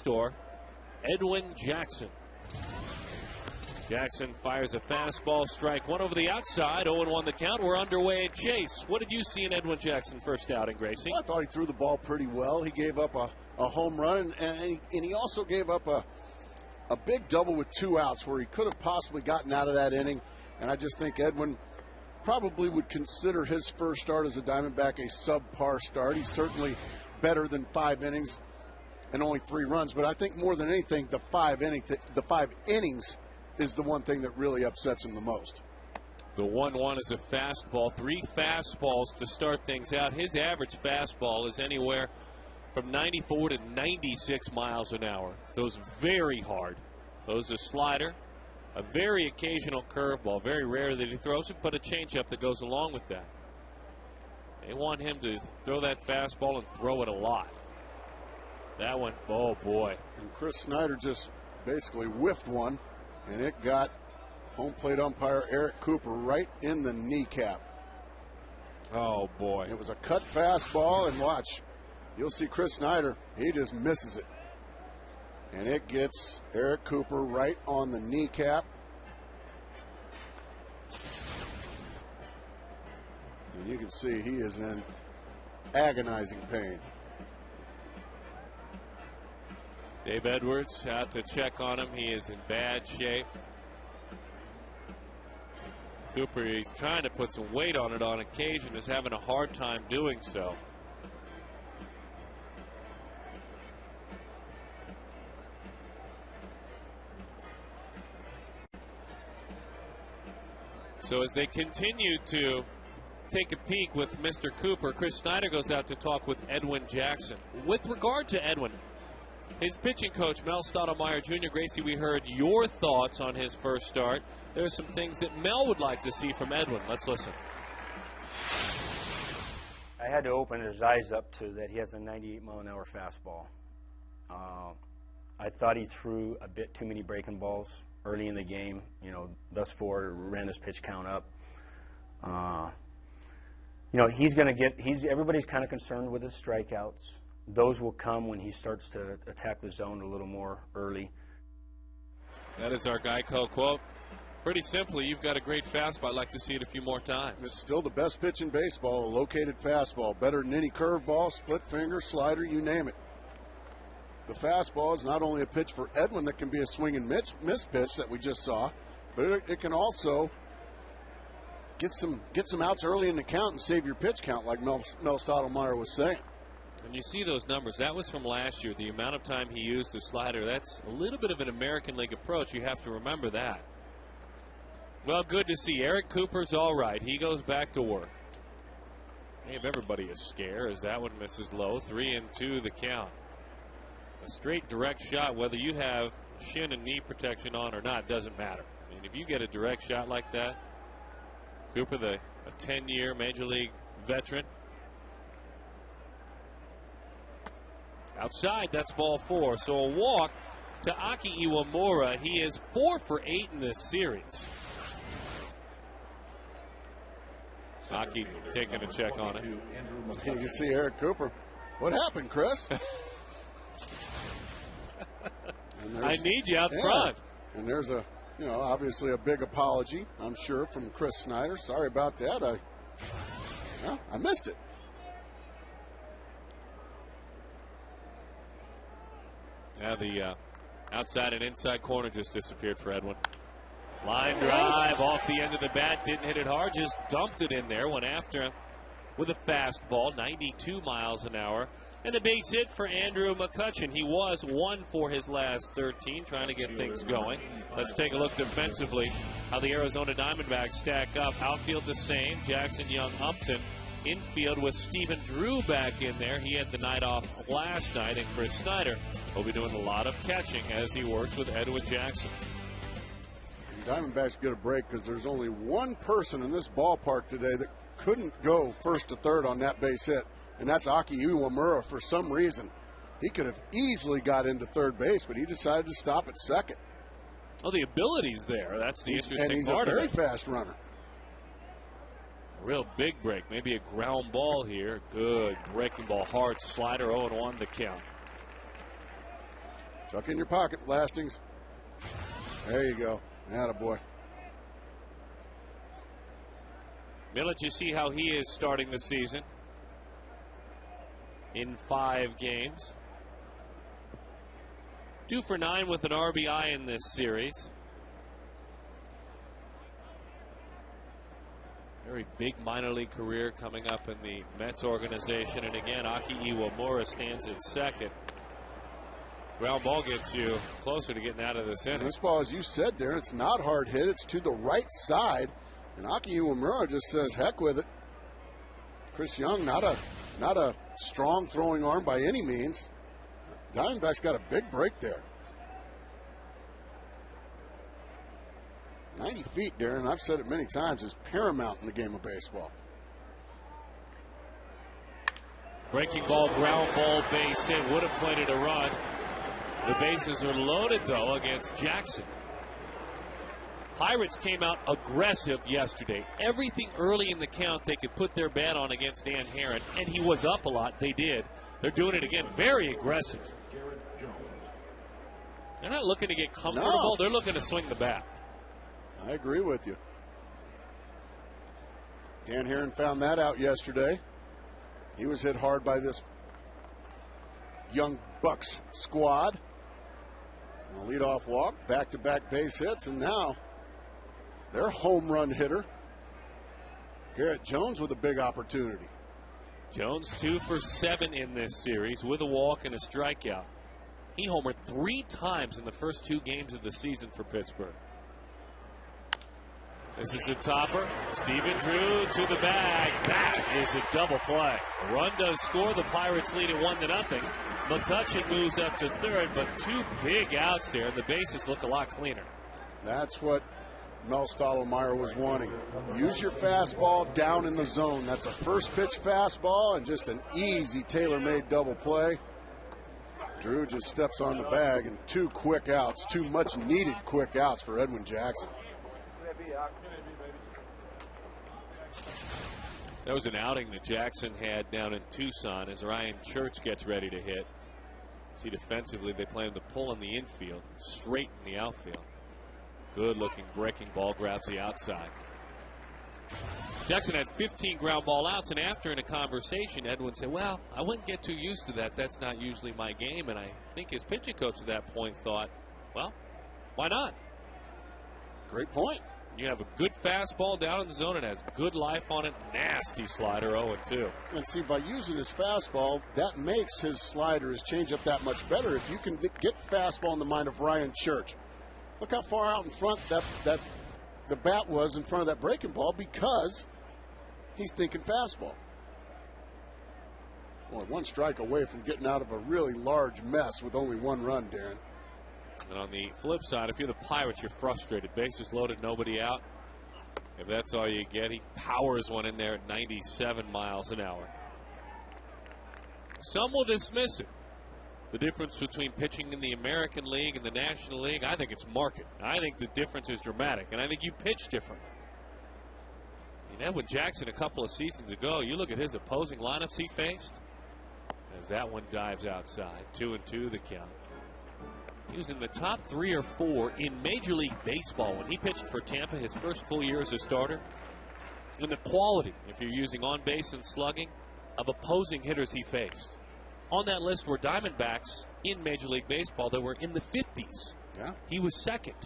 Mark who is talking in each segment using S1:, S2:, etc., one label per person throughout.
S1: door, Edwin Jackson. Jackson fires a fastball, strike one over the outside, 0-1 the count. We're underway at Chase. What did you see in Edwin Jackson first outing, Gracie?
S2: Well, I thought he threw the ball pretty well. He gave up a home run, and he also gave up a big double with 2 outs where he could have possibly gotten out of that inning. And I just think Edwin probably would consider his first start as a Diamondback a subpar start. He's certainly better than 5 innings and only 3 runs. But I think more than anything, the 5 innings is the one thing that really upsets him the most.
S1: The 1-1 is a fastball. 3 fastballs to start things out. His average fastball is anywhere from 94 to 96 miles an hour. Those very hard. Those a slider, a very occasional curveball. Very rare that he throws it, but a changeup that goes along with that. They want him to throw that fastball and throw it a lot. That one, oh boy.
S2: And Chris Snyder just basically whiffed one, and it got home plate umpire Eric Cooper right in the kneecap.
S1: Oh boy.
S2: It was a cut fastball, and watch. You'll see Chris Snyder, he just misses it. And it gets Eric Cooper right on the kneecap. And you can see he is in agonizing pain.
S1: Dave Edwards out to check on him. He is in bad shape. Cooper, he's trying to put some weight on it on occasion, is having a hard time doing so. So as they continue to take a peek with Mr. Cooper, Chris Snyder goes out to talk with Edwin Jackson. With regard to Edwin, his pitching coach, Mel Stottlemyre Jr., Gracie, we heard your thoughts on his first start. There are some things that Mel would like to see from Edwin. Let's listen.
S3: I had to open his eyes up to that he has a 98-mile-an-hour fastball. I thought he threw a bit too many breaking balls early in the game. You know, thus far ran his pitch count up. You know, he's going to get. Everybody's kind of concerned with his strikeouts. Those will come when he starts to attack the zone a little more early.
S1: That is our Geico quote. Pretty simply, you've got a great fastball. I'd like to see it a few more times.
S2: It's still the best pitch in baseball, a located fastball. Better than any curveball, split finger, slider, you name it. The fastball is not only a pitch for Edwin that can be a swing and miss pitch that we just saw, but it can also get some outs early in the count and save your pitch count, like Mel Stottlemyre was saying.
S1: And you see those numbers. That was from last year. The amount of time he used the slider, that's a little bit of an American League approach. You have to remember that. Well, good to see. Eric Cooper's all right. He goes back to work. Gave everybody a scare as that one misses low. 3-2 the count. A straight direct shot, whether you have shin and knee protection on or not, doesn't matter. I mean, if you get a direct shot like that, Cooper, a 10-year Major League veteran. Outside, that's ball 4. So a walk to Aki Iwamura. He is 4 for 8 in this series. Aki taking a check on it.
S2: You can see Eric Cooper. What happened, Chris?
S1: I need you out front.
S2: And there's obviously a big apology, I'm sure, from Chris Snyder. Sorry about that. I missed it.
S1: Yeah, the outside and inside corner just disappeared for Edwin. Line drive off the end of the bat. Didn't hit it hard, just dumped it in there. Went after him with a fastball, 92 miles an hour. And a base hit for Andrew McCutchen. He was 1 for his last 13, trying to get things going. Let's take a look defensively, how the Arizona Diamondbacks stack up. Outfield the same, Jackson, Young, Upton. Infield with Stephen Drew back in there. He had the night off last night, and Chris Snyder will be doing a lot of catching as he works with Edwin Jackson.
S2: The Diamondbacks get a break because there's only one person in this ballpark today that couldn't go first to third on that base hit, and that's Aki Iwamura. For some reason, he could have easily got into third base, but he decided to stop at second.
S1: Well, the ability's there. That's the interesting
S2: and he's
S1: part
S2: a
S1: of
S2: very
S1: it.
S2: fast runner.
S1: Real big break. Maybe a ground ball here. Good breaking ball. Hard slider. 0-1 the count.
S2: Tuck in your pocket, Lastings. There you go. Attaboy.
S1: Millett, you see how he is starting the season in 5 games. 2 for 9 with an RBI in this series. Very big minor league career coming up in the Mets organization. And again, Aki Iwamura stands at second. Ground ball gets you closer to getting out of this inning.
S2: This ball, as you said, Darren, it's not hard hit. It's to the right side. And Aki Iwamura just says, heck with it. Chris Young, not a strong throwing arm by any means. Diamondback's got a big break there. 90 feet, Darren, I've said it many times, is paramount in the game of baseball.
S1: Breaking ball, ground ball, base hit. Would have played it a run. The bases are loaded, though, against Jackson. Pirates came out aggressive yesterday. Everything early in the count they could put their bat on against Dan Herron, and he was up a lot. They did. They're doing it again. Very aggressive. They're not looking to get comfortable.
S2: No.
S1: They're looking to swing the bat.
S2: I agree with you. Dan Herron found that out yesterday. He was hit hard by this young Bucks squad. A leadoff walk, back-to-back base hits, and now their home run hitter, Garrett Jones, with a big opportunity.
S1: Jones 2 for 7 in this series with a walk and a strikeout. He homered 3 times in the first 2 games of the season for Pittsburgh. This is a topper. Stephen Drew to the bag. That is a double play. A run does score. The Pirates lead it 1-0. McCutcheon moves up to third, but 2 big outs there, and the bases look a lot cleaner.
S2: That's what Mel Stottlemyre was wanting. Use your fastball down in the zone. That's a first pitch fastball and just an easy tailor-made double play. Drew just steps on the bag, and 2 quick outs, 2 much-needed quick outs for Edwin Jackson.
S1: That was an outing that Jackson had down in Tucson as Ryan Church gets ready to hit. See, defensively, they plan to pull in the infield, straight in the outfield. Good-looking breaking ball, grabs the outside. Jackson had 15 ground ball outs, and after in a conversation, Edwin said, well, I wouldn't get too used to that. That's not usually my game. And I think his pitching coach at that point thought, well, why not?
S2: Great point.
S1: You have a good fastball down in the zone. It has good life on it. Nasty slider, 0-2.
S2: And see, by using his fastball, that makes his slider, his changeup, that much better. If you can get fastball in the mind of Ryan Church. Look how far out in front that the bat was in front of that breaking ball, because he's thinking fastball. Boy, 1 strike away from getting out of a really large mess with only 1 run, Darren.
S1: And on the flip side, if you're the Pirates, you're frustrated. Bases loaded, nobody out. If that's all you get, he powers one in there at 97 miles an hour. Some will dismiss it. The difference between pitching in the American League and the National League, I think it's marked. I think the difference is dramatic, and I think you pitch differently. And Edwin Jackson, a couple of seasons ago, you look at his opposing lineups he faced, as that one dives outside. 2-2 the count. He was in the top 3 or 4 in Major League Baseball when he pitched for Tampa his first full year as a starter. And the quality, if you're using on base and slugging, of opposing hitters he faced. On that list were Diamondbacks in Major League Baseball that were in the 50s.
S2: Yeah.
S1: He was second.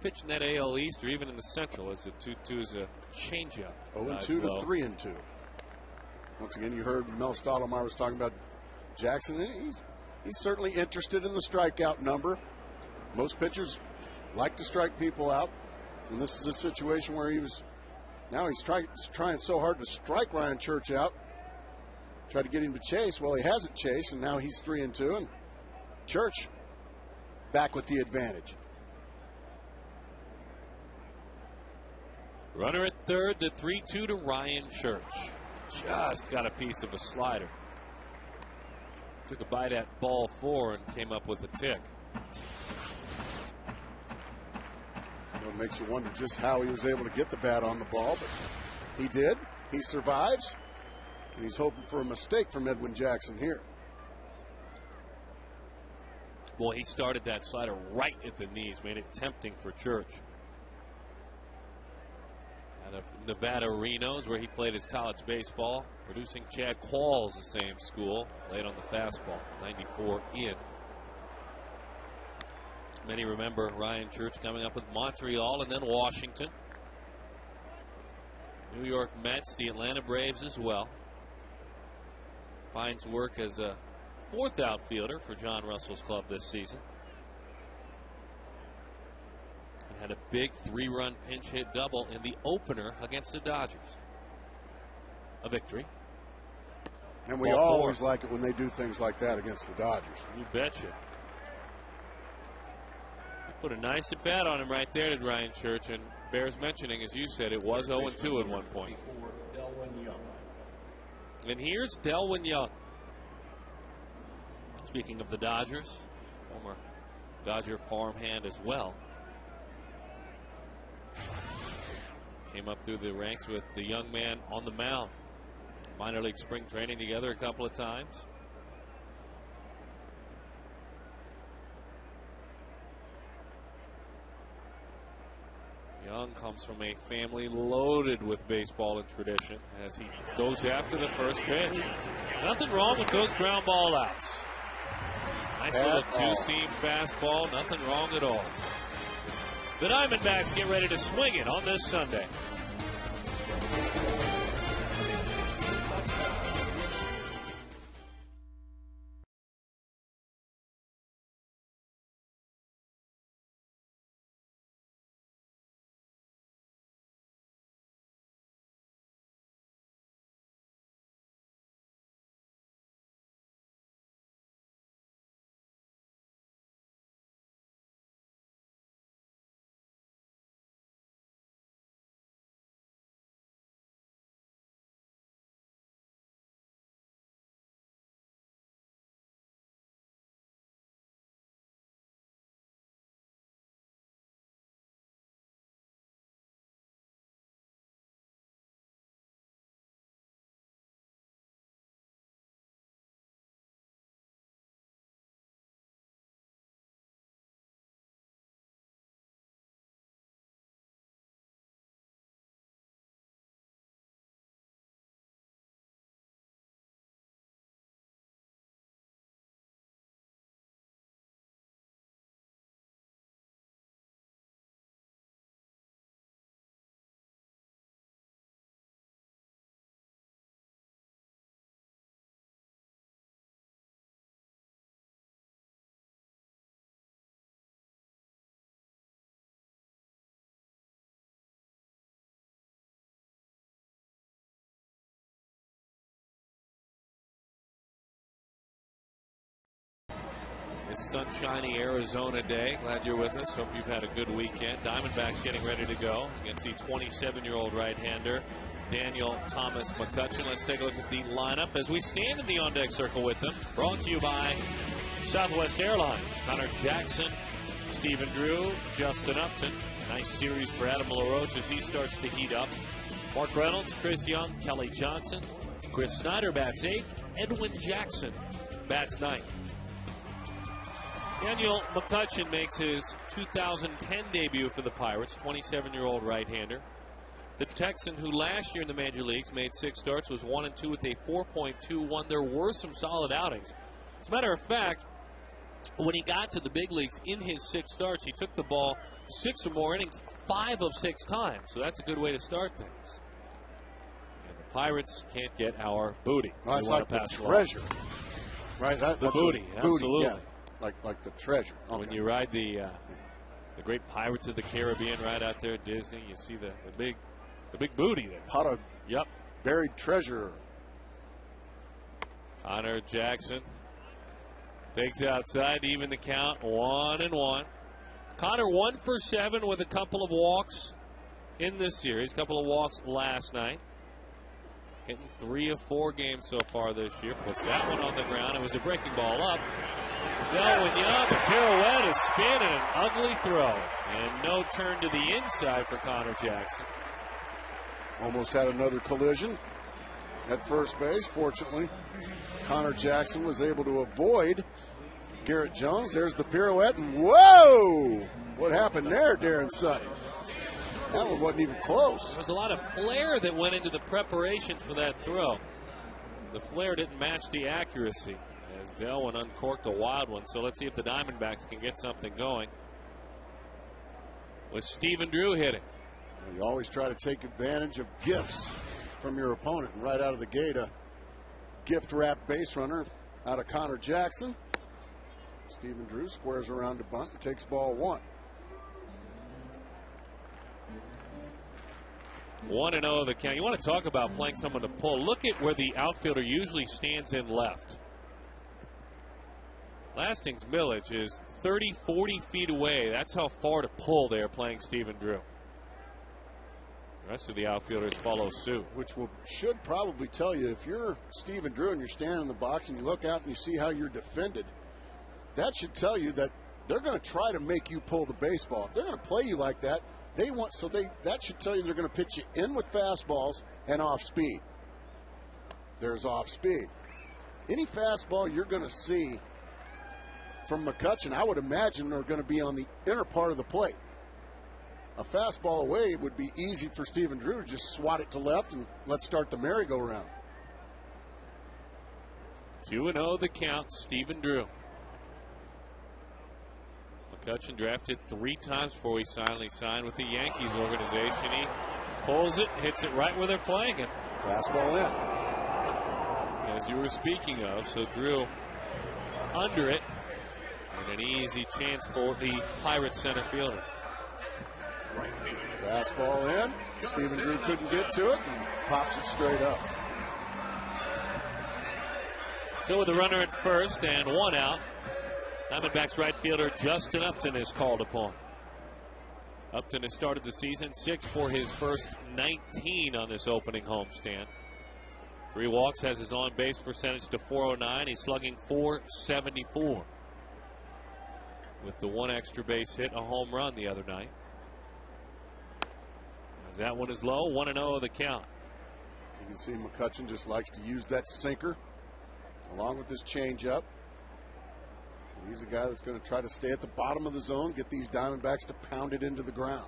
S1: Pitched in that AL East or even in the Central as a 2-2 is a changeup.
S2: 0-2 to 3-2. Once again, you heard Mel Stottlemyre was talking about Jackson. He's certainly interested in the strikeout number. Most pitchers like to strike people out. And this is a situation where he's trying so hard to strike Ryan Church out. Try to get him to chase. Well, he hasn't chased, and now he's 3-2. And Church back with the advantage.
S1: Runner at third, the 3-2 to Ryan Church. Just got a piece of a slider. Took a bite at ball 4 and came up with a tick.
S2: Well, it makes you wonder just how he was able to get the bat on the ball, but he did. He survives. And he's hoping for a mistake from Edwin Jackson here.
S1: Boy, he started that slider right at the knees, made it tempting for Church. Out of Nevada Reno's, where he played his college baseball, producing Chad Qualls, the same school, laid on the fastball, 94 in. Many remember Ryan Church coming up with Montreal and then Washington. New York Mets, the Atlanta Braves as well. Finds work as a fourth outfielder for John Russell's club this season. And had a big 3-run pinch hit double in the opener against the Dodgers. A victory.
S2: And we always like it when they do things like that against the Dodgers.
S1: You betcha. Put a nice at bat on him right there, did Ryan Church, and bears mentioning, as you said, it was 0-2 at one point. And here's Delwyn Young. Speaking of the Dodgers, former Dodger farmhand as well. Came up through the ranks with the young man on the mound. Minor league spring training together a couple of times. Young comes from a family loaded with baseball and tradition as he goes after the first pitch. Nothing wrong with those ground ball outs. Nice little two-seam fastball. Nothing wrong at all. The Diamondbacks get ready to swing it on this Sunday. This sunshiny Arizona day. Glad you're with us. Hope you've had a good weekend. Diamondbacks getting ready to go against the 27-year-old right-hander, Daniel Thomas McCutchen. Let's take a look at the lineup as we stand in the on-deck circle with them. Brought to you by Southwest Airlines. Connor Jackson, Stephen Drew, Justin Upton. Nice series for Adam LaRoche as he starts to heat up. Mark Reynolds, Chris Young, Kelly Johnson. Chris Snyder bats 8. Edwin Jackson bats 9. Daniel McCutchen makes his 2010 debut for the Pirates, 27-year-old right-hander. The Texan, who last year in the major leagues made 6 starts, was 1-2 with a 4.21. There were some solid outings. As a matter of fact, when he got to the big leagues in his 6 starts, he took the ball 6 or more innings 5 of 6 times. So that's a good way to start things. And the Pirates can't get our booty.
S2: Well, that's like the treasure. Right?
S1: The booty, absolutely.
S2: Yeah. Like the treasure. Okay.
S1: When you ride the great Pirates of the Caribbean right out there at Disney, you see the big booty there.
S2: Pot of buried treasure.
S1: Connor Jackson takes outside to even the count, 1-1. Connor 1 for 7 with a couple of walks in this series, couple of walks last night. Hitting 3 of 4 games so far this year. Puts that one on the ground. It was a breaking ball up. Delwyn Young, a pirouette, a spin, and an ugly throw. And no turn to the inside for Connor Jackson.
S2: Almost had another collision. at first base. Fortunately, Connor Jackson was able to avoid Garrett Jones. There's the pirouette, and whoa! What happened there, Darren Sutton? That one wasn't even close.
S1: There was a lot of flair that went into the preparation for that throw. The flair didn't match the accuracy as Delwyn uncorked a wild one. So let's see if the Diamondbacks can get something going with Stephen Drew hitting.
S2: You always try to take advantage of gifts from your opponent, and right out of the gate, a gift-wrapped base runner out of Connor Jackson. Stephen Drew squares around to bunt and takes ball one.
S1: 1-0 the count. You want to talk about playing someone to pull. Look at where the outfielder usually stands in left. Lasting's Millage is 30, 40 feet away. That's how far to pull they're playing Stephen Drew. The rest of the outfielders follow suit.
S2: Which should probably tell you, if you're Stephen Drew and you're standing in the box and you look out and you see how you're defended, that should tell you that they're going to try to make you pull the baseball. If they're going to play you like that, that should tell you they're going to pitch you in with fastballs and off speed. There's off speed. Any fastball you're going to see from McCutchen, I would imagine, are going to be on the inner part of the plate. A fastball away would be easy for Stephen Drew. Just swat it to left and let's start the merry-go-round.
S1: 2-0 the count, Stephen Drew. McCutchen drafted 3 times before he finally signed with the Yankees organization. He pulls it, hits it right where they're playing it.
S2: Fastball in.
S1: As you were speaking of, so Drew under it, and an easy chance for the Pirates center fielder.
S2: Fastball in. Stephen Drew couldn't get to it and pops it straight up.
S1: So with a runner at first and 1 out, Diamondbacks right fielder Justin Upton is called upon. Upton has started the season 6 for his first 19 on this opening homestand. 3 walks, has his on-base percentage to .409. He's slugging .474. With the 1 extra base hit, a home run the other night. As that one is low, 1-0 the count.
S2: You can see McCutchen just likes to use that sinker along with his changeup. He's a guy that's going to try to stay at the bottom of the zone, get these Diamondbacks to pound it into the ground.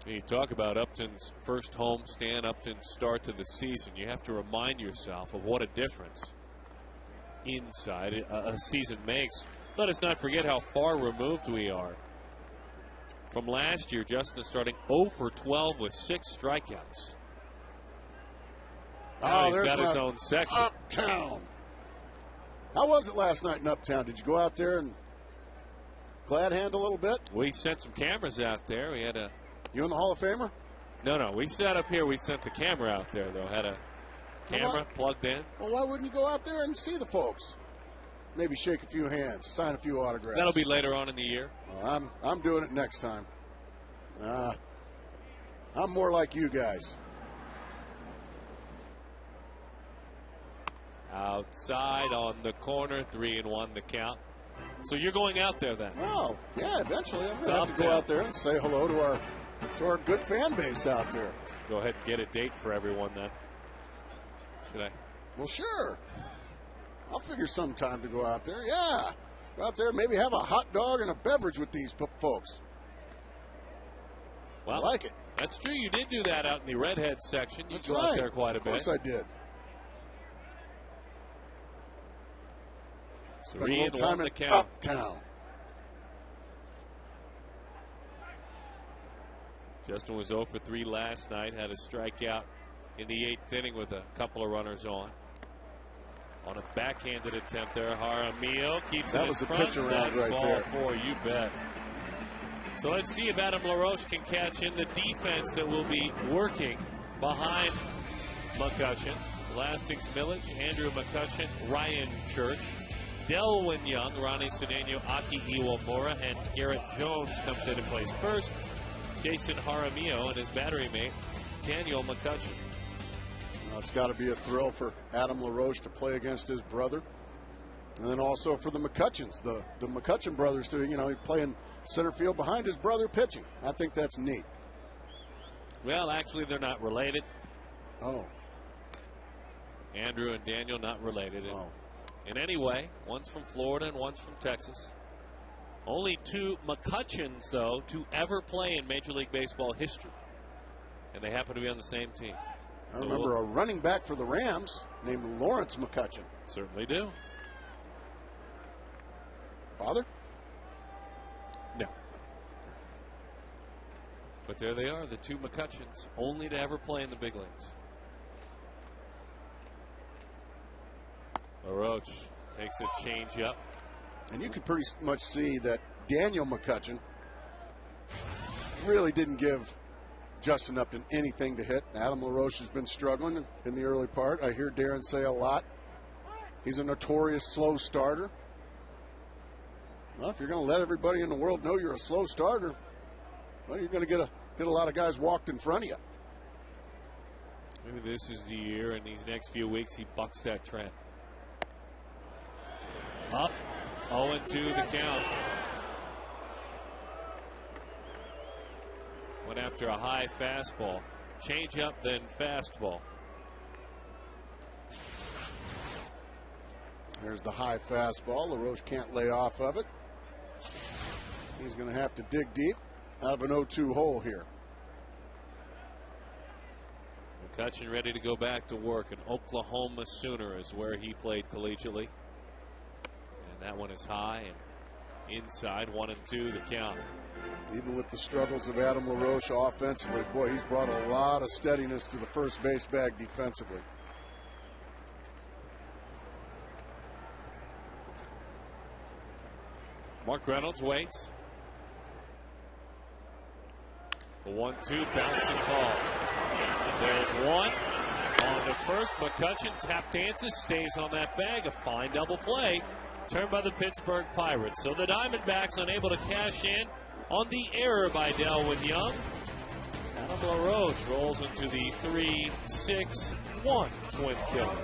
S1: You talk about Upton's first homestand, Upton's start to the season. You have to remind yourself of what a difference inside a season makes. Let us not forget how far removed we are from last year. Justin is starting 0 for 12 with 6 strikeouts. Now he's got his own section.
S2: Uptown. How was it last night in Uptown? Did you go out there and glad hand a little bit?
S1: We sent some cameras out there. We had a.
S2: You in the Hall of Famer?
S1: No. We sat up here. We sent the camera out there, though. Had a camera plugged in.
S2: Well, why wouldn't you go out there and see the folks? Maybe shake a few hands, sign a few autographs.
S1: That'll be later on in the year.
S2: Well, I'm doing it next time. I'm more like you guys.
S1: Outside on the corner, 3-1 the count. So you're going out there then?
S2: Well, yeah, eventually I'm going to have to go out there and say hello to our good fan base out there.
S1: Go ahead and get a date for everyone then. Should I?
S2: Well, sure. I'll figure some time to go out there. Yeah. Go out there, maybe have a hot dog and a beverage with these folks.
S1: Well,
S2: I like it.
S1: That's true. You did do that out in the redhead section. You
S2: That's
S1: go
S2: right.
S1: out there quite a bit.
S2: Of course I did.
S1: 3-1 the count.
S2: Uptown.
S1: Justin was 0 for 3 last night. Had a strikeout in the 8th inning with a couple of runners on. On a backhanded attempt there, Jaramillo keeps it in front.
S2: That was a pitch around right
S1: ball
S2: there.
S1: 4, you bet. So let's see if Adam LaRoche can catch in the defense that will be working behind McCutchen. Lasting's Millage, Andrew McCutchen, Ryan Church, Delwyn Young, Ronnie Cedeno, Aki Iwamura, and Garrett Jones comes in and plays first. Jason Jaramillo and his battery mate, Daniel McCutchen.
S2: Well, it's got to be a thrill for Adam LaRoche to play against his brother. And then also for the McCutchens, the McCutchen brothers, too. You know, he's playing center field behind his brother pitching. I think that's neat.
S1: Well, actually, they're not related.
S2: Oh.
S1: Andrew and Daniel not related.
S2: Oh.
S1: In any way, one's from Florida and one's from Texas. Only 2 McCutcheons, though, to ever play in Major League Baseball history. And they happen to be on the same team.
S2: I remember a running back for the Rams named Lawrence McCutcheon.
S1: Certainly do.
S2: Father?
S1: No. But there they are, the 2 McCutcheons, only to ever play in the big leagues. LaRoche takes a change up.
S2: And you could pretty much see that Daniel McCutcheon really didn't give Justin Upton anything to hit. Adam LaRoche has been struggling in the early part. I hear Darren say a lot. He's a notorious slow starter. Well, if you're going to let everybody in the world know you're a slow starter, well, you're going to get a lot of guys walked in front of you.
S1: Maybe this is the year, in these next few weeks, he bucks that trend. Up, 0-2 the count. Went after a high fastball. Change up, then fastball.
S2: There's the high fastball. LaRoche can't lay off of it. He's going to have to dig deep out of an 0-2 hole here.
S1: McCutcheon ready to go back to work. An Oklahoma Sooner is where he played collegiately. And that one is high and inside. 1-2 the count.
S2: Even with the struggles of Adam LaRoche offensively, boy, he's brought a lot of steadiness to the first base bag defensively.
S1: Mark Reynolds waits. The 1-2 bouncing ball. There's one. On to first. McCutcheon tap dances, stays on that bag. A fine double play. Turned by the Pittsburgh Pirates. So the Diamondbacks unable to cash in on the error by Delwyn Young. Adam LaRoche rolls into the 3-6-1 twin killer.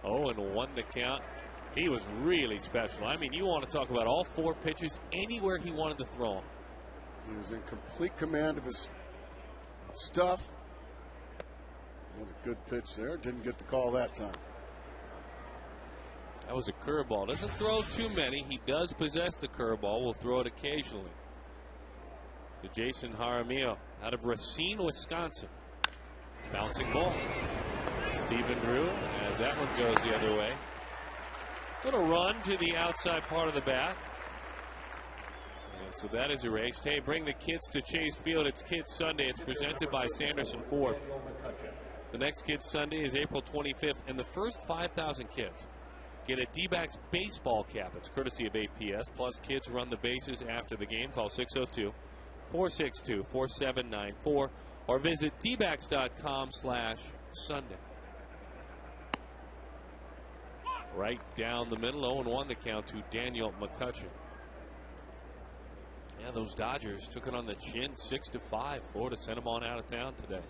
S1: Oh, and 1 the count. He was really special. I mean, you want to talk about all 4 pitches anywhere he wanted to throw them.
S2: He was in complete command of his stuff. Another good pitch there. Didn't get the call that time.
S1: That was a curveball. Doesn't throw too many. He does possess the curveball. Will throw it occasionally. To Jason Jaramillo out of Racine, Wisconsin. Bouncing ball. Stephen Drew, as that one goes the other way. Going to run to the outside part of the bat. And so that is erased. Hey, bring the kids to Chase Field. It's Kids Sunday. It's presented by Sanderson Ford. The next Kids Sunday is April 25th, and the first 5,000 kids get a D-backs baseball cap. It's courtesy of APS. Plus, kids run the bases after the game. Call 602-462-4794 or visit dbacks.com/Sunday. Right down the middle, 0-1 the count to Daniel McCutcheon. Yeah, those Dodgers took it on the chin, 6-5. Florida sent them on out of town today.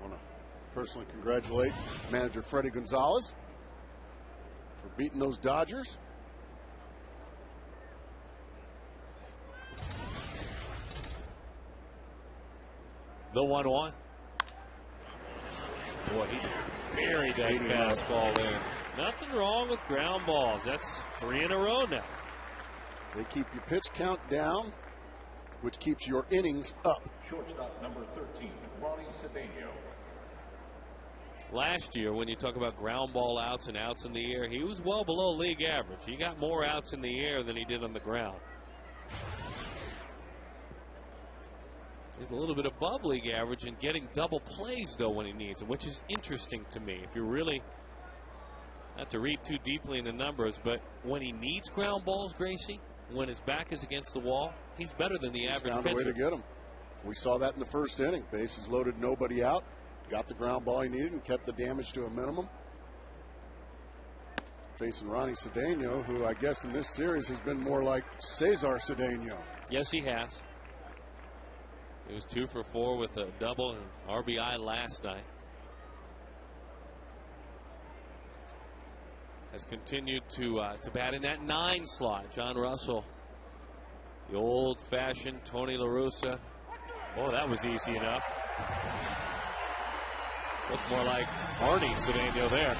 S2: I want to personally congratulate manager Freddie Gonzalez for beating those Dodgers.
S1: The 1-1. Boy, he buried that fastball in. Nothing wrong with ground balls. That's 3 in a row now.
S2: They keep your pitch count down, which keeps your innings up.
S4: Shortstop number 13, Ronnie Cedeno.
S1: Last year, when you talk about ground ball outs and outs in the air, he was well below league average. He got more outs in the air than he did on the ground. He's a little bit above league average and getting double plays, though, when he needs them, which is interesting to me. If you really, not to read too deeply in the numbers, but when he needs ground balls, Gracie, when his back is against the wall, he's better than the average pitcher.
S2: He's found a way to get him. We saw that in the first inning. Bases loaded, nobody out. Got the ground ball he needed and kept the damage to a minimum. Facing Ronnie Cedeno, who I guess in this series has been more like Cesar Cedeno.
S1: Yes, he has. He was 2 for 4 with a double and RBI last night. Has continued to bat in that 9 slot. John Russell, the old-fashioned Tony La Russa. Boy, that was easy enough. Looked more like Arnie Cedeno there.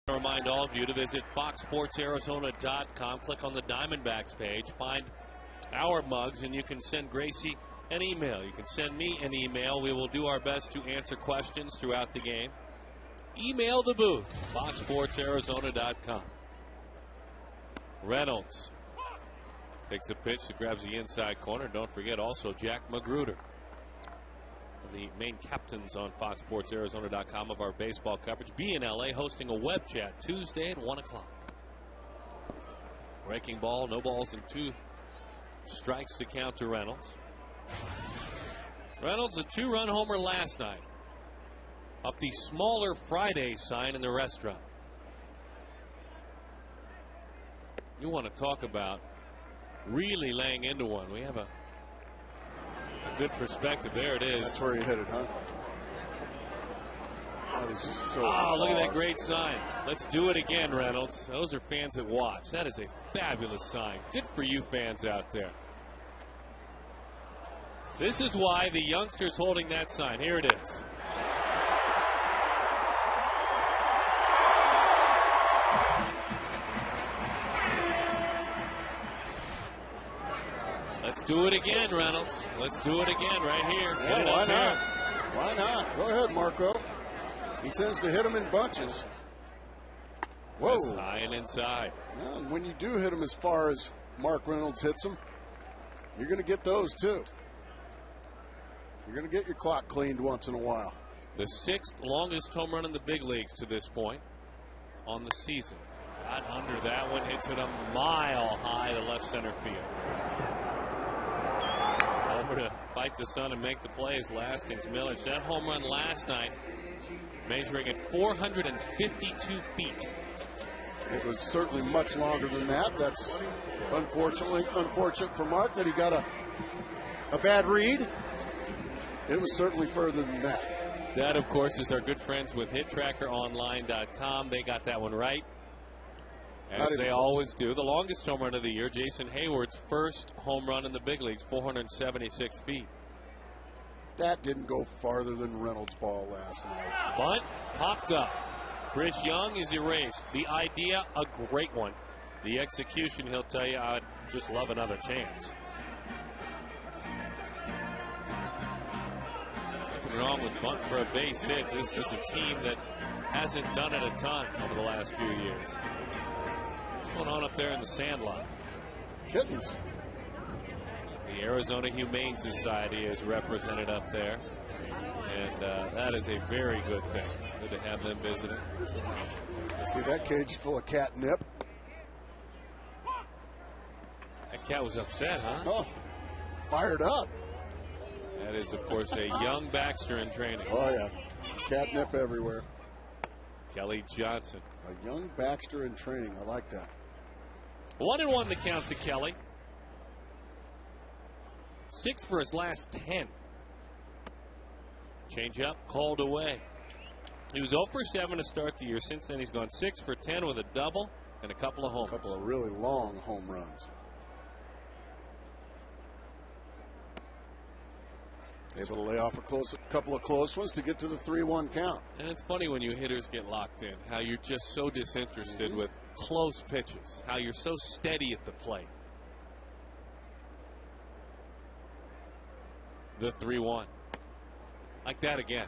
S1: I remind all of you to visit FoxSportsArizona.com. Click on the Diamondbacks page. Find our mugs, and you can send Gracie an email. You can send me an email. We will do our best to answer questions throughout the game. Email the booth, FoxSportsArizona.com. Reynolds takes a pitch that grabs the inside corner. Don't forget also Jack Magruder, the main captains on FoxSportsArizona.com of our baseball coverage. Be in LA hosting a web chat Tuesday at 1 o'clock. Breaking ball, no balls and 2 strikes to count to Reynolds. Reynolds, a 2-run homer last night off the smaller Friday sign in the restaurant. You want to talk about really laying into one. We have a good perspective. There it is.
S2: That's where he hit it, huh? That is just so
S1: look at that great sign. Let's do it again, Reynolds. Those are fans that watch. That is a fabulous sign. Good for you fans out there. This is why the youngster's holding that sign. Here it is. Let's do it again, Reynolds. Let's do it again right here.
S2: Yeah, why not? Why not? Go ahead, Marco. He tends to hit them in bunches. Whoa.
S1: That's high and inside.
S2: Yeah, and when you do hit them as far as Mark Reynolds hits them, you're going to get those too. You're going to get your clock cleaned once in a while.
S1: The 6th longest home run in the big leagues to this point on the season. Got under that one, hits it a mile high to left center field. Over to fight the sun and make the plays, Lastings, Millage. That home run last night, measuring at 452 feet.
S2: It was certainly much longer than that. That's unfortunate for Mark that he got a bad read. It was certainly further than that.
S1: That, of course, is our good friends with HitTrackerOnline.com. They got that one right, as they always do. The longest home run of the year, Jason Hayward's first home run in the big leagues, 476 feet.
S2: That didn't go farther than Reynolds' ball last night.
S1: Bunt popped up. Chris Young is erased. The idea, a great one. The execution, he'll tell you, I'd just love another chance. Nothing wrong with bunt for a base hit. This is a team that hasn't done it a ton over the last few years. What's going on up there in the sandlot?
S2: Kittens.
S1: The Arizona Humane Society is represented up there, and that is a very good thing. Good to have them visiting.
S2: See that cage full of catnip?
S1: That cat was upset, huh?
S2: Oh, fired up.
S1: That is, of course, a young Baxter in training.
S2: Oh, yeah. Catnip everywhere.
S1: Kelly Johnson.
S2: A young Baxter in training. I like that.
S1: 1-1 the count to Kelly. 6 for his last 10. Change up, called away. He was 0 for 7 to start the year. Since then, he's gone 6 for 10 with a double and a couple of homers.
S2: A couple of really long home runs. Able to lay off a couple of close ones to get to the 3-1 count.
S1: And it's funny when you hitters get locked in, how you're just so disinterested with close pitches, how you're so steady at the plate. The 3-1. Like that again.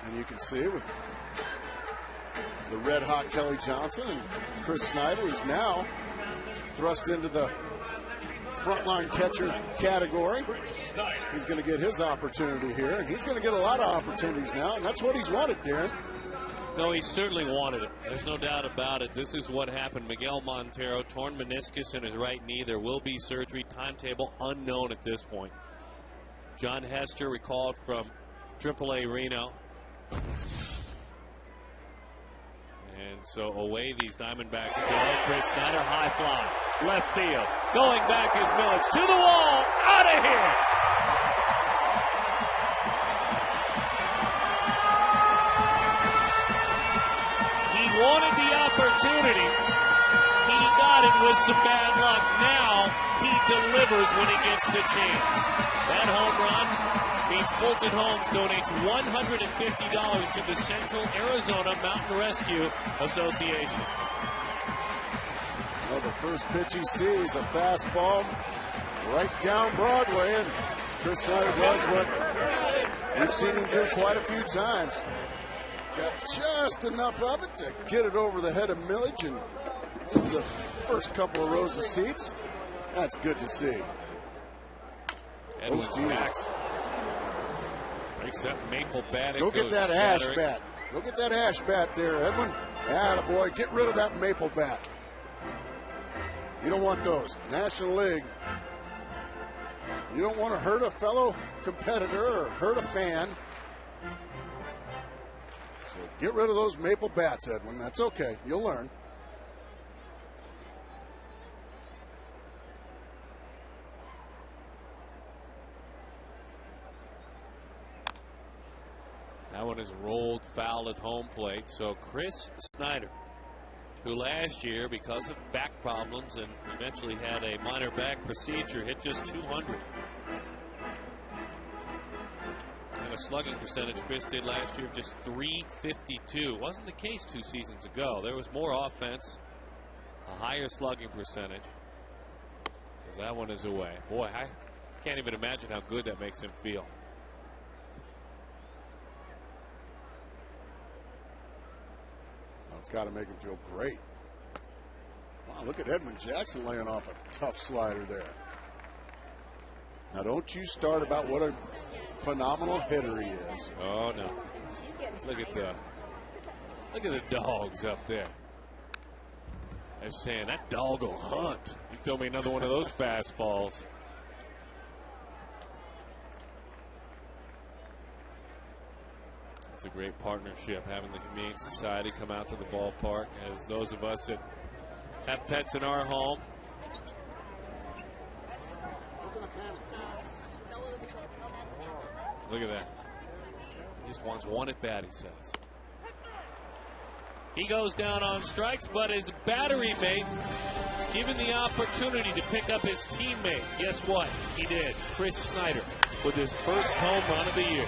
S2: And you can see with the red-hot Kelly Johnson and Chris Snyder, who's now thrust into the frontline catcher category. He's going to get his opportunity here, and he's going to get a lot of opportunities now, and that's what he's wanted, Darren.
S1: No, he certainly wanted it. There's no doubt about it. This is what happened. Miguel Montero, torn meniscus in his right knee. There will be surgery. Timetable unknown at this point. John Hester recalled from AAA Reno. And so away these Diamondbacks go. Chris Snyder, high fly, left field. Going back is Millage to the wall, out of here. He wanted the opportunity. He got it with some bad luck. Now he delivers when he gets the chance. That home run means Fulton Homes donates $150 to the Central Arizona Mountain Rescue Association.
S2: Well, the first pitch he sees, a fastball right down Broadway, and Chris Snyder does what we've seen him do quite a few times. Got just enough of it to get it over the head of Millage and into the first couple of rows of seats. That's good to see.
S1: Edwin Jackson breaks that maple bat.
S2: Go get that ash bat. Go get that ash bat there, Edwin. Attaboy, get rid of that maple bat. You don't want those. National League. You don't want to hurt a fellow competitor or hurt a fan. So get rid of those maple bats, Edwin. That's okay. You'll learn.
S1: one is rolled foul at home plate. So Chris Snyder, who last year, because of back problems and eventually had a minor back procedure, hit just 200. And a slugging percentage Chris did last year of just .352. Wasn't the case 2 seasons ago. There was more offense, a higher slugging percentage. As that one is away. Boy, I can't even imagine how good that makes him feel.
S2: It's got to make him feel great. Wow, look at Edmund Jackson laying off a tough slider there. Now, don't you start about what a phenomenal hitter he is.
S1: Oh, no. Look at the dogs up there. They're saying that dog will hunt. You throw me another one of those fastballs. It's a great partnership, having the Humane Society come out to the ballpark, as those of us that have pets in our home. Look at that. He just wants one at bat, he says. He goes down on strikes, but his battery mate given the opportunity to pick up his teammate. Guess what? He did. Chris Snyder with his first home run of the year.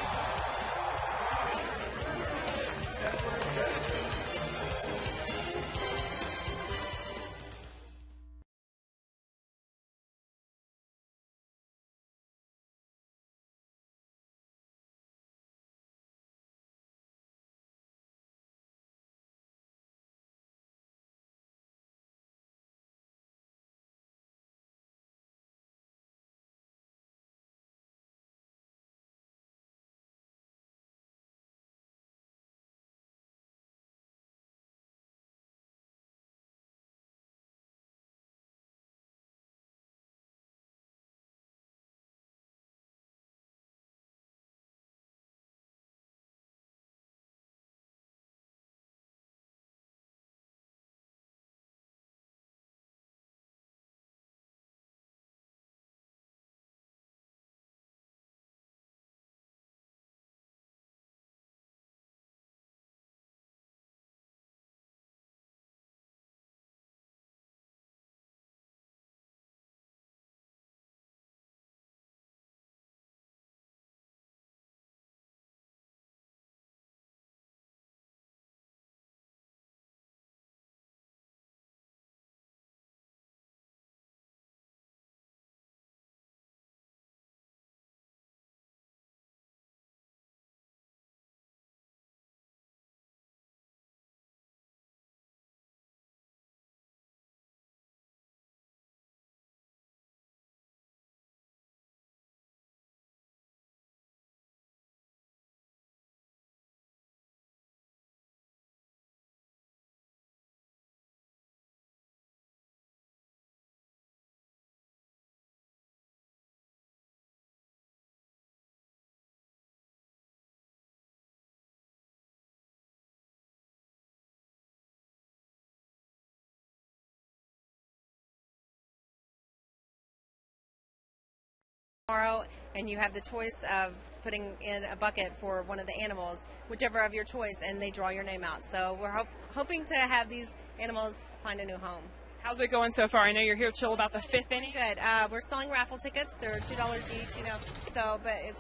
S5: Tomorrow, and you have the choice of putting in a bucket for one of the animals, whichever of your choice, and they draw your name out. So we're hoping to have these animals find a new home.
S6: How's it going so far? I know you're here till about the 5th inning.
S5: Good. We're selling raffle tickets. They're $2 each, So, but it's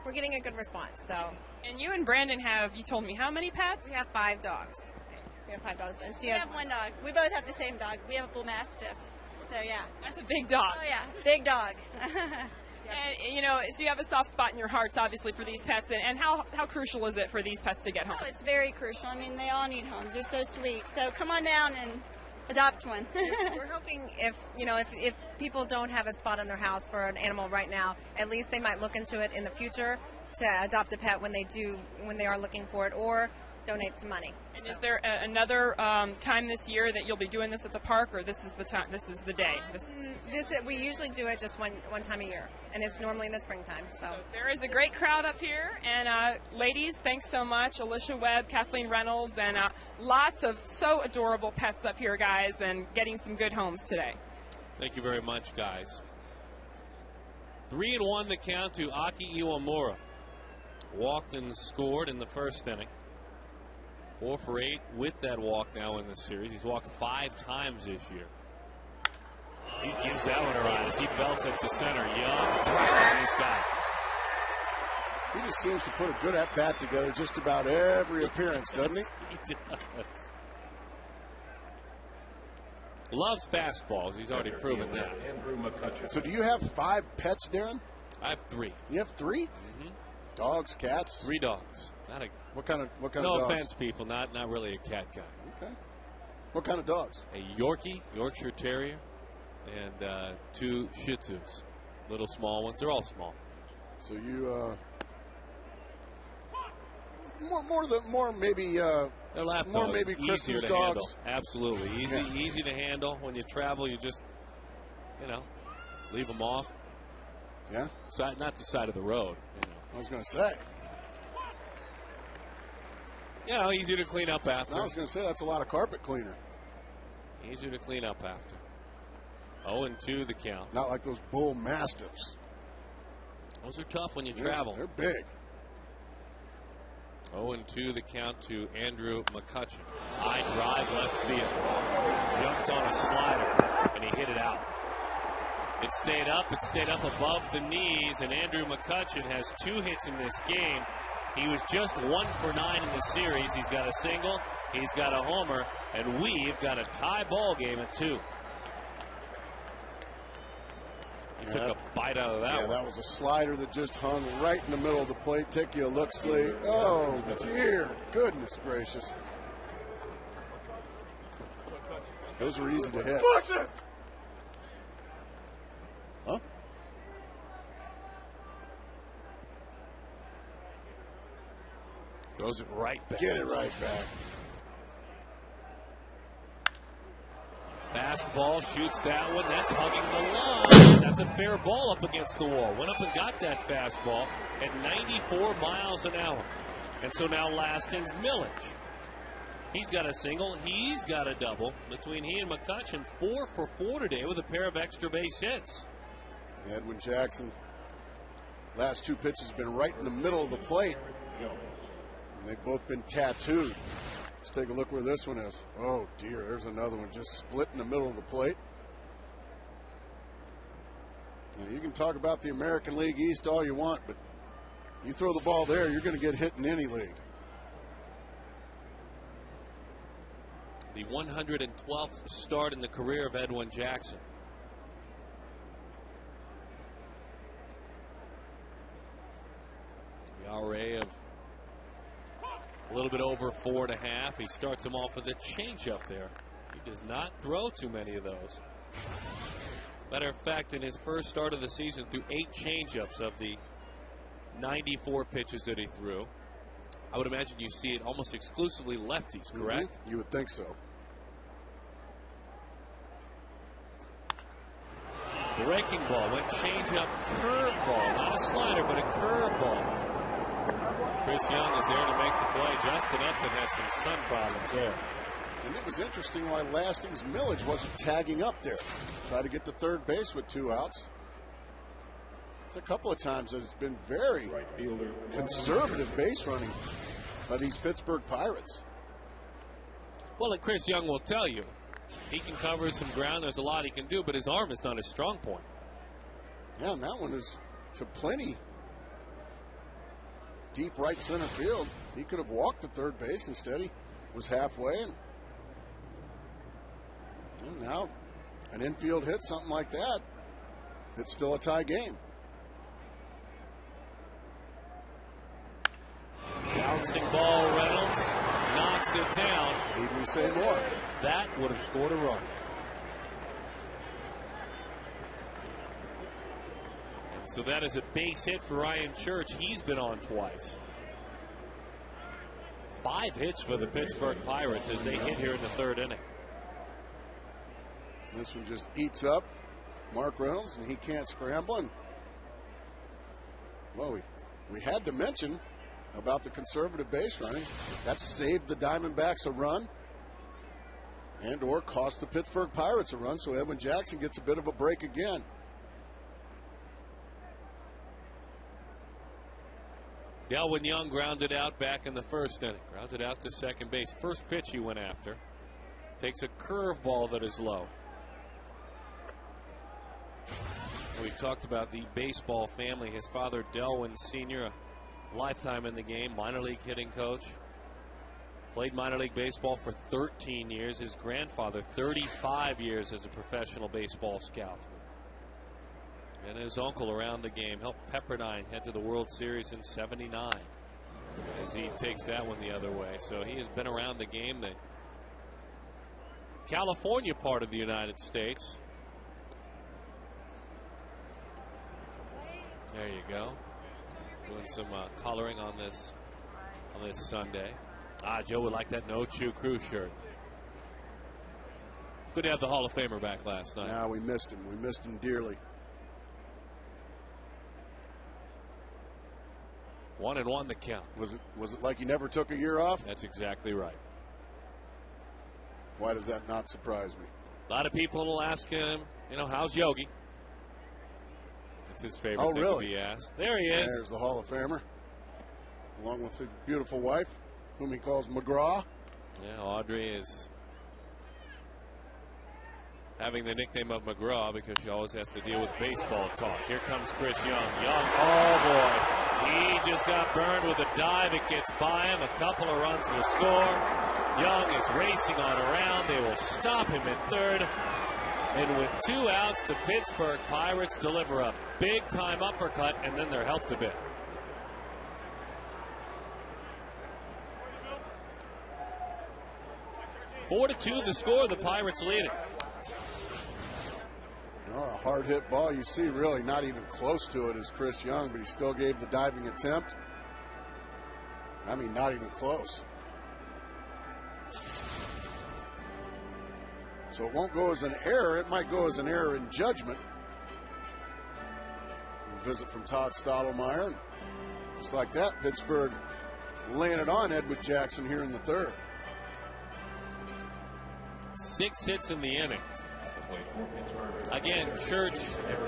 S5: we're getting a good response. So.
S6: And you and Brandon you told me, how many pets?
S5: We have 5 dogs. And
S7: we have 1 dog. We both have the same dog. We have a bull mastiff. So, yeah.
S6: That's a big dog.
S7: Oh, yeah. Big dog.
S6: And, so you have a soft spot in your hearts, obviously, for these pets. And how crucial is it for these pets to get home?
S7: Oh, it's very crucial. I mean, they all need homes. They're so sweet. So come on down and adopt one.
S5: We're hoping if people don't have a spot in their house for an animal right now, at least they might look into it in the future to adopt a pet when they are looking for it, or donate some money.
S6: And is there another time this year that you'll be doing this at the park, or this is the time? This is the day.
S5: We usually do it just one time a year, and it's normally in the springtime. So
S6: there is a great crowd up here, and ladies, thanks so much, Alicia Webb, Kathleen Reynolds, and lots of so adorable pets up here, guys, and getting some good homes today.
S1: Thank you very much, guys. 3-1 the count to Aki Iwamura. walked and scored in the first inning. 4 for 8 with that walk now in the series. He's walked 5 times this year. He gives that one a ride as he belts it to center. Young, track on this guy.
S2: He just seems to put a good at-bat together just about every appearance, doesn't he?
S1: He does. Loves fastballs. He's already proven that.
S2: So do you have 5 pets, Darren?
S1: I have 3.
S2: You have 3?
S1: Mm-hmm.
S2: Dogs, cats?
S1: 3 dogs. Not a.
S2: What kind of
S1: No
S2: dogs?
S1: offense, people. Not really a cat guy.
S2: Okay. What kind of dogs?
S1: A Yorkie, Yorkshire Terrier, and 2 Shih Tzus. Little small ones. They're all small.
S2: So you more maybe
S1: They're lap
S2: more
S1: dogs.
S2: maybe
S1: Easier
S2: Christmas
S1: to
S2: dogs.
S1: handle. Absolutely. Easy to handle. When you travel, you just, leave them off.
S2: Yeah.
S1: Not the side of the road.
S2: I was going to say.
S1: Easier to clean up after.
S2: I was going to say that's a lot of carpet cleaner.
S1: Easier to clean up after. 0-2 the count.
S2: Not like those bull mastiffs.
S1: Those are tough when you travel.
S2: They're big.
S1: 0-2 the count to Andrew McCutchen. High drive left field. Jumped on a slider, and he hit it out. It stayed up above the knees, and Andrew McCutchen has 2 hits in this game. He was just 1 for 9 in the series. He's got a single, he's got a homer, and we've got a tie ball game at 2. He took a bite out of that one.
S2: That was a slider that just hung right in the middle of the plate. Take you a look, see. Oh, dear goodness gracious. Those are easy to hit. Huh?
S1: Throws it right back.
S2: Get it right back.
S1: Fastball, shoots that one. That's hugging the line. That's a fair ball up against the wall. Went up and got that fastball at 94 miles an hour. And so now Lasting's Millage. He's got a single. He's got a double. Between he and McCutchen, 4 for 4 today with a pair of extra base hits.
S2: Edwin Jackson, last 2 pitches been right in the middle of the plate. And they've both been tattooed. Let's take a look where this one is. Oh, dear. There's another one just split in the middle of the plate. Now, you can talk about the American League East all you want, but you throw the ball there, you're going to get hit in any league.
S1: The 112th start in the career of Edwin Jackson. The ERA of a little bit over 4.5. He starts him off with a changeup there. He does not throw too many of those. Matter of fact, in his first start of the season, threw 8 changeups of the 94 pitches that he threw. I would imagine you see it almost exclusively lefties, correct?
S2: Mm-hmm. You would think so.
S1: Breaking ball, went changeup, curveball, not a slider, but a curveball. Chris Young is there to make the play. Justin Upton had some sun problems there.
S2: And it was interesting why Lasting's Millage wasn't tagging up there. Tried to get to third base with 2 outs. It's a couple of times that it's been very conservative base running by these Pittsburgh Pirates.
S1: Well, and Chris Young will tell you, he can cover some ground. There's a lot he can do, but his arm is not his strong point.
S2: Yeah, and that one is to plenty deep right center field. He could have walked to third base. Instead, he was halfway. And now, an infield hit, something like that, it's still a tie game.
S1: Bouncing ball, Reynolds knocks it down.
S2: Need we say more?
S1: That would have scored a run. And so that is a base hit for Ryan Church. He's been on twice. 5 hits for the Pittsburgh Pirates as they hit here in the 3rd inning.
S2: This one just eats up Mark Reynolds, and he can't scramble. And, well, we had to mention about the conservative base running. That saved the Diamondbacks a run and or cost the Pittsburgh Pirates a run, so Edwin Jackson gets a bit of a break again.
S1: Delwyn Young grounded out back in the first inning. Grounded out to second base. First pitch he went after. Takes a curveball that is low. We talked about the baseball family. His father, Delwyn Sr., a lifetime in the game, minor league hitting coach. Played minor league baseball for 13 years. His grandfather, 35 years as a professional baseball scout. And his uncle around the game helped Pepperdine head to the World Series in '79 as he takes that one the other way. So he has been around the game. The California part of the United States. There you go. Doing some coloring on this Sunday. Joe would like that No Chew Crew shirt. Good to have the Hall of Famer back last night.
S2: Yeah, we missed him. We missed him dearly.
S1: 1-1 the count.
S2: Was it like he never took a year off?
S1: That's exactly right.
S2: Why does that not surprise me?
S1: A lot of people will ask him, how's Yogi? It's his favorite thing to be asked. There he is.
S2: There's the Hall of Famer, along with his beautiful wife, whom he calls McGraw.
S1: Yeah, Audrey is having the nickname of McGraw because she always has to deal with baseball talk. Here comes Chris Young. Oh boy. He just got burned with a dive. It gets by him. A couple of runs will score. Young is racing on around. They will stop him at third. And with 2 outs, the Pittsburgh Pirates deliver a big-time uppercut, and then they're helped a bit. Four to 2 the score. The Pirates lead it.
S2: A hard hit ball. You see, really not even close to it is Chris Young, but he still gave the diving attempt. I mean, not even close. So it won't go as an error. It might go as an error in judgment. A visit from Todd Stottlemyre. Just like that, Pittsburgh laying it on Edward Jackson here in the third.
S1: 6 hits in the inning. Again, Church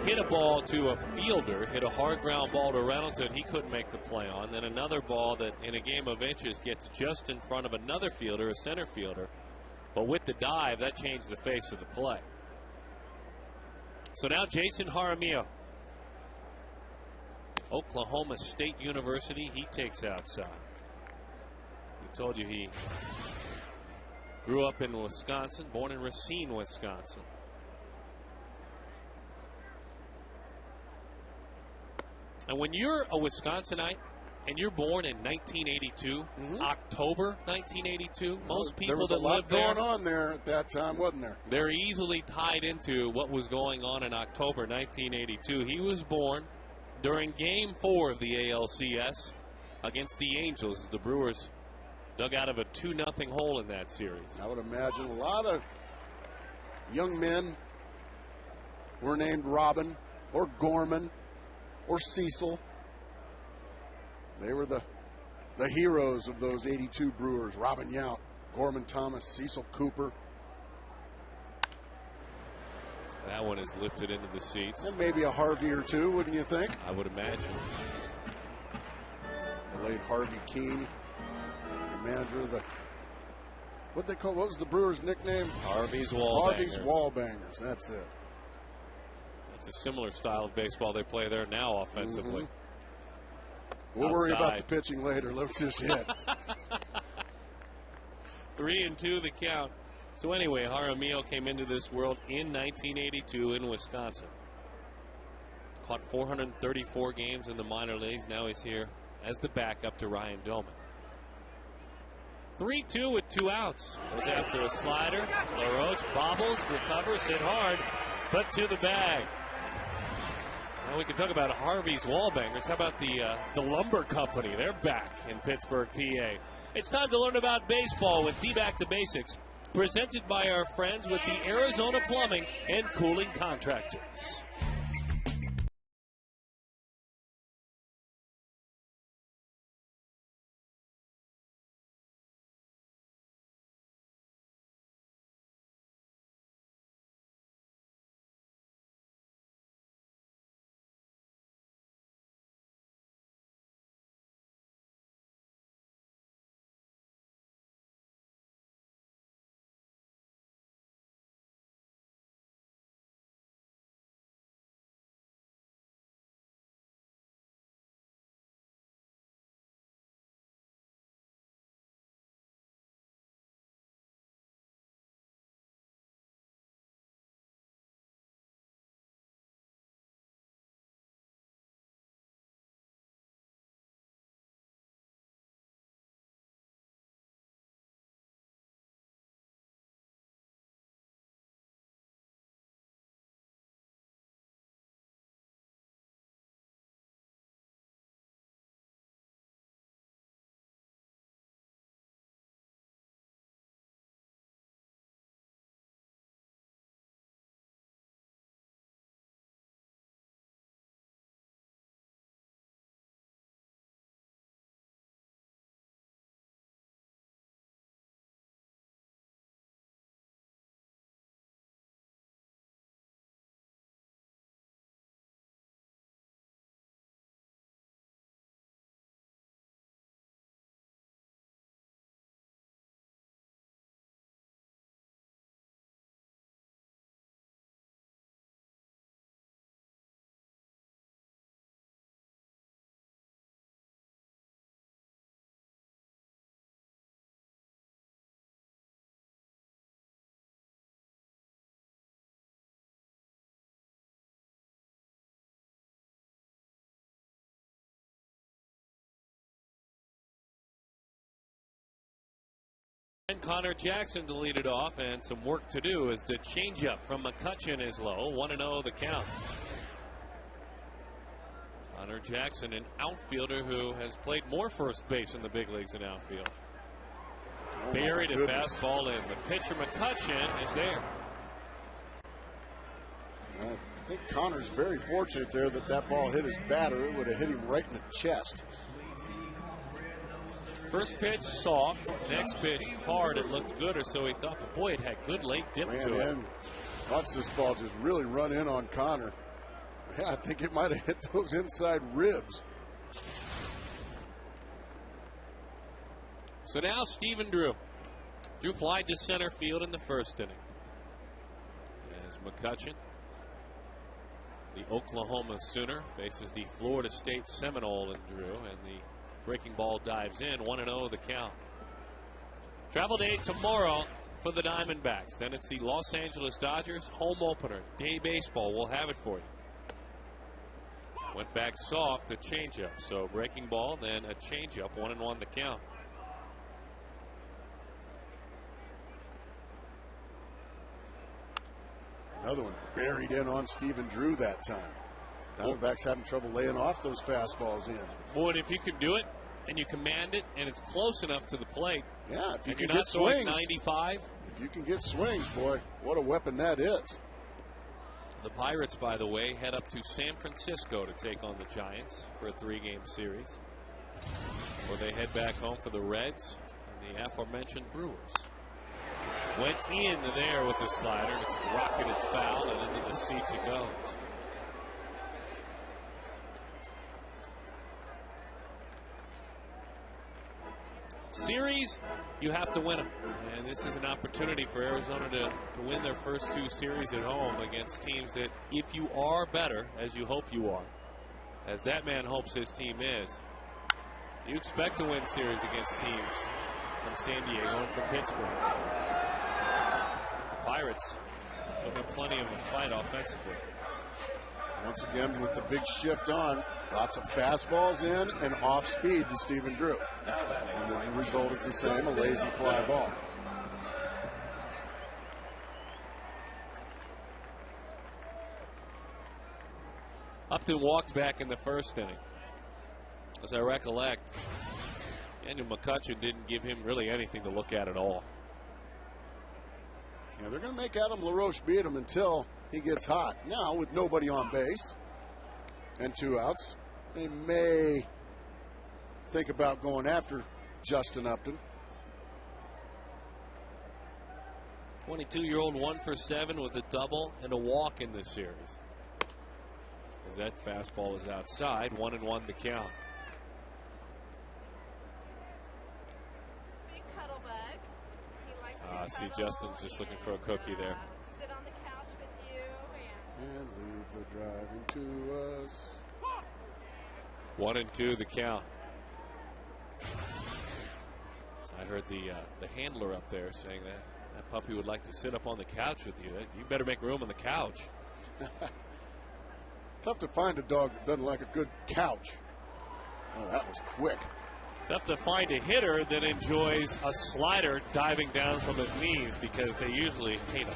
S1: hit a ball to a fielder, hit a hard ground ball to Reynolds that he couldn't make the play on. Then another ball that in a game of inches gets just in front of another fielder, a center fielder. But with the dive, that changed the face of the play. So now Jason Jaramillo. Oklahoma State University, he takes outside. We told you he grew up in Wisconsin, born in Racine, Wisconsin. And when you're a Wisconsinite and you're born in 1982, October 1982, most people that live there.
S2: There was a lot going on there at that time, wasn't there?
S1: They're easily tied into what was going on in October 1982. He was born during Game 4 of the ALCS against the Angels. The Brewers dug out of a 2-0 hole in that series.
S2: I would imagine a lot of young men were named Robin or Gorman or Cecil. They were the heroes of those 82 Brewers. Robin Yount, Gorman Thomas, Cecil Cooper.
S1: That one is lifted into the seats.
S2: And maybe a Harvey or two, wouldn't you think?
S1: I would imagine.
S2: The late Harvey Keene, the manager of the, what was the Brewers' nickname?
S1: Harvey's Wallbangers.
S2: Harvey's Wallbangers, that's it.
S1: It's a similar style of baseball they play there now offensively.
S2: We'll worry about the pitching later. Let's just hit.
S1: 3-2 the count. So anyway, Jaramillo came into this world in 1982 in Wisconsin. Caught 434 games in the minor leagues. Now he's here as the backup to Ryan Doman. 3-2 with 2 outs. Goes after a slider. LaRoche bobbles, recovers, hit hard, put to the bag. Well, we can talk about Harvey's Wallbangers. How about the Lumber Company? They're back in Pittsburgh, PA. It's time to learn about baseball with D-Back the Basics, presented by our friends with the Arizona Plumbing and Cooling Contractors. And Connor Jackson to lead it off, and some work to do as the changeup from McCutcheon is low. 1-0 the count. Connor Jackson, an outfielder who has played more first base in the big leagues than outfield.
S2: Oh,
S1: buried a fastball in. The pitcher McCutcheon is there.
S2: I think Connor's very fortunate there that that ball hit his batter. It would have hit him right in the chest.
S1: First pitch soft, next pitch hard. It looked good, or so he thought. But boy, it had good late dip to it.
S2: Watch this ball just really run in on Connor. Yeah, I think it might have hit those inside ribs.
S1: So now Stephen Drew. Drew flied to center field in the first inning. As McCutcheon, the Oklahoma Sooner, faces the Florida State Seminole in Drew, and the breaking ball dives in. 1-0 the count. Travel day tomorrow for the Diamondbacks. Then it's the Los Angeles Dodgers home opener. Day baseball. We'll have it for you. Went back soft, a changeup. So breaking ball, then a changeup. 1-1 the count.
S2: Another one buried in on Stephen Drew that time. Diamondbacks having trouble laying off those fastballs in.
S1: Boy, if you can do it and you command it and it's close enough to the plate.
S2: Yeah, if you can
S1: you're
S2: get
S1: not
S2: swings.
S1: 95.
S2: If you can get swings, boy, what a weapon that is.
S1: The Pirates, by the way, head up to San Francisco to take on the Giants for a 3-game series. Or they head back home for the Reds and the aforementioned Brewers. Went in there with the slider, and it's rocketed foul, and into the seats it goes. Series, you have to win them. And this is an opportunity for Arizona to win their first 2 series at home against teams that, if you are better, as you hope you are, as that man hopes his team is, you expect to win series against teams from San Diego and from Pittsburgh. The Pirates have been plenty of a fight offensively.
S2: Once again, with the big shift on, lots of fastballs in and off speed to Stephen Drew. And the result is the same, a lazy fly ball.
S1: Upton walked back in the first inning. As I recollect, Daniel McCutcheon didn't give him really anything to look at all.
S2: Yeah, they're going to make Adam LaRoche beat him until he gets hot. Now, with nobody on base and 2 outs, they may think about going after Justin Upton.
S1: 22-year-old 1 for 7 with a double and a walk in this series. As that fastball is outside, 1-1 the count.
S7: Big cuddle bug. He likes to
S1: See,
S7: cuddle
S1: Justin's just looking for a cookie there.
S7: Sit on the couch with you
S2: And leave the driving to us.
S1: 1-2 the count. I heard the handler up there saying that puppy would like to sit up on the couch with you. You better make room on the couch.
S2: Tough to find a dog that doesn't like a good couch. Oh, that was quick.
S1: Tough to find a hitter that enjoys a slider diving down from his knees, because they usually hate him.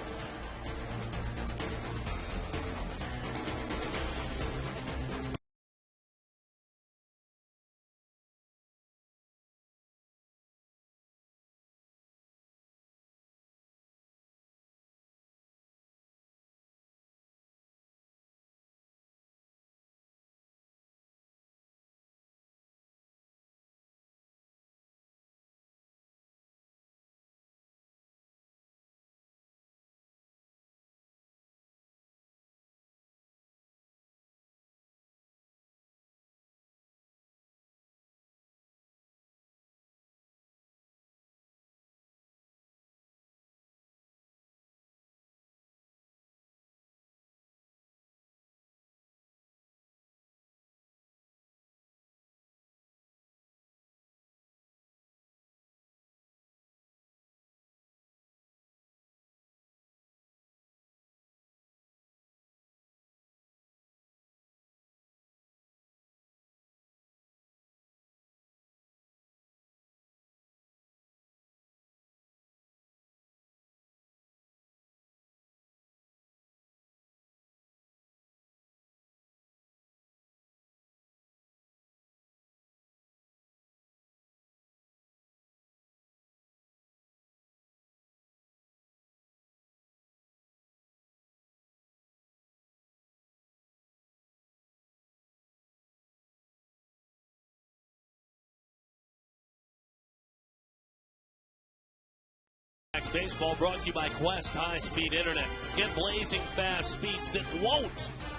S1: Baseball brought to you by Quest High-Speed Internet. Get blazing fast speeds that won't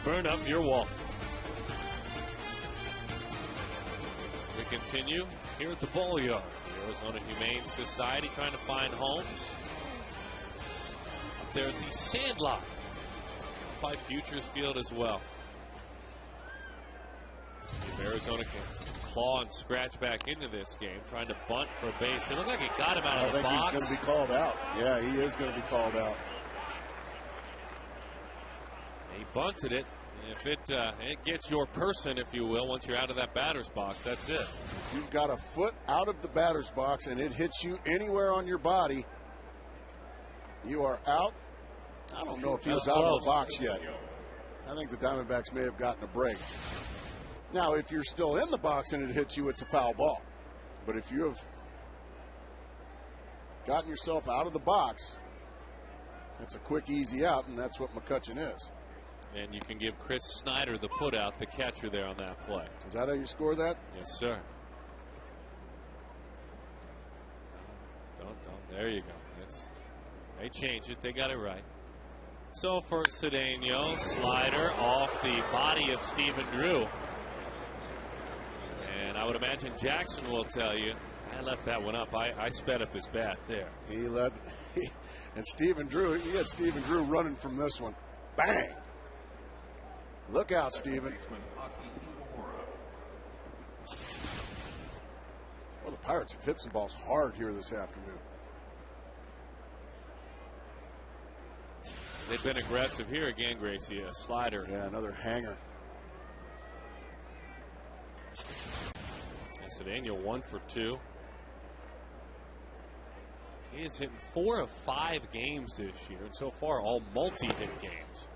S1: burn up your wall. We continue here at the Ball Yard. The Arizona Humane Society trying to find homes. Up there at the Sandlot by Futures Field as well. If Arizona can claw and scratch back into this game, trying to bunt for a base. It looked like it got him out of the box.
S2: I think he's going to be called out. Yeah, he is going to be called out.
S1: He bunted it. If it gets your person, if you will, once you're out of that batter's box, that's it.
S2: If you've got a foot out of the batter's box and it hits you anywhere on your body, you are out. I don't know if he was out of the box yet. I think the Diamondbacks may have gotten a break. Now, if you're still in the box and it hits you, it's a foul ball. But if you have gotten yourself out of the box, that's a quick, easy out, and that's what McCutchen is.
S1: And you can give Chris Snyder the put-out, the catcher there on that play.
S2: Is that how you score that?
S1: Yes, sir. Don't. There you go. They changed it. They got it right. So for Cedeno, slider off the body of Stephen Drew. And I would imagine Jackson will tell you, I left that one up. I sped up his bat there.
S2: And Stephen Drew, he had Stephen Drew running from this one. Bang! Look out, Stephen. Well, the Pirates have hit some balls hard here this afternoon.
S1: They've been aggressive here again, Gracie. A slider.
S2: Yeah, another hanger.
S1: Cedeno 1 for 2. He is hitting 4 of 5 games this year, and so far all multi-hit games.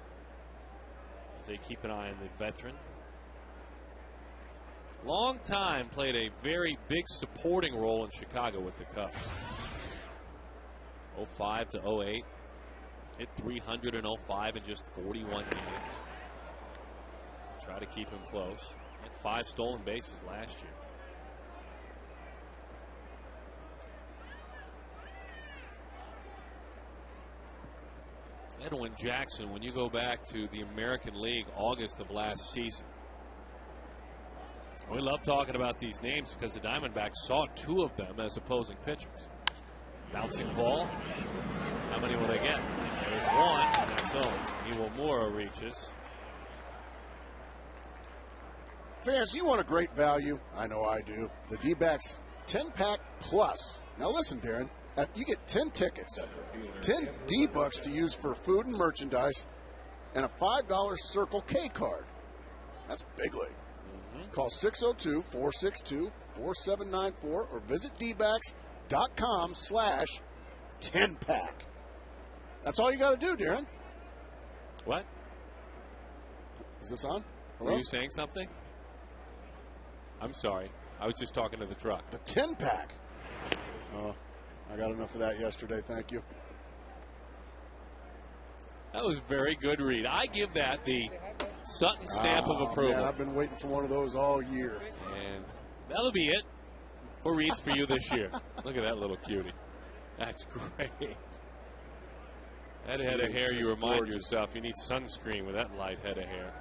S1: As they keep an eye on the veteran. Long time played a very big supporting role in Chicago with the Cubs. 05 to 08. Hit 300 in 05 in just 41 games. Try to keep him close. Had 5 stolen bases last year. Edwin Jackson, when you go back to the American League August of last season, we love talking about these names because the Diamondbacks saw 2 of them as opposing pitchers. Bouncing ball. How many will they get? There's 1, and that's all. Iwamura reaches.
S2: Fans, you want a great value? I know I do. The D-backs 10-pack plus. Now listen, Darren. You get 10 tickets, 10 D-bucks to use for food and merchandise, and a $5 Circle K card. That's big league. Call 602-462-4794 or visit dbacks.com/10-pack. That's all you got to do, Darren.
S1: What?
S2: Is this on? Hello?
S1: Were you saying something? I'm sorry. I was just talking to the truck.
S2: The 10-pack. Oh, I got enough of that yesterday. Thank you.
S1: That was a very good read. I give that the Sutton stamp of approval.
S2: Man, I've been waiting for one of those all year.
S1: And that'll be it for reads for you this year. Look at that little cutie. That's great. That head of hair, you remind yourself you need sunscreen with that light head of hair.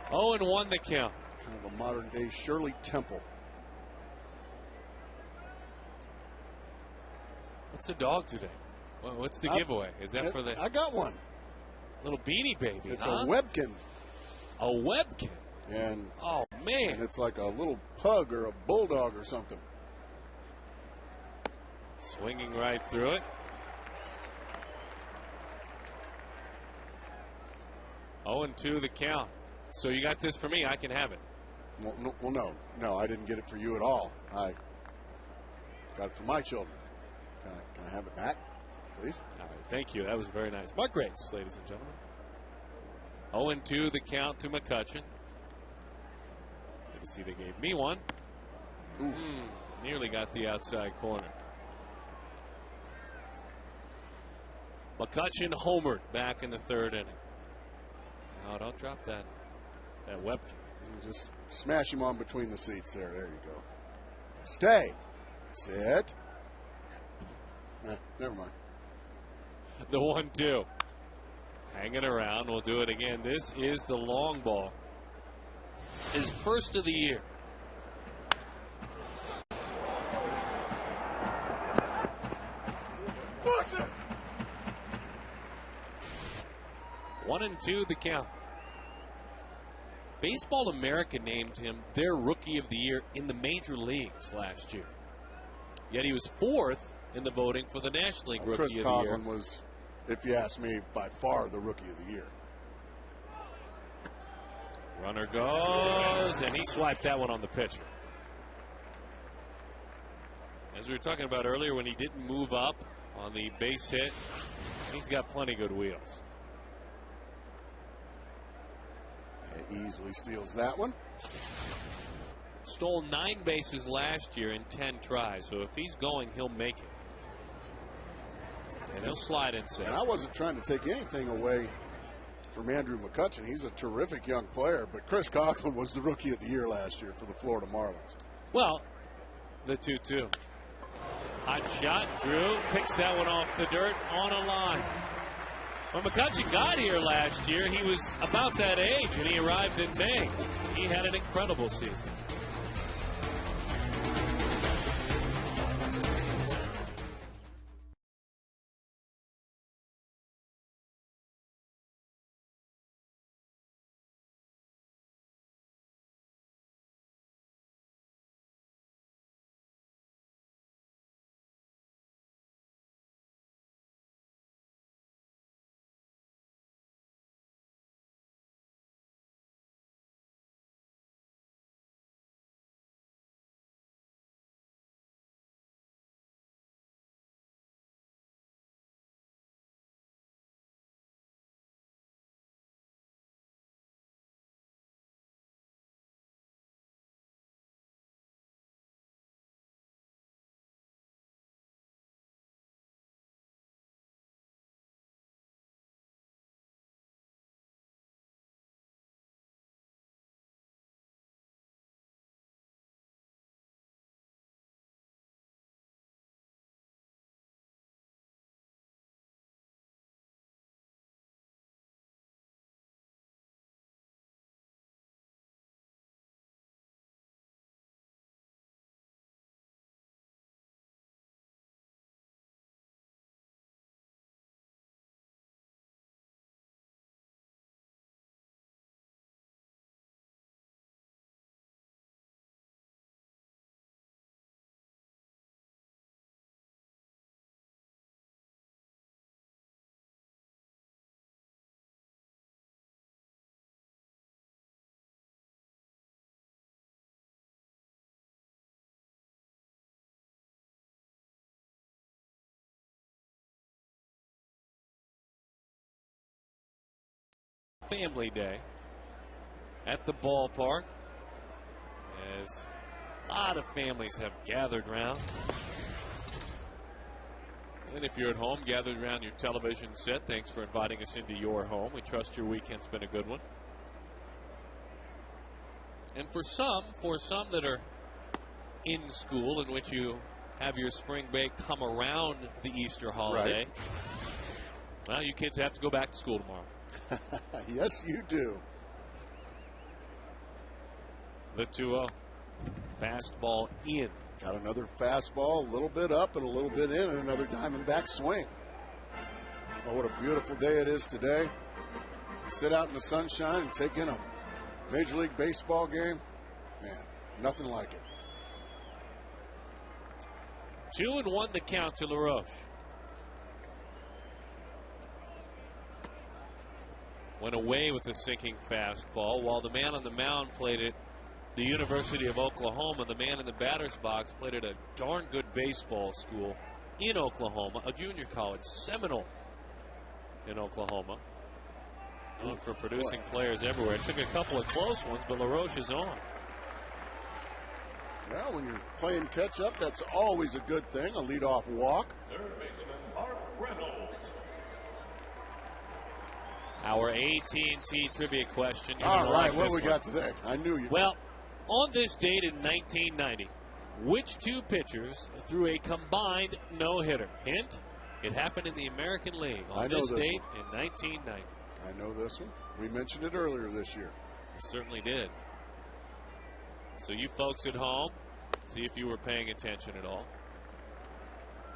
S1: 0-1 the count.
S2: Kind of a modern-day Shirley Temple.
S1: What's the dog today? Well, what's the giveaway? Is that for the...
S2: I got one.
S1: Little beanie baby,
S2: It's
S1: huh?
S2: a Webkin.
S1: A Webkin?
S2: And
S1: oh, man.
S2: And it's like a little pug or a bulldog or something.
S1: Swinging right through it. 0-2 the count. So you got this for me. I can have it.
S2: Well, no, I didn't get it for you at all. I got it for my children. Can I have it back, please?
S1: All right, thank you. That was very nice. Mark Grace, ladies and gentlemen. 0-2 the count to McCutchen. Good to see they gave me one. Nearly got the outside corner. McCutchen homered back in the 3rd inning. No, don't drop that Webkin.
S2: Just smash him on between the seats there. There you go. Stay. Sit. Never mind.
S1: The 1-2. Hanging around. We'll do it again. This is the long ball. His first of the year.
S2: Push it.
S1: 1-2 the count. Baseball America named him their Rookie of the Year in the major leagues last year. Yet he was 4th in the voting for the National League Rookie
S2: Chris
S1: of the Year.
S2: Coughlin was, if you ask me, by far the Rookie of the Year.
S1: Runner goes, and he swiped that one on the pitcher. As we were talking about earlier, when he didn't move up on the base hit, he's got plenty good wheels.
S2: He easily steals that one.
S1: Stole 9 bases last year in 10 tries, so if he's going, he'll make it. And he'll slide inside.
S2: And I wasn't trying to take anything away from Andrew McCutcheon. He's a terrific young player, but Chris Coughlin was the Rookie of the Year last year for the Florida Marlins.
S1: Well, the 2-2. Hot shot. Drew picks that one off the dirt on a line. When McCutcheon got here last year, he was about that age when he arrived in May. He had an incredible season. Family Day at the ballpark, as a lot of families have gathered around. And if you're at home, gathered around your television set, thanks for inviting us into your home. We trust your weekend's been a good one. And for some that are in school, in which you have your spring break come around the Easter holiday, well, you kids have to go back to school tomorrow.
S2: Yes, you do.
S1: The 2-0. Fastball in.
S2: Got another fastball, a little bit up and a little bit in, and another Diamondback swing. Oh, what a beautiful day it is today. Sit out in the sunshine and take in a Major League Baseball game. Man, nothing like it.
S1: 2-1 the count to LaRoche. Went away with a sinking fastball while the man on the mound played it the University of Oklahoma. The man in the batter's box played at a darn good baseball school in Oklahoma, a junior college, Seminole in Oklahoma. Known for producing players everywhere. It took a couple of close ones, but LaRoche is on.
S2: Well, when you're playing catch-up, that's always a good thing, a leadoff walk.
S4: Third baseman, Mark Reynolds.
S1: Our AT&T trivia question.
S2: All right, what we got today? I knew you.
S1: Well, on this date in 1990, Which two pitchers threw a combined no-hitter? Hint, it happened in the American League on this date in 1990.
S2: I know this one. We mentioned it earlier this year.
S1: We certainly did. So you folks at home, see if you were paying attention at all.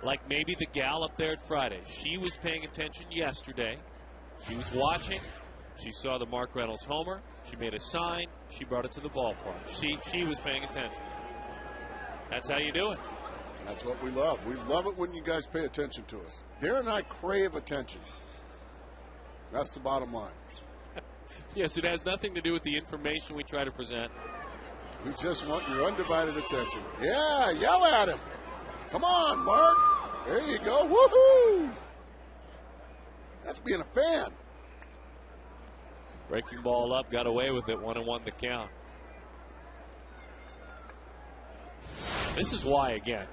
S1: Like maybe the gal up there at Friday. She was paying attention yesterday. She was watching. She saw the Mark Reynolds homer. She made a sign. She brought it to the ballpark. She was paying attention. That's how you do it.
S2: That's what we love. We love it when you guys pay attention to us. Darren and I crave attention. That's the bottom line.
S1: Yes, it has nothing to do with the information we try to present.
S2: We just want your undivided attention. Yeah, yell at him. Come on, Mark. There you go. Woohoo! That's being a fan.
S1: Breaking ball up, got away with it, 1-1 the count. This is why again.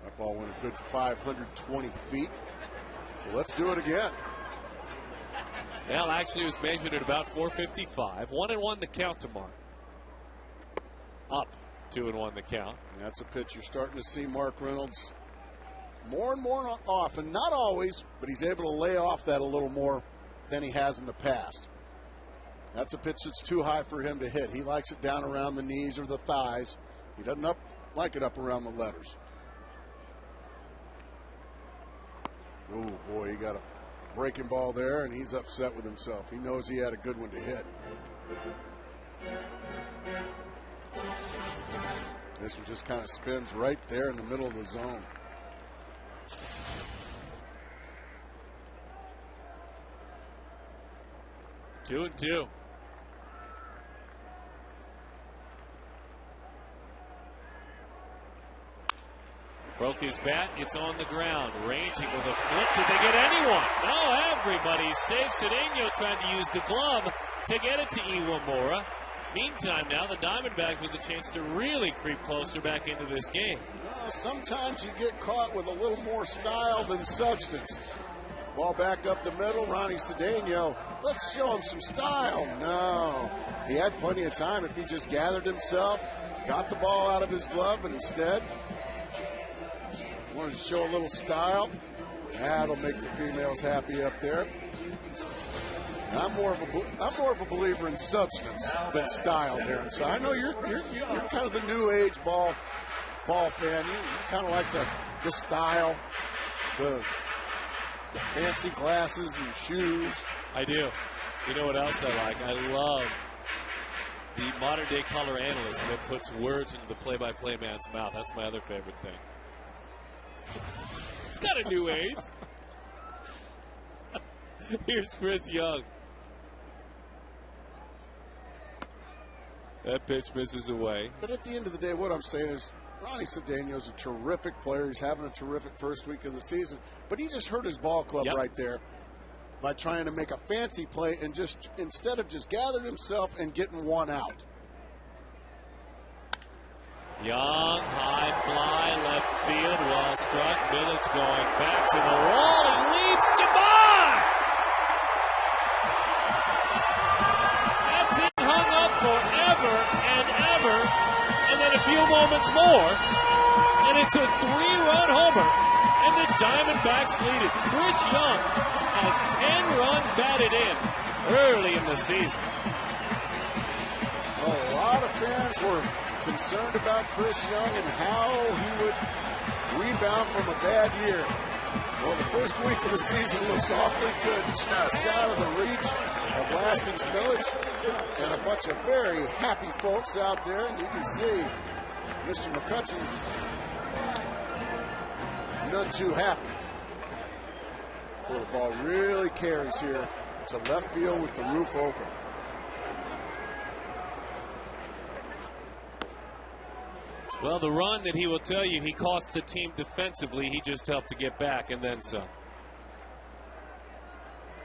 S2: That ball went a good 520 feet. So let's do it again.
S1: Well, actually, it was measured at about 455. 1-1 the count to Mark. Up 2-1 the count.
S2: And that's a pitch you're starting to see Mark Reynolds more and more often. Not always, but he's able to lay off that a little more than he has in the past. That's a pitch that's too high for him to hit. He likes it down around the knees or the thighs. He doesn't like it up around the letters. Oh, boy, he got a breaking ball there, and he's upset with himself. He knows he had a good one to hit. This one just kind of spins right there in the middle of the zone.
S1: Two and two. Broke his bat. It's on the ground. Ranging with a flip. Did they get anyone? No, everybody's safe. Cedeno tried to use the glove to get it to Iwamura. Meantime, now the Diamondbacks with a chance to really creep closer back into this game.
S2: Well, sometimes you get caught with a little more style than substance. Ball back up the middle. Ronnie Cedeno. Let's show him some style. No. He had plenty of time if he just gathered himself, got the ball out of his glove, but instead wanted to show a little style. That'll make the females happy up there. And I'm more of a believer in substance than style, Darren. So I know you're kind of the new age ball fan. You kind of like the style, the fancy glasses and shoes.
S1: I do. You know what else I like? I love the modern day color analyst that puts words into the play-by-play man's mouth. That's my other favorite thing. It's got a new age. Here's Chris Young. That pitch misses away.
S2: But at the end of the day, what I'm saying is Ronnie Cedeno's a terrific player. He's having a terrific first week of the season. But he just hurt his ball club right there by trying to make a fancy play and just instead of just gathering himself and getting one out.
S1: Young, high fly, left field, well struck. Village going back to the wall. He leaps. Goodbye! That thing hung up forever and ever. And then a few moments more, and it's a 3-run homer. And the Diamondbacks lead it. Chris Young has 10 runs batted in early in the season.
S2: A lot of fans were concerned about Chris Young and how he would rebound from a bad year. Well, the first week of the season looks awfully good, just out of the reach of Lasting's Village, and a bunch of very happy folks out there, and you can see Mr. McCutcheon none too happy. Well, the ball really carries here to left field with the roof open.
S1: Well, the run that he will tell you he cost the team defensively, he just helped to get back and then some.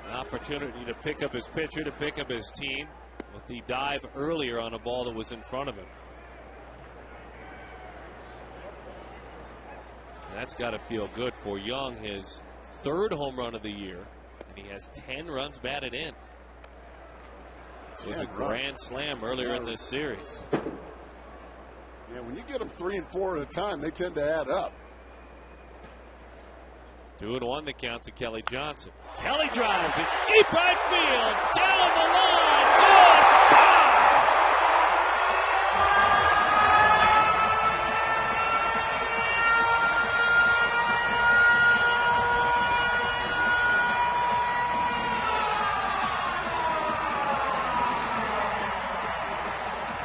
S1: An opportunity to pick up his pitcher, to pick up his team with the dive earlier on a ball that was in front of him. And that's got to feel good for Young, his third home run of the year, and he has 10 runs batted in. This was a grand slam earlier in this series.
S2: Yeah, when you get them 3 and 4 at a time, they tend to add up.
S1: 2-1 the count to Kelly Johnson. Kelly drives it deep right field, down the line, goodbye!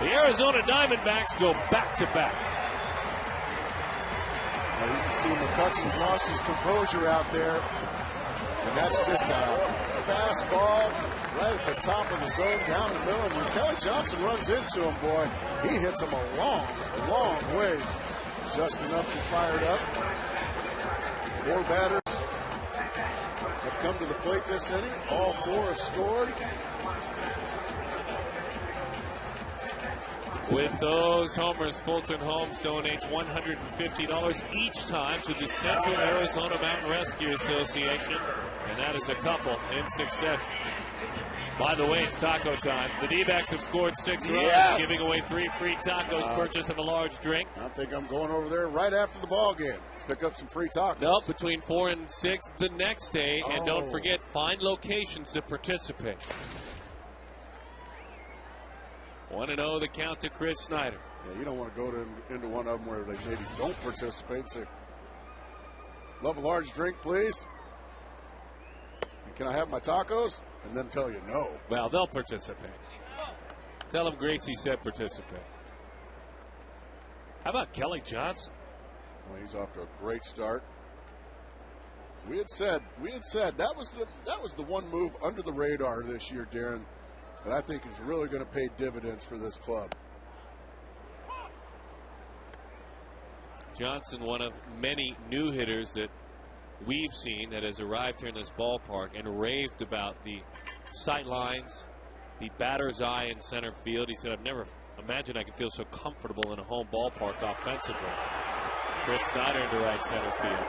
S1: The Arizona Diamondbacks go back-to-back.
S2: Now you can see McCutcheon's lost his composure out there. And that's just a fastball right at the top of the zone down the middle. And when Kelly Johnson runs into him, boy, he hits him a long, long ways. Just enough to fire it up. 4 batters have come to the plate this inning. All 4 have scored.
S1: With those homers, Fulton Holmes donates $150 each time to the Central Arizona Mountain Rescue Association, and that is a couple in succession. By the way, it's taco time. The D-backs have scored 6 runs, giving away 3 free tacos, purchase of a large drink.
S2: I think I'm going over there right after the ball game. Pick up some free tacos.
S1: No, between 4 and 6 the next day, and don't forget, find locations to participate. 1-0 the count to Chris Snyder.
S2: Yeah, you don't want to go into one of them where they maybe don't participate and say, love a large drink, please. And can I have my tacos? And then tell you no.
S1: Well, they'll participate. Tell them Gracie said participate. How about Kelly Johnson?
S2: Well, he's off to a great start. We had said that was the one move under the radar this year, Darren, that I think is really going to pay dividends for this club.
S1: Johnson, one of many new hitters that we've seen that has arrived here in this ballpark and raved about the sight lines, the batter's eye in center field. He said, I've never imagined I could feel so comfortable in a home ballpark offensively. Chris Snyder into right center field.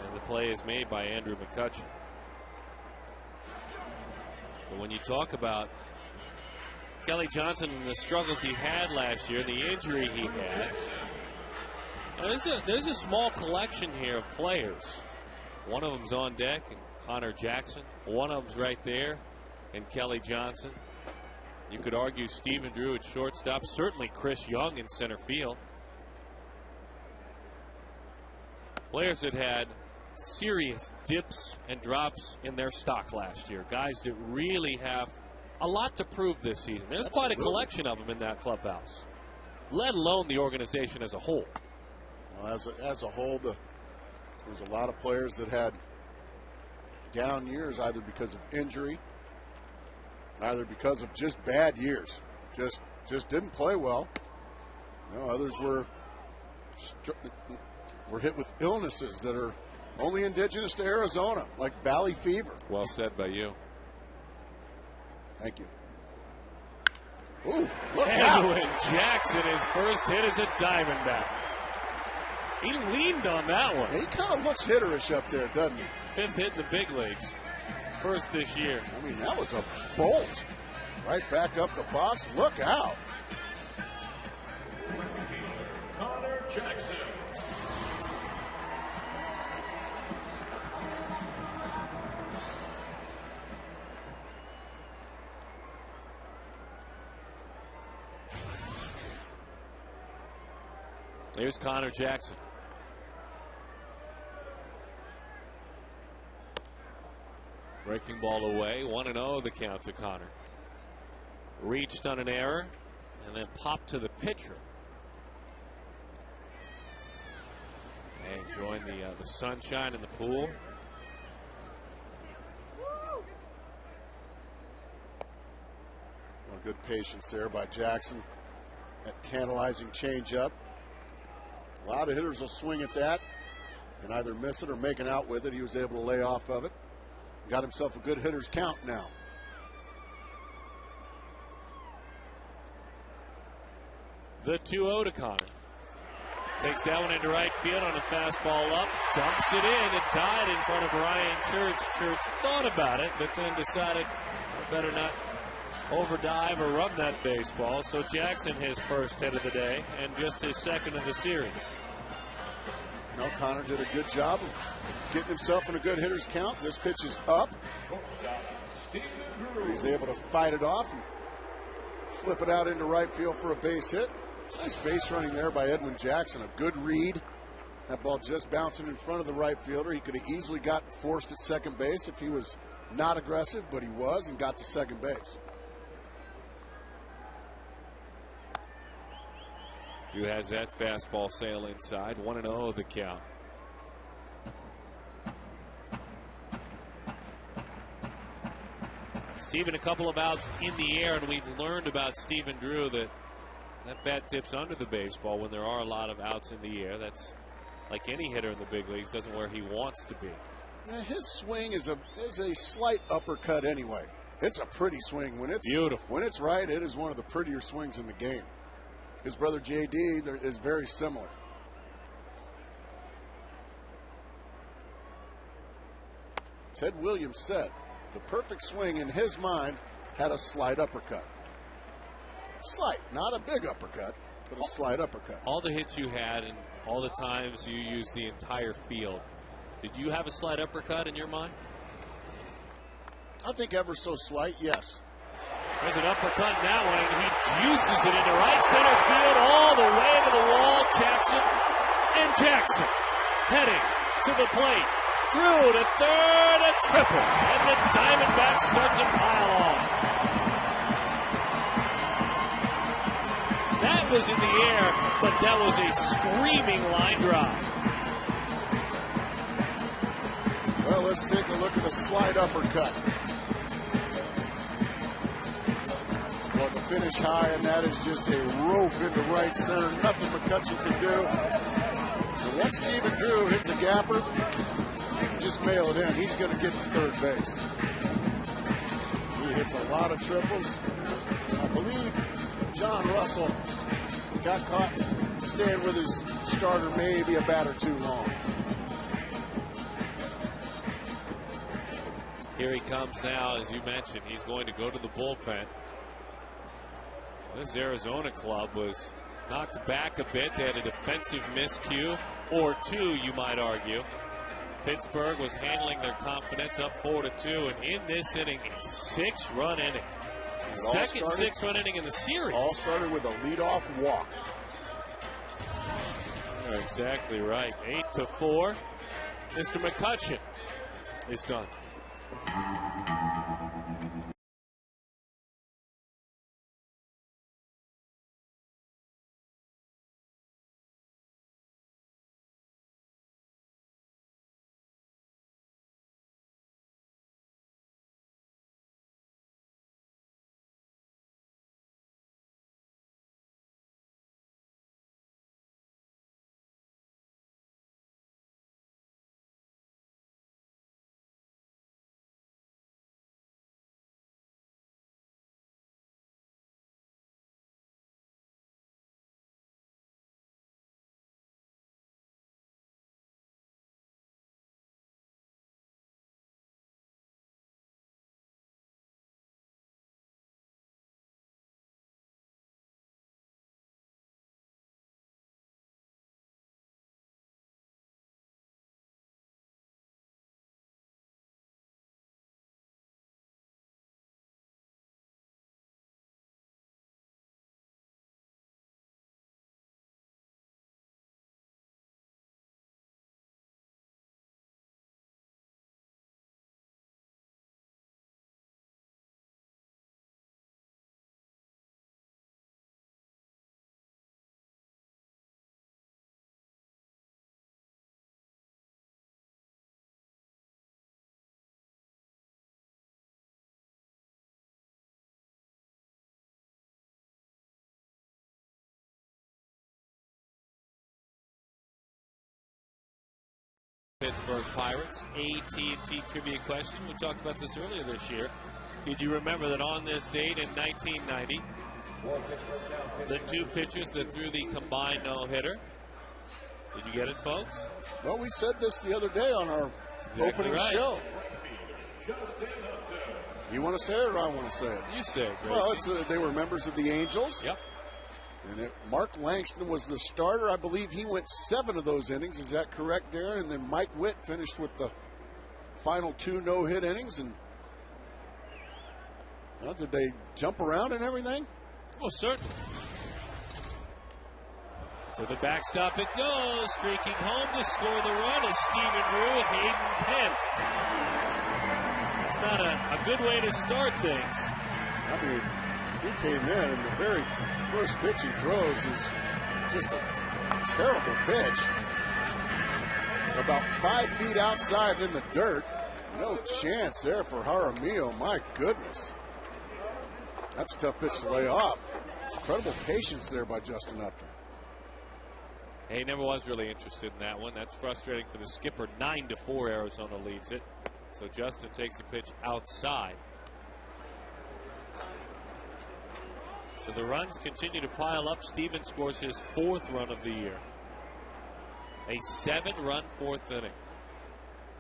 S1: And the play is made by Andrew McCutcheon. But when you talk about Kelly Johnson and the struggles he had last year, the injury he had, there's a small collection here of players. One of them's on deck, and Connor Jackson. One of them's right there, and Kelly Johnson. You could argue Stephen Drew at shortstop. Certainly Chris Young in center field. Players that had serious dips and drops in their stock last year. Guys that really have a lot to prove this season. There's quite a collection of them in that clubhouse, let alone the organization as a whole.
S2: Well, as a whole, there's a lot of players that had down years, either because of injury, either because of just bad years, just didn't play well. You know, others were hit with illnesses that are only indigenous to Arizona, like valley fever.
S1: Well said by you.
S2: Thank you. Ooh, look out.
S1: Edwin Jackson, his first hit as a Diamondback. He leaned on that one.
S2: Yeah, he kind of looks hitterish up there, doesn't he?
S1: 5th hit in the big leagues. First this year.
S2: I mean, that was a bolt. Right back up the box. Look out.
S4: Connor Jackson.
S1: Here's Connor Jackson. Breaking ball away. 1-0 the count to Connor. Reached on an error and then popped to the pitcher. And joined the sunshine in the pool.
S2: Well, good patience there by Jackson. That tantalizing changeup. A lot of hitters will swing at that and either miss it or make an out with it. He was able to lay off of it. Got himself a good hitter's count now. The
S1: 2-0 to Connor. Takes that one into right field on a fastball up, dumps it in. It died in front of Ryan Church. Church thought about it, but then decided better not overdive or run that baseball. So Jackson his first hit of the day and just his second of the series.
S2: No, Connor did a good job of getting himself in a good hitter's count. This pitch is up. He's able to fight it off and flip it out into right field for a base hit. Nice base running there by Edwin Jackson. A good read. That ball just bouncing in front of the right fielder. He could have easily got forced at second base if he was not aggressive, but he was and got to second base.
S1: Who has that fastball sail inside? 1-0 the count. Steven, a couple of outs in the air, and we've learned about Stephen Drew that bat dips under the baseball when there are a lot of outs in the air. That's like any hitter in the big leagues, doesn't where he wants to be.
S2: Now his swing is a slight uppercut anyway. It's a pretty swing. When it's
S1: beautiful.
S2: When it's right, it is one of the prettier swings in the game. His brother J.D. is very similar. Ted Williams said the perfect swing in his mind had a slight uppercut. Slight, not a big uppercut, but a slight uppercut.
S1: All the hits you had and all the times you used the entire field, did you have a slight uppercut in your mind?
S2: I think ever so slight, yes.
S1: There's an uppercut in that one, and he juices it into right center field all the way to the wall. Jackson heading to the plate. Drew to third, a triple, and the Diamondbacks start to pile on. That was in the air, but that was a screaming line drive.
S2: Well, let's take a look at the slight uppercut. Well, the finish high, and that is just a rope into right center. Nothing McCutcheon can do. So once Stephen Drew hits a gapper, you can just mail it in. He's going to get to third base. He hits a lot of triples. I believe John Russell got caught staying with his starter maybe a batter too long.
S1: Here he comes now, as you mentioned. He's going to go to the bullpen. This Arizona club was knocked back a bit. They had a defensive miscue, or two, you might argue. Pittsburgh was handling their confidence up 4-2, and in this inning, a 6-run inning. Second 6-run inning in the series.
S2: All started with a leadoff walk.
S1: You're exactly right. 8-4. Mr. McCutcheon is done. Pittsburgh Pirates, AT&T trivia question. We talked about this earlier this year. Did you remember that on this date in 1990, the two pitchers that threw the combined no-hitter Did you get it, folks?
S2: Well, we said this the other day on our opening show. You want to say it or I want to say it?
S1: You say it, Gracie.
S2: Well, they were members of the Angels.
S1: Yep.
S2: And Mark Langston was the starter. I believe he went 7 of those innings. Is that correct, Darren? And then Mike Witt finished with the final 2 no-hit innings. And did they jump around and everything?
S1: Oh, certainly. To the backstop it goes. Streaking home to score the run is Stephen Drew, Hayden Penn. It's not a good way to start things.
S2: I mean, he came in and the very first pitch he throws is just a terrible pitch. About 5 feet outside in the dirt. No chance there for Jaramillo. My goodness. That's a tough pitch to lay off. Incredible patience there by Justin Upton.
S1: He never was really interested in that one. That's frustrating for the skipper. 9-4, Arizona leads it. So Justin takes a pitch outside. So the runs continue to pile up. Steven scores his 4th run of the year. A 7-run 4th inning.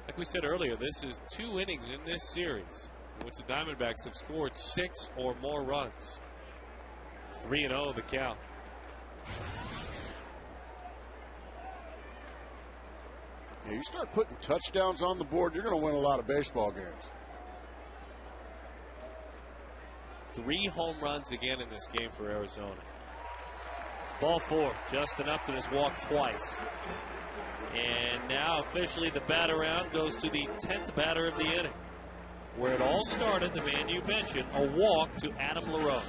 S1: Like we said earlier, this is 2 innings in this series in which the Diamondbacks have scored 6 or more runs. 3-0 the count.
S2: Yeah, you start putting touchdowns on the board, you're going to win a lot of baseball games.
S1: 3 home runs again in this game for Arizona. Ball 4. Justin Upton has walked twice. And now officially the bat around goes to the 10th batter of the inning. Where it all started, the man you mentioned, a walk to Adam LaRose.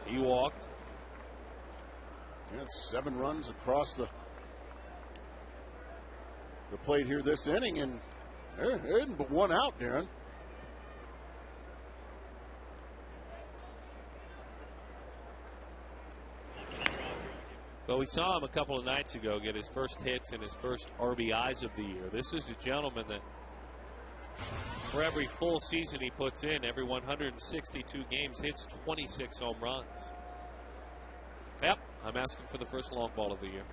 S1: He walked.
S2: Yeah, 7 runs across the plate here this inning, and there isn't but 1 out, Darren.
S1: Well, we saw him a couple of nights ago get his first hits and his first RBIs of the year. This is a gentleman that for every full season he puts in, every 162 games, hits 26 home runs. Yep, I'm asking for the first long ball of the year.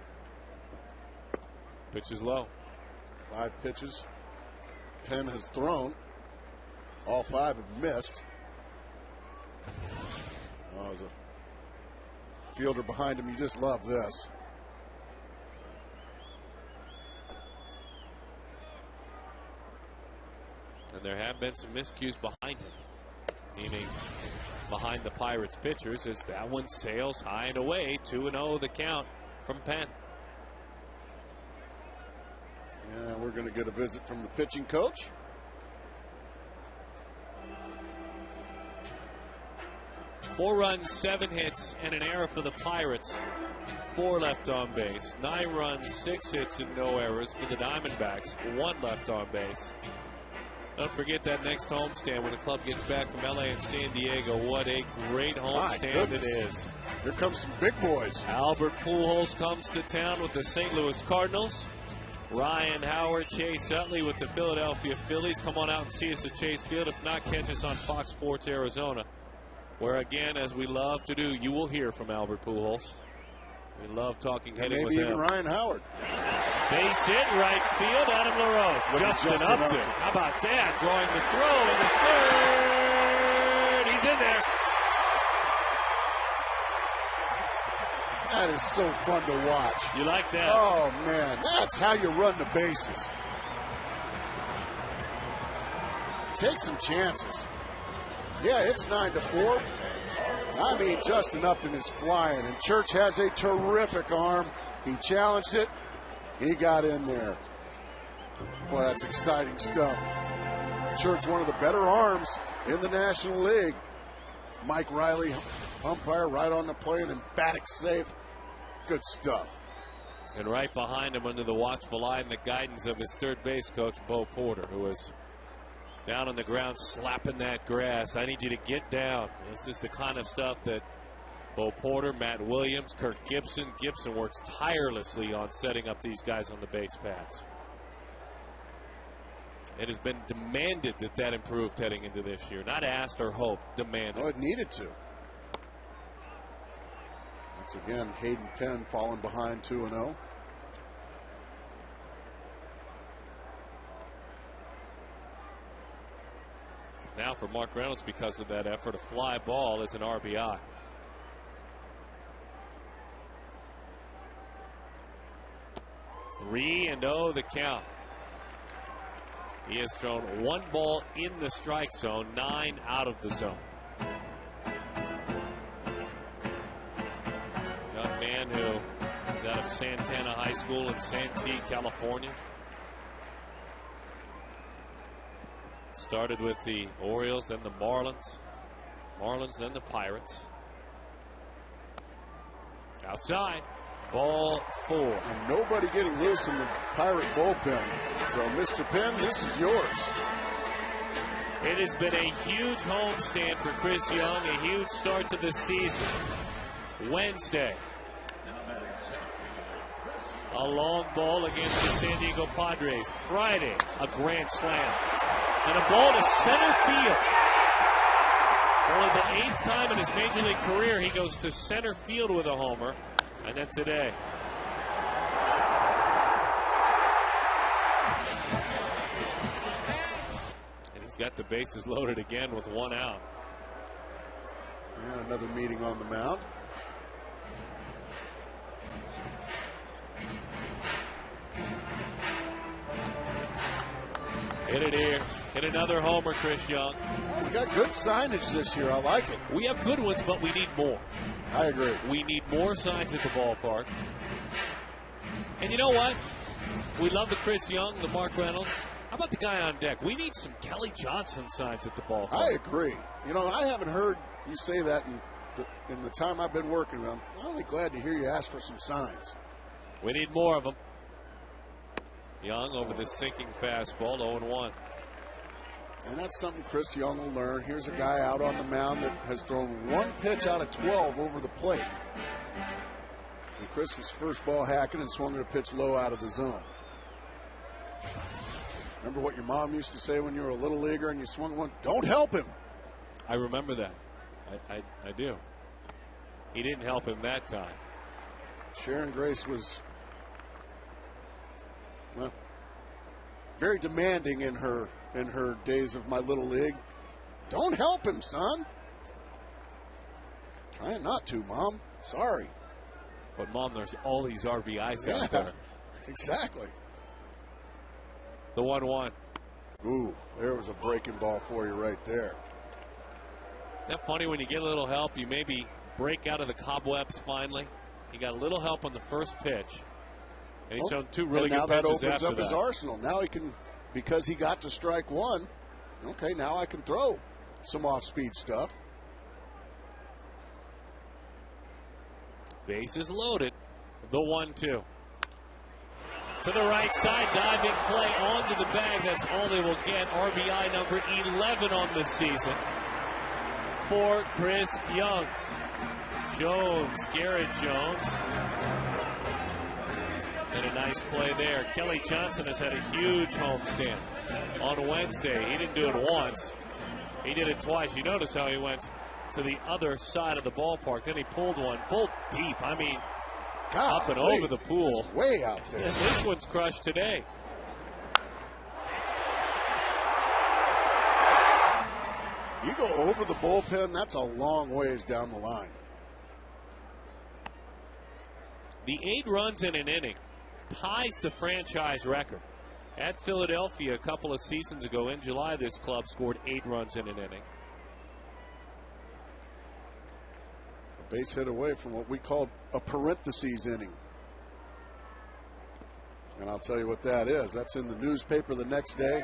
S1: Pitch is low.
S2: 5 pitches Penn has thrown. All 5 have missed. Oh, as a fielder behind him, you just love this.
S1: And there have been some miscues behind him, meaning behind the Pirates pitchers, as that one sails high and away. 2-0 the count from Penn.
S2: Yeah, we're going to get a visit from the pitching coach.
S1: Four runs, 7 hits, and an error for the Pirates. 4 left on base. 9 runs, 6 hits, and no errors for the Diamondbacks. 1 left on base. Don't forget that next homestand when the club gets back from LA and San Diego. What a great homestand it is.
S2: Here comes some big boys.
S1: Albert Pujols comes to town with the St. Louis Cardinals. Ryan Howard, Chase Utley with the Philadelphia Phillies. Come on out and see us at Chase Field. If not, catch us on Fox Sports Arizona, where, again, as we love to do, you will hear from Albert Pujols. We love talking hitting with him.
S2: Maybe even Ryan Howard.
S1: Base hit, right field, Adam LaRose. Justin Upton. How about that? Drawing the throw in the 3rd. He's in there.
S2: That is so fun to watch.
S1: You like that?
S2: Oh, man. That's how you run the bases. Take some chances. Yeah, it's 9-4. I mean, Justin Upton is flying, and Church has a terrific arm. He challenged it. He got in there. Boy, that's exciting stuff. Church, one of the better arms in the National League. Mike Riley, umpire, right on the plate, and emphatic save. Good stuff.
S1: And right behind him, under the watchful eye and the guidance of his third base coach, Bo Porter, who was down on the ground slapping that grass. I need you to get down. This is the kind of stuff that Bo Porter, Matt Williams, Kirk Gibson. Gibson works tirelessly on setting up these guys on the base paths. It has been demanded that improved heading into this year. Not asked or hoped, demanded.
S2: Oh, it needed to. Once again, Hayden Penn falling behind 2-0.
S1: Now for Mark Reynolds, because of that effort, a fly ball is an RBI. Three and 0 the count. He has thrown one ball in the strike zone, 9 out of the zone. Young man who is out of Santana High School in Santee, California. Started with the Orioles, then the Marlins, then the Pirates. Outside, ball 4.
S2: And nobody getting loose in the Pirate bullpen. So, Mr. Penn, this is yours.
S1: It has been a huge homestand for Chris Young, a huge start to the season. Wednesday, a long ball against the San Diego Padres. Friday, a grand slam. And a ball to center field. Only the 8th time in his major league career he goes to center field with a homer. And then today. And he's got the bases loaded again with 1 out.
S2: And another meeting on the mound.
S1: Hit it here. Hit another homer, Chris Young.
S2: We got good signage this year. I like it.
S1: We have good ones, but we need more.
S2: I agree.
S1: We need more signs at the ballpark. And you know what? We love the Chris Young, the Mark Reynolds. How about the guy on deck? We need some Kelly Johnson signs at the ballpark.
S2: I agree. You know, I haven't heard you say that in the time I've been working with him. I'm only glad to hear you ask for some signs.
S1: We need more of them. Young over the sinking fastball, 0-1.
S2: And that's something Chris Young will learn. Here's a guy out on the mound that has thrown 1 pitch out of 12 over the plate. And Chris was first ball hacking and swung at a pitch low out of the zone. Remember what your mom used to say when you were a little leaguer and you swung one? Don't help him.
S1: I remember that. I do. He didn't help him that time.
S2: Sharon Grace was, well, very demanding in her days of my little league. Don't help him, son. Trying not to, Mom. Sorry.
S1: But, Mom, there's all these RBIs out there.
S2: Exactly.
S1: The 1-1.
S2: Ooh, there was a breaking ball for you right there.
S1: Isn't that funny? When you get a little help, you maybe break out of the cobwebs finally. He got a little help on the first pitch. And he's shown 2 really good pitches after that.
S2: Now that opens up his arsenal. Now he can, because he got to strike 1, okay, now I can throw some off-speed stuff.
S1: Bases loaded. The 1-2. To the right side, diving play onto the bag. That's all they will get. RBI number 11 on this season for Chris Young. Garrett Jones. And a nice play there. Kelly Johnson has had a huge homestand on Wednesday. He didn't do it once. He did it twice. You notice how he went to the other side of the ballpark. Then he pulled one, pulled deep. I mean, up and over the pool.
S2: It's way out there.
S1: This one's crushed today.
S2: You go over the bullpen, that's a long ways down the line.
S1: The 8 runs in an inning ties the franchise record. At Philadelphia a couple of seasons ago in July, this club scored 8 runs in an inning.
S2: A base hit away from what we called a parentheses inning. And I'll tell you what that is. That's in the newspaper the next day,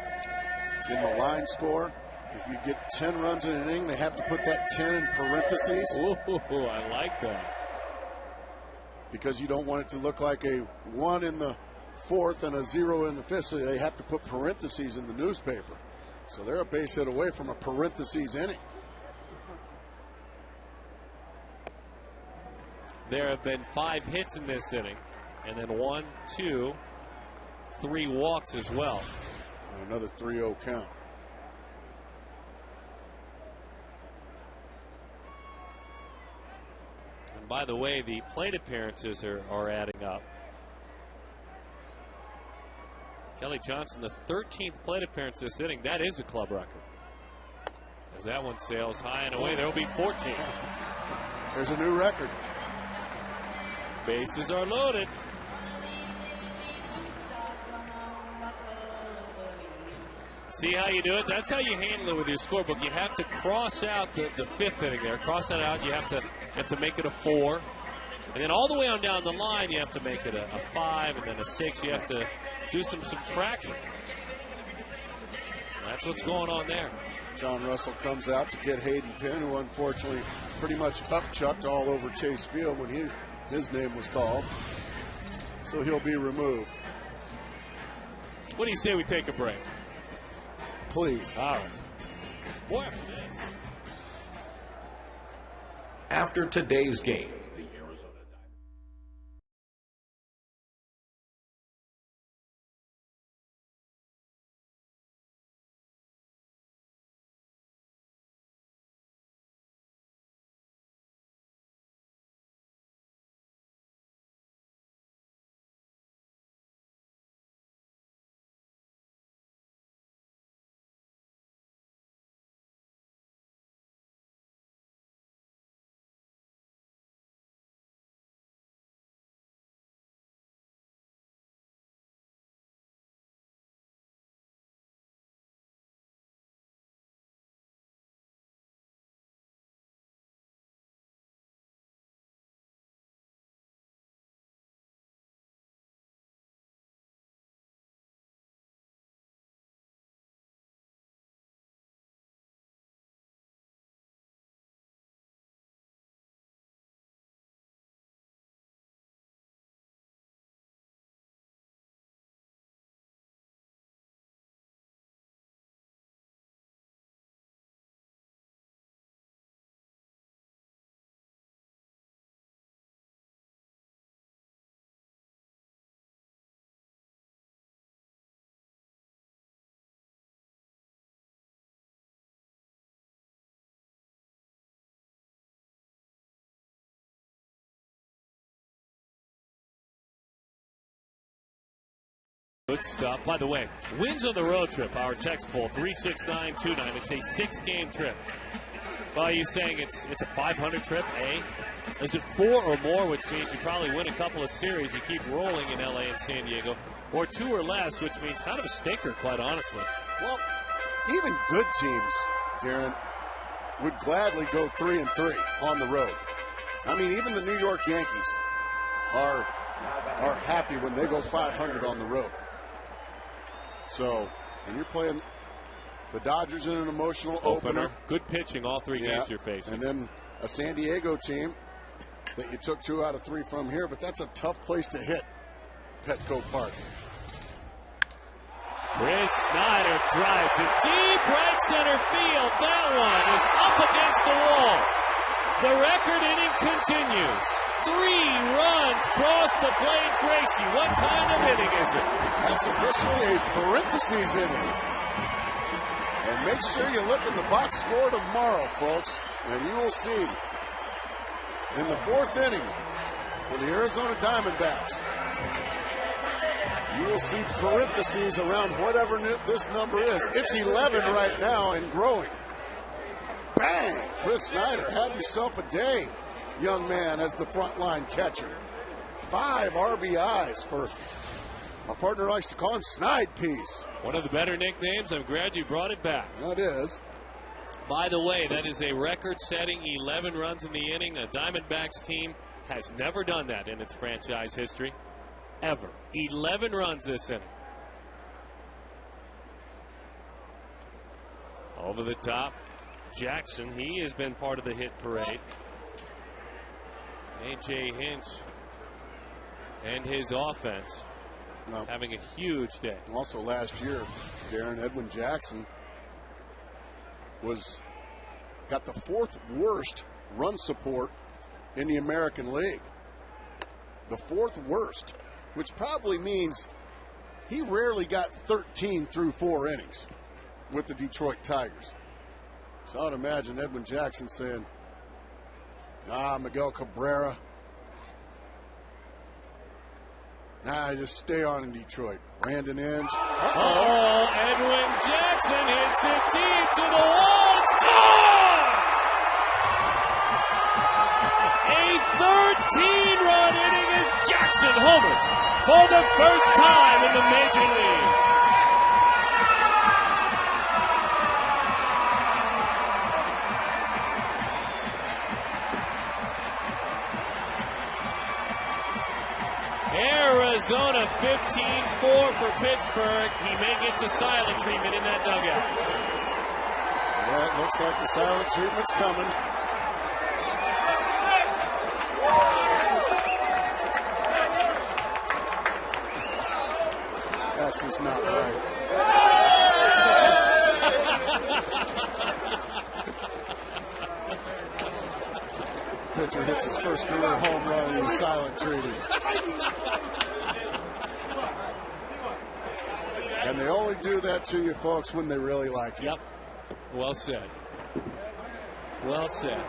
S2: in the line score. If you get 10 runs in an inning, they have to put that 10 in parentheses.
S1: Ooh, I like that.
S2: Because you don't want it to look like a 1 in the 4th and a 0 in the 5th, so they have to put parentheses in the newspaper. So they're a base hit away from a parentheses inning.
S1: There have been 5 hits in this inning, and then 1, 2, 3 walks as well.
S2: And another 3-0 count.
S1: And by the way, the plate appearances are adding up. Kelly Johnson, the 13th plate appearance this inning. That is a club record. As that one sails high and away, there will be 14.
S2: There's a new record.
S1: Bases are loaded. See how you do it? That's how you handle it with your scorebook. You have to cross out the fifth inning there. Cross that out. You have to make it a 4. And then all the way on down the line, you have to make it a 5 and then a 6. You have to do some subtraction. That's what's going on there.
S2: John Russell comes out to get Hayden Penn, who unfortunately pretty much upchucked all over Chase Field when his name was called. So he'll be removed.
S1: What do you say we take a break?
S2: Please.
S1: All right. More after this.
S8: After today's game.
S1: Good stuff. By the way, wins on the road trip, our text poll, 36929. It's a 6-game trip. Well, are you saying it's a 500 trip, A? Is it 4 or more, which means you probably win a couple of series, you keep rolling in L.A. and San Diego, or 2 or less, which means kind of a stinker, quite honestly.
S2: Well, even good teams, Darren, would gladly go 3-3 on the road. I mean, even the New York Yankees are happy when they go 500 on the road. So, and you're playing the Dodgers in an emotional opener.
S1: Good pitching all 3 games you're facing.
S2: And then a San Diego team that you took 2 out of 3 from here, but that's a tough place to hit, Petco Park.
S1: Chris Snyder drives it deep right center field. That one is up against the wall. The record inning continues. 3 runs cross the plate. Gracie, what kind of inning is it?
S2: That's officially a parentheses inning. And make sure you look in the box score tomorrow, folks, and you will see in the 4th inning for the Arizona Diamondbacks, you will see parentheses around whatever this number is. It's 11 right now and growing. Bang! Chris Snyder, have yourself a day, young man, as the frontline catcher. 5 RBIs for my partner likes to call him Snide Peas.
S1: One of the better nicknames. I'm glad you brought it back.
S2: That is.
S1: By the way, that is a record-setting 11 runs in the inning. A Diamondbacks team has never done that in its franchise history. Ever. 11 runs this inning. Over the top, Jackson. He has been part of the hit parade. A.J. Hinch and his offense having a huge day.
S2: Also last year, Darren, Edwin Jackson got the 4th worst run support in the American League. The 4th worst, which probably means he rarely got 13 through 4 innings with the Detroit Tigers. So I would imagine Edwin Jackson saying, Miguel Cabrera. Just stay on in Detroit. Brandon Inge.
S1: Oh, Edwin Jackson hits it deep to the wall. It's gone! A 13-run inning as Jackson homers for the first time in the major leagues. Arizona 15-4 for Pittsburgh. He may get the silent treatment in that dugout.
S2: Yeah, it looks like the silent treatment's coming. That's just not right. Pitcher hits his first career home run and he's silent treated. And they only do that to you folks when they really like you.
S1: Yep. Well said. Well said.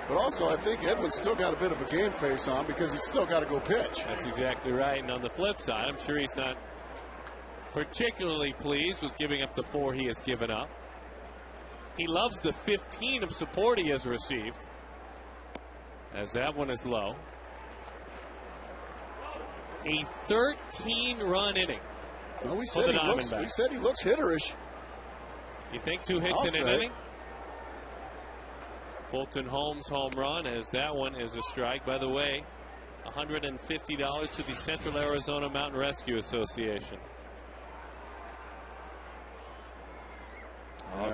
S2: But also, I think Edwin's still got a bit of a game face on because he's still got to go pitch.
S1: That's exactly right. And on the flip side, I'm sure he's not particularly pleased with giving up the 4 he has given up. He loves the 15 of support he has received, as that one is low. A 13-run inning.
S2: Well, we said he looks hitterish.
S1: You think 2 hits in an inning? Fulton Holmes home run, as that one is a strike. By the way, $150 to the Central Arizona Mountain Rescue Association.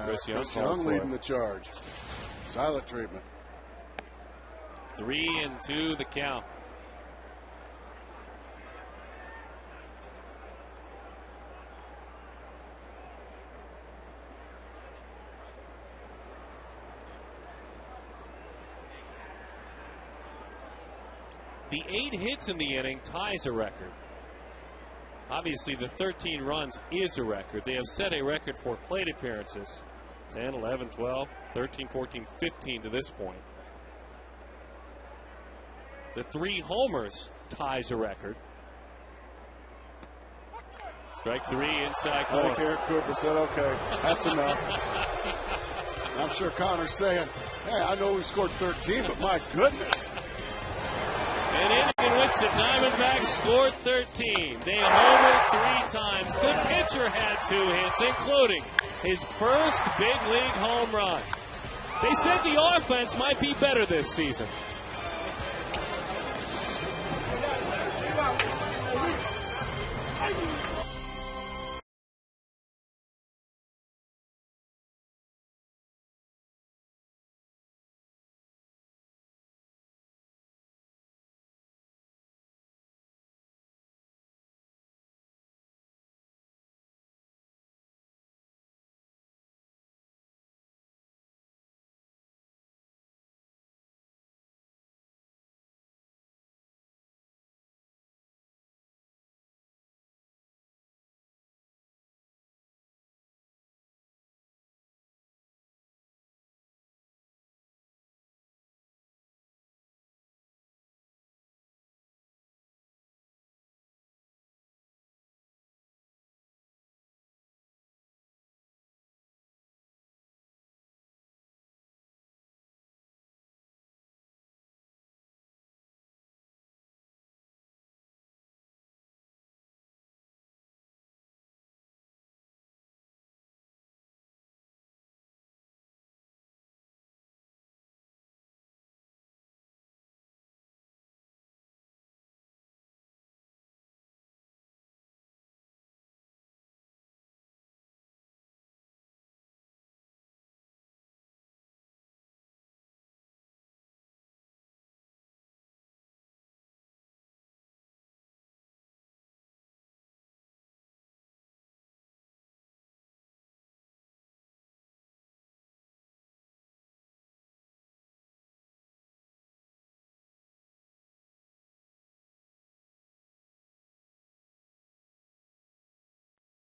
S2: Chris Young leading the charge. Silent treatment.
S1: 3-2 the count. The 8 hits in the inning ties a record. Obviously, the 13 runs is a record. They have set a record for plate appearances. 10, 11, 12, 13, 14, 15 to this point. The 3 homers ties a record. Strike 3 inside corner.
S2: I think Eric Cooper said, okay, that's enough. I'm sure Connor's saying, hey, I know we scored 13, but my goodness.
S1: An inning in which the Diamondbacks scored 13. They homered 3 times. The pitcher had 2 hits, including his first big league home run. They said the offense might be better this season.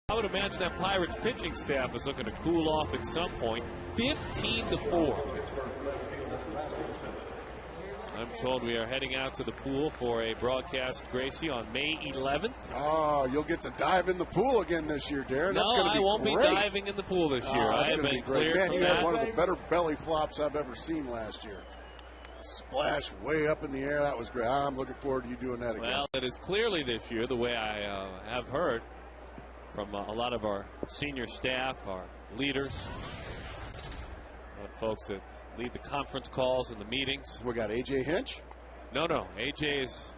S1: I would imagine that Pirates pitching staff is looking to cool off at some point. 15-4. I'm told we are heading out to the pool for a broadcast, Gracie, on May 11th.
S2: Oh, you'll get to dive in the pool again this year, Darren.
S1: No,
S2: That's going to be
S1: I won't
S2: great.
S1: be diving in the pool this year.
S2: Oh,
S1: I
S2: that's
S1: have
S2: going to
S1: been
S2: be great.
S1: cleared
S2: Man,
S1: from
S2: you
S1: that.
S2: had one of the better belly flops I've ever seen last year. Splash way up in the air. That was great. I'm looking forward to you doing that again.
S1: Well, it is clearly this year, the way I have heard from a lot of our senior staff, our leaders, folks that lead the conference calls and the meetings.
S2: We got A.J. Hinch?
S1: No. AJ is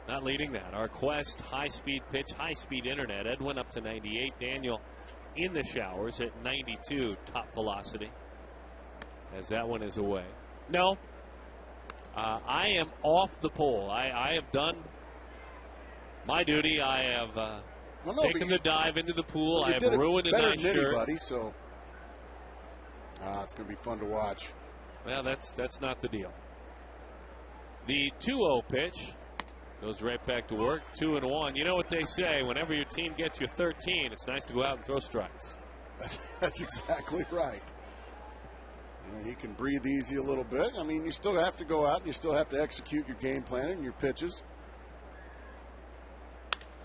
S1: not leading that. Our Quest high-speed pitch, high-speed internet. Ed went up to 98. Daniel in the showers at 92 top velocity as that one is away. No. I am off the pole. I have done my duty. I have taken the dive into the pool. I have ruined a nice shirt.
S2: Anybody, so it's going to be fun to watch.
S1: Well, that's not the deal. The 2-0 pitch goes right back to work. 2-1. You know what they say? Whenever your team gets you 13, it's nice to go out and throw strikes.
S2: That's exactly right. He can breathe easy a little bit. I mean, you still have to go out and you still have to execute your game plan and your pitches.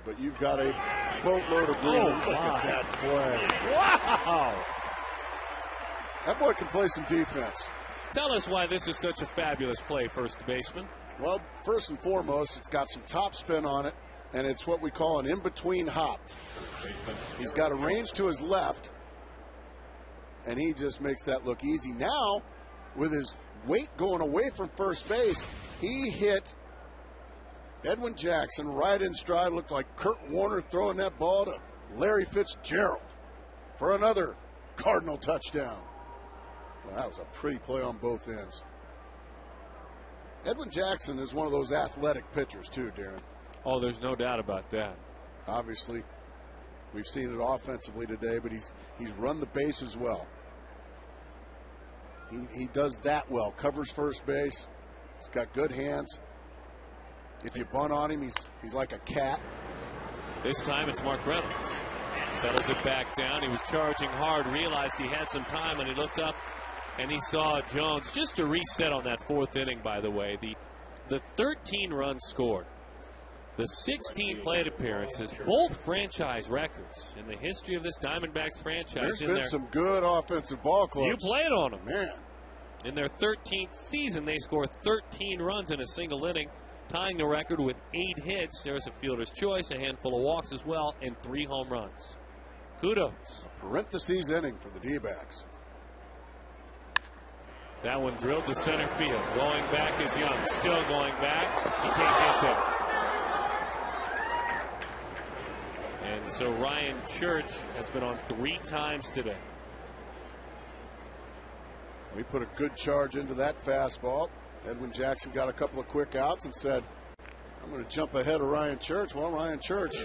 S2: But you've got a boatload of room. Look at that play.
S1: Wow!
S2: That boy can play some defense.
S1: Tell us why this is such a fabulous play, first baseman.
S2: Well, first and foremost, it's got some top spin on it, and it's what we call an in-between hop. He's got a range to his left, and he just makes that look easy. Now, with his weight going away from first base, he hit Edwin Jackson right in stride. Looked like Kurt Warner throwing that ball to Larry Fitzgerald for another Cardinal touchdown. Well, that was a pretty play on both ends. Edwin Jackson is one of those athletic pitchers, too, Darren.
S1: Oh, there's no doubt about that.
S2: Obviously, we've seen it offensively today, but he's run the bases well. He does that well. Covers first base. He's got good hands. If you bunt on him, he's like a cat.
S1: This time it's Mark Reynolds. Settles it back down. He was charging hard, realized he had some time, and he looked up and he saw Jones. Just to reset on that fourth inning, by the way, the 13 runs scored, the 16 plate appearances, both franchise records in the history of this Diamondbacks franchise.
S2: There's been some good offensive ball clubs.
S1: You played on them.
S2: Man.
S1: In their 13th season, they scored 13 runs in a single inning, tying the record with 8 hits. There's a fielder's choice, a handful of walks as well, and 3 home runs. Kudos.
S2: A parentheses inning for the D-backs.
S1: That one drilled to center field. Going back is Young. Still going back. He can't get there. And so Ryan Church has been on 3 times today.
S2: We put a good charge into that fastball. Edwin Jackson got a couple of quick outs and said, I'm going to jump ahead of Ryan Church. Well, Ryan Church,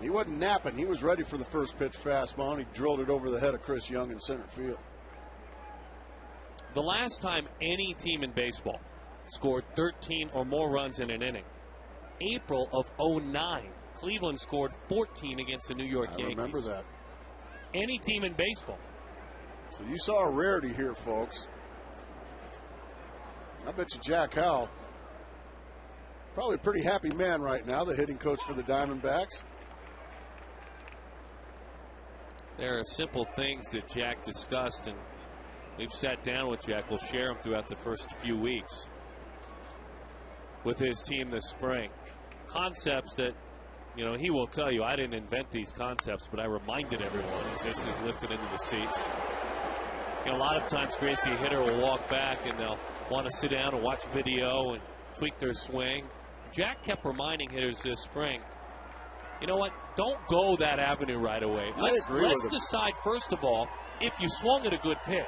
S2: he wasn't napping. He was ready for the first pitch fastball, and he drilled it over the head of Chris Young in center field.
S1: The last time any team in baseball scored 13 or more runs in an inning, April of 2009, Cleveland scored 14 against the New York Yankees.
S2: I remember that.
S1: Any team in baseball.
S2: So you saw a rarity here, folks. I bet you Jack Howell, probably a pretty happy man right now, the hitting coach for the Diamondbacks.
S1: There are simple things that Jack discussed, and we've sat down with Jack. We'll share them throughout the first few weeks with his team this spring. Concepts that, you know, he will tell you, I didn't invent these concepts, but I reminded everyone as this is lifted into the seats. You know, a lot of times, Gracie, a hitter will walk back and they'll want to sit down and watch video and tweak their swing. Jack kept reminding hitters this spring, you know what, don't go that avenue right away. Let's decide, first of all, if you swung at a good pitch.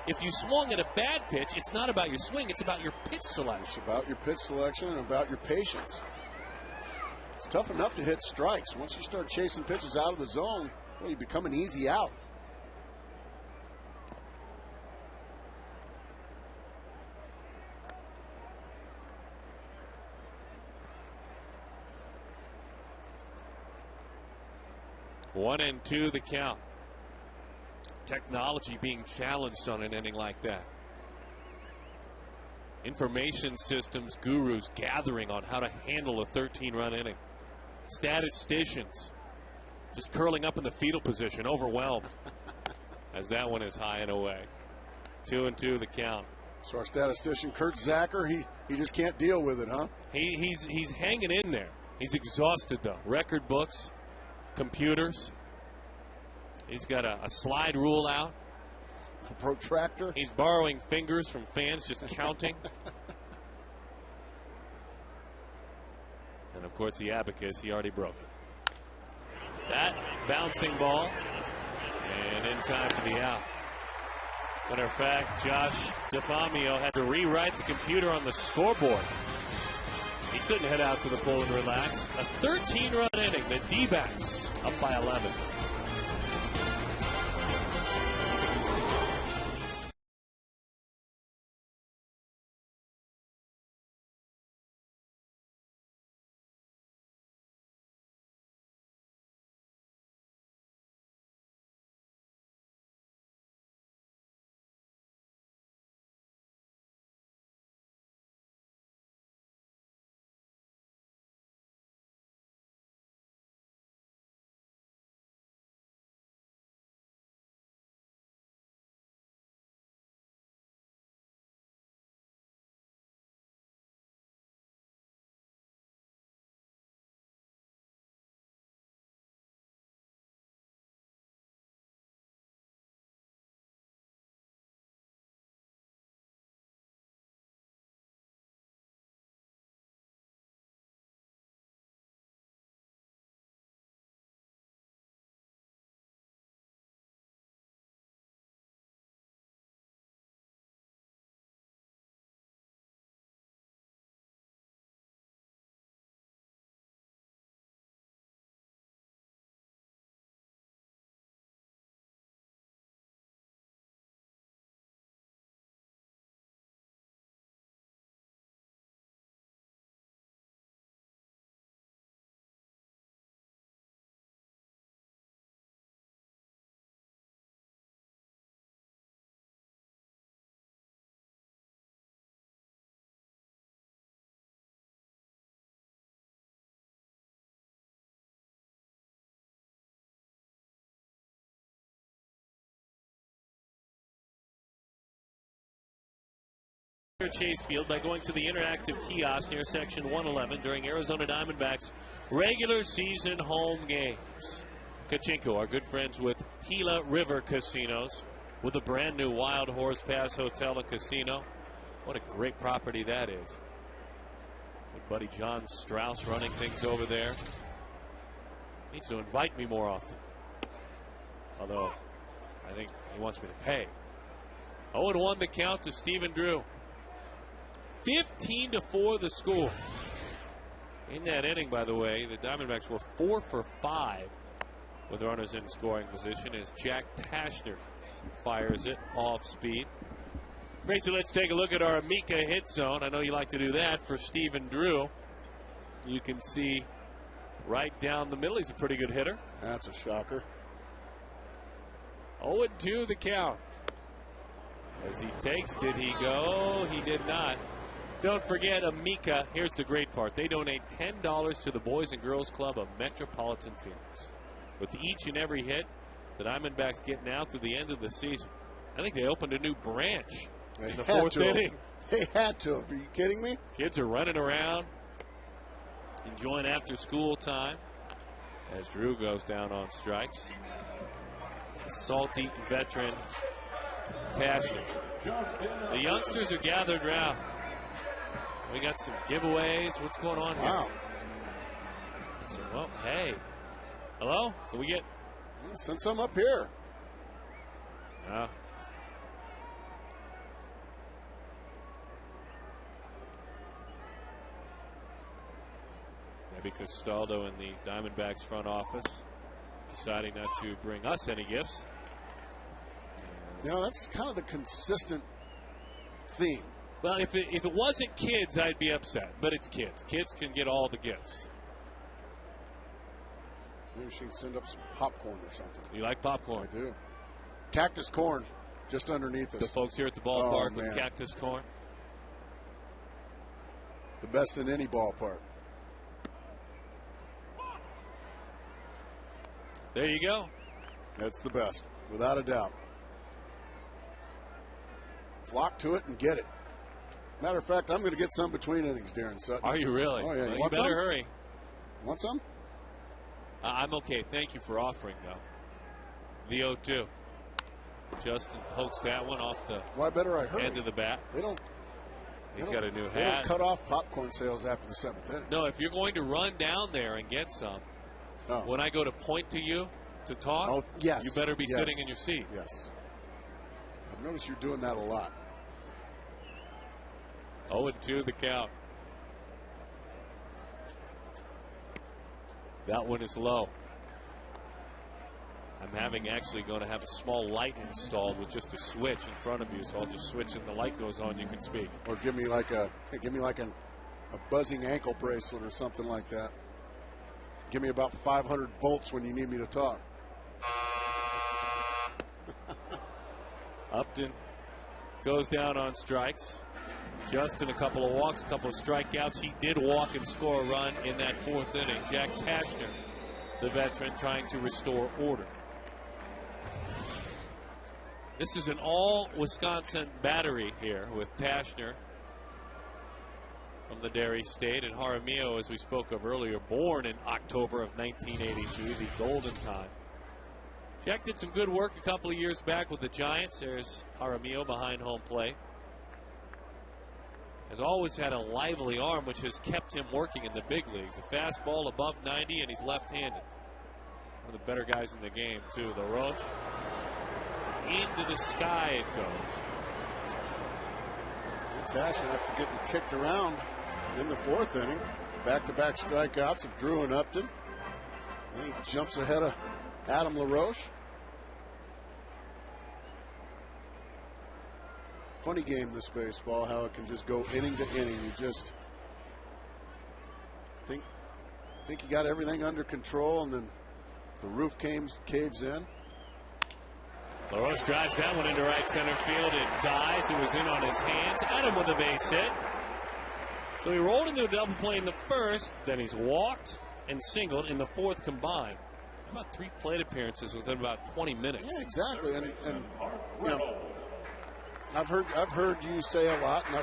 S1: If you swung at a bad pitch, it's not about your swing, it's about your pitch selection.
S2: It's about your pitch selection and about your patience. It's tough enough to hit strikes. Once you start chasing pitches out of the zone, well, you become an easy out.
S1: One and two, the count. Technology being challenged on an inning like that. information systems gurus gathering on how to handle a 13-run inning. Statisticians just curling up in the fetal position, overwhelmed, as that one is high and away. 2-2 the count.
S2: So our statistician, Kurt Zacher, he just can't deal with it, huh?
S1: He's hanging in there. He's exhausted, though. Record books, computers. He's got a slide rule out.
S2: A protractor.
S1: He's borrowing fingers from fans, just counting. And, of course, the abacus, he already broke it. That bouncing ball, and in time for the out. Matter of fact, Josh DeFamio had to rewrite the computer on the scoreboard. He couldn't head out to the pool and relax. A 13-run inning. The D-backs up by 11. Chase Field by going to the interactive kiosk near section 111 during Arizona Diamondbacks regular season home games. Kachinko, our good friends with Gila River Casinos, with a brand new Wild Horse Pass Hotel and Casino. What a great property that is. With buddy John Strauss running things over there. Needs to invite me more often. Although, I think he wants me to pay. 0-1 the count to Stephen Drew. 15-4 the score. In that inning, by the way, the Diamondbacks were 4 for 5 with runners in scoring position as Jack Pashner fires it off speed. Great, so let's take a look at our Amica hit zone. I know you like to do that for Stephen Drew. You can see right down the middle. He's a pretty good hitter.
S2: That's a shocker.
S1: 0-2 the count. As he takes, did he go? He did not. Don't forget Amica. Here's the great part. They donate $10 to the Boys and Girls Club of Metropolitan Phoenix. With each and every hit, the Diamondbacks get now through the end of the season. I think they opened a new branch in the fourth inning.
S2: They had to. Are you kidding me?
S1: Kids are running around, enjoying after school time as Drew goes down on strikes. Salty veteran Pashner. The youngsters are gathered around. We got some giveaways. What's going on here?
S2: Wow.
S1: So, well, hey. Hello? Can we get...
S2: Send some up here. Maybe Castaldo in the Diamondbacks front office deciding not to bring us any gifts. You know, that's kind of the consistent theme.
S1: Well, if it wasn't kids, I'd be upset. But it's kids. Kids can get all the gifts.
S2: Maybe she can send up some popcorn or something.
S1: You like popcorn?
S2: I do. Cactus corn just underneath us.
S1: The folks here at the ballpark with cactus corn.
S2: the best in any ballpark.
S1: There you go.
S2: That's the best, without a doubt. Flock to it and get it. Matter of fact, I'm going to get some between innings, Darren Sutton.
S1: Are you really?
S2: Oh, yeah.
S1: Well, you
S2: want
S1: better
S2: some?
S1: hurry.
S2: Want some?
S1: I'm okay. Thank you for offering, though. The 0-2. Justin pokes that one off the
S2: Why better I hurry?
S1: end of the bat. He's got a new
S2: They
S1: hat.
S2: don't cut off popcorn sales after the 7th inning.
S1: No, if you're going to run down there and get some, when I go to point to you to talk,
S2: yes.
S1: you better be
S2: Yes.
S1: sitting in your seat.
S2: Yes. I've noticed you're doing that a lot.
S1: 0-2 the count. That one is low. I'm actually going to have a small light installed with just a switch in front of you, so I'll just switch and the light goes on, you can speak.
S2: Or give me like a buzzing ankle bracelet or something like that. Give me about 500 volts when you need me to talk.
S1: Upton goes down on strikes. Justin, a couple of walks, a couple of strikeouts. He did walk and score a run in that 4th inning. Jack Tashner, the veteran, trying to restore order. This is an all-Wisconsin battery here with Tashner from the Dairy State, and Jaramillo, as we spoke of earlier, born in October of 1982, the golden time. Jack did some good work a couple of years back with the Giants. There's Jaramillo behind home plate. Has always had a lively arm, which has kept him working in the big leagues. A fastball above 90, and he's left-handed. One of the better guys in the game, too. The Roach. Into the sky it goes.
S2: Tashner, after getting kicked around in the 4th inning, back-to-back strikeouts of Drew and Upton. And he jumps ahead of Adam LaRoche. Funny game, this baseball, how it can just go inning to inning. You just think you got everything under control, and then the roof caves in.
S1: LaRoche drives that one into right center field. It dies. It was in on his hands. Adam with a base hit. So he rolled into a double play in the 1st. Then he's walked and singled in the 4th combined. About 3 plate appearances within about 20 minutes.
S2: Yeah, exactly. And you know, I've heard you say a lot, and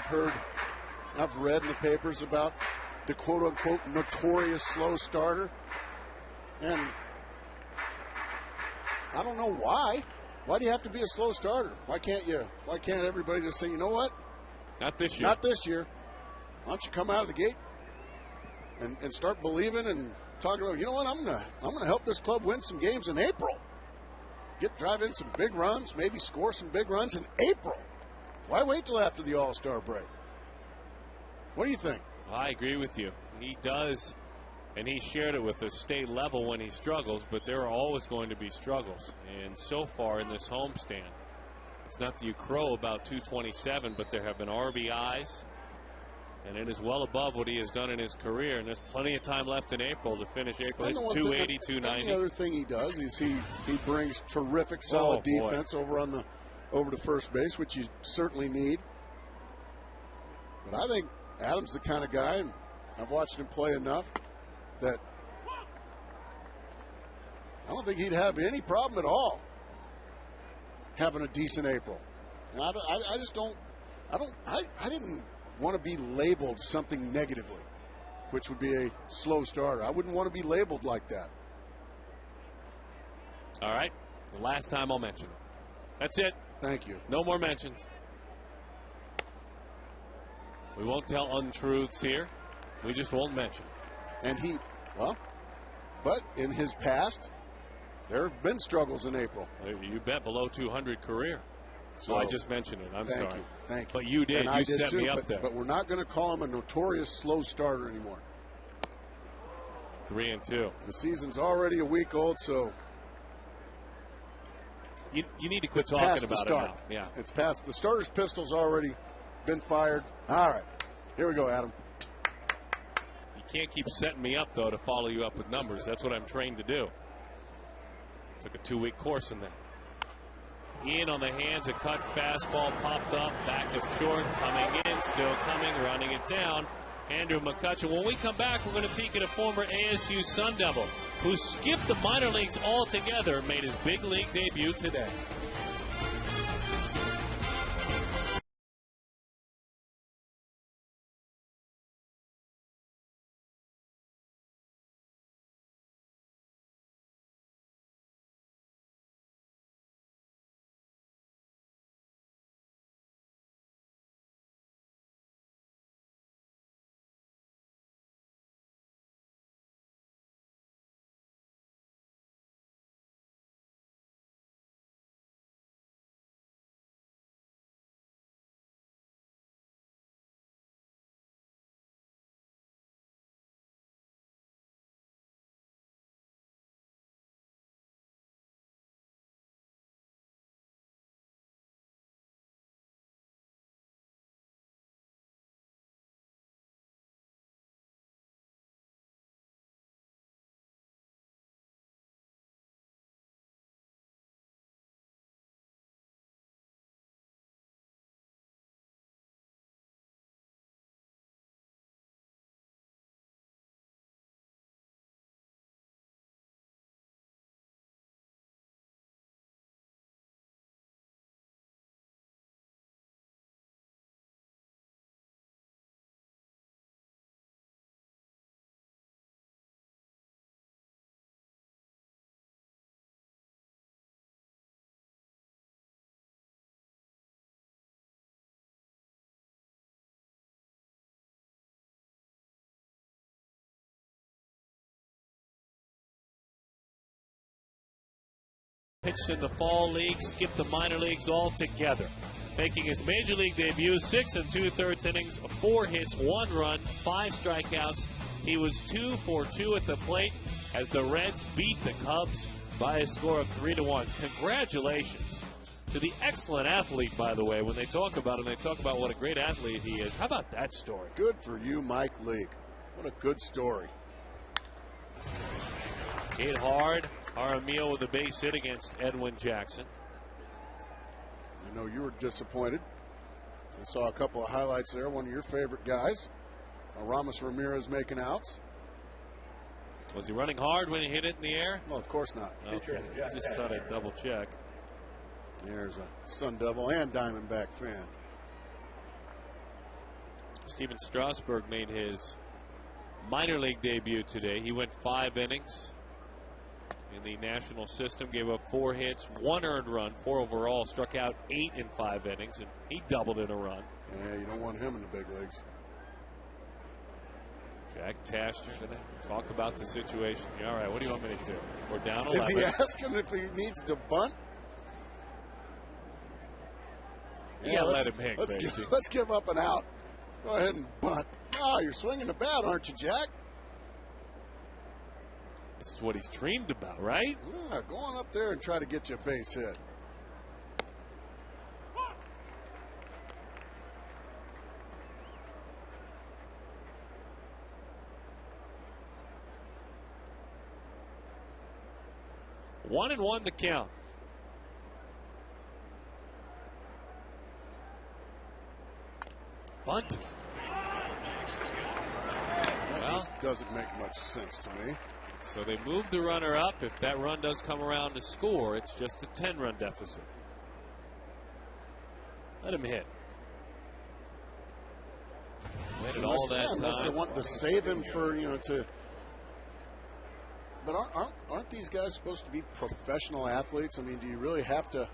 S2: I've read in the papers about the quote unquote notorious slow starter. And I don't know why. Why do you have to be a slow starter? Why can't everybody just say, you know what?
S1: Not this year.
S2: Not this year. Why don't you come out of the gate and start believing and talking about, you know what, I'm gonna help this club win some games in April. Drive in some big runs, maybe score some big runs in April. Why wait till after the All-Star break? What do you think?
S1: I agree with you. He does, and he shared it with the state level when he struggles, but there are always going to be struggles. And so far in this homestand, it's not that you crow about 227, but there have been RBIs, and it is well above what he has done in his career. And there's plenty of time left in April to finish April at 280, 290.
S2: The other thing he does is he brings terrific, solid defense over to first base, which you certainly need. But I think Adam's the kind of guy, and I've watched him play enough, that I don't think he'd have any problem at all having a decent April. And I just don't. I didn't want to be labeled something negatively, which would be a slow starter. I wouldn't want to be labeled like that.
S1: All right. The last time I'll mention it. That's it.
S2: Thank you.
S1: No more mentions. We won't tell untruths here. We just won't mention.
S2: And but in his past, there have been struggles in April.
S1: You bet, below 200 career. So I just mentioned it. I'm sorry.
S2: Thank you.
S1: But you did. You set me up there.
S2: But we're not going to call him a notorious slow starter anymore.
S1: 3-2.
S2: The season's already a week old, so
S1: you need to quit talking about it now. Yeah,
S2: it's past. The starter's pistol's already been fired. All right, here we go, Adam.
S1: You can't keep setting me up, though, to follow you up with numbers. That's what I'm trained to do. Took a 2-week course in that. In on the hands, a cut fastball popped up, back of short, coming in, still coming, running it down. Andrew McCutcheon. When we come back, we're going to peek at a former ASU Sun Devil who skipped the minor leagues altogether and made his big league debut today. Pitched in the fall league, skipped the minor leagues altogether. Making his major league debut, 6 2/3 innings, 4 hits, 1 run, 5 strikeouts. He was 2 for 2 at the plate as the Reds beat the Cubs by a score of 3-1. Congratulations to the excellent athlete, by the way. When they talk about him, they talk about what a great athlete he is. How about that story?
S2: Good for you, Mike Leake. What a good story.
S1: Hit hard. Jaramillo with a base hit against Edwin Jackson.
S2: I know you were disappointed. I saw a couple of highlights there. One of your favorite guys, Ramos Ramirez, making outs.
S1: Was he running hard when he hit it in the air?
S2: Well, of course not.
S1: Okay. Just thought I'd double check.
S2: There's a Sun Devil and Diamondback fan.
S1: Steven Strasburg made his minor league debut today. He went 5 innings in the national system, gave up 4 hits, 1 earned run, 4 overall, struck out 8 in 5 innings, and he doubled in a run.
S2: Yeah, you don't want him in the big leagues.
S1: Jack Tasker going to talk about the situation. All right, what do you want me to do? We're down 11.
S2: Is he asking if he needs to bunt?
S1: Yeah, let him hang,
S2: let's give up an out. Go ahead and bunt. Oh, you're swinging the bat, aren't you, Jack?
S1: This is what he's dreamed about, right?
S2: Yeah, go on up there and try to get you a base hit.
S1: One and 1 to count. Bunt.
S2: Well, doesn't make much sense to me.
S1: So they move the runner up. If that run does come around to score, it's just a 10-run deficit. Let him hit. Waited all that time.
S2: Unless they're wanting to save him for, to. But aren't these guys supposed to be professional athletes? I mean, do you really have to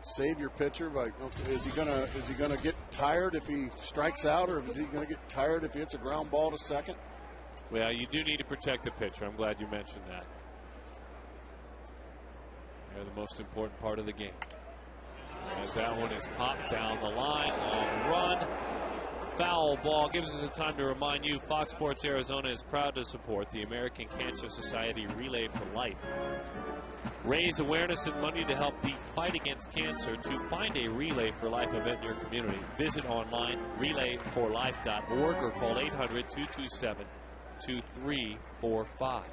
S2: save your pitcher? Like, okay, is he gonna get tired if he strikes out, or is he gonna get tired if he hits a ground ball to second?
S1: Well, you do need to protect the pitcher. I'm glad you mentioned that. They're the most important part of the game. As that one is popped down the line, long run, foul ball. Gives us a time to remind you, Fox Sports Arizona is proud to support the American Cancer Society Relay for Life. Raise awareness and money to help the fight against cancer. To find a Relay for Life event in your community, visit online relayforlife.org or call 800-227-2345.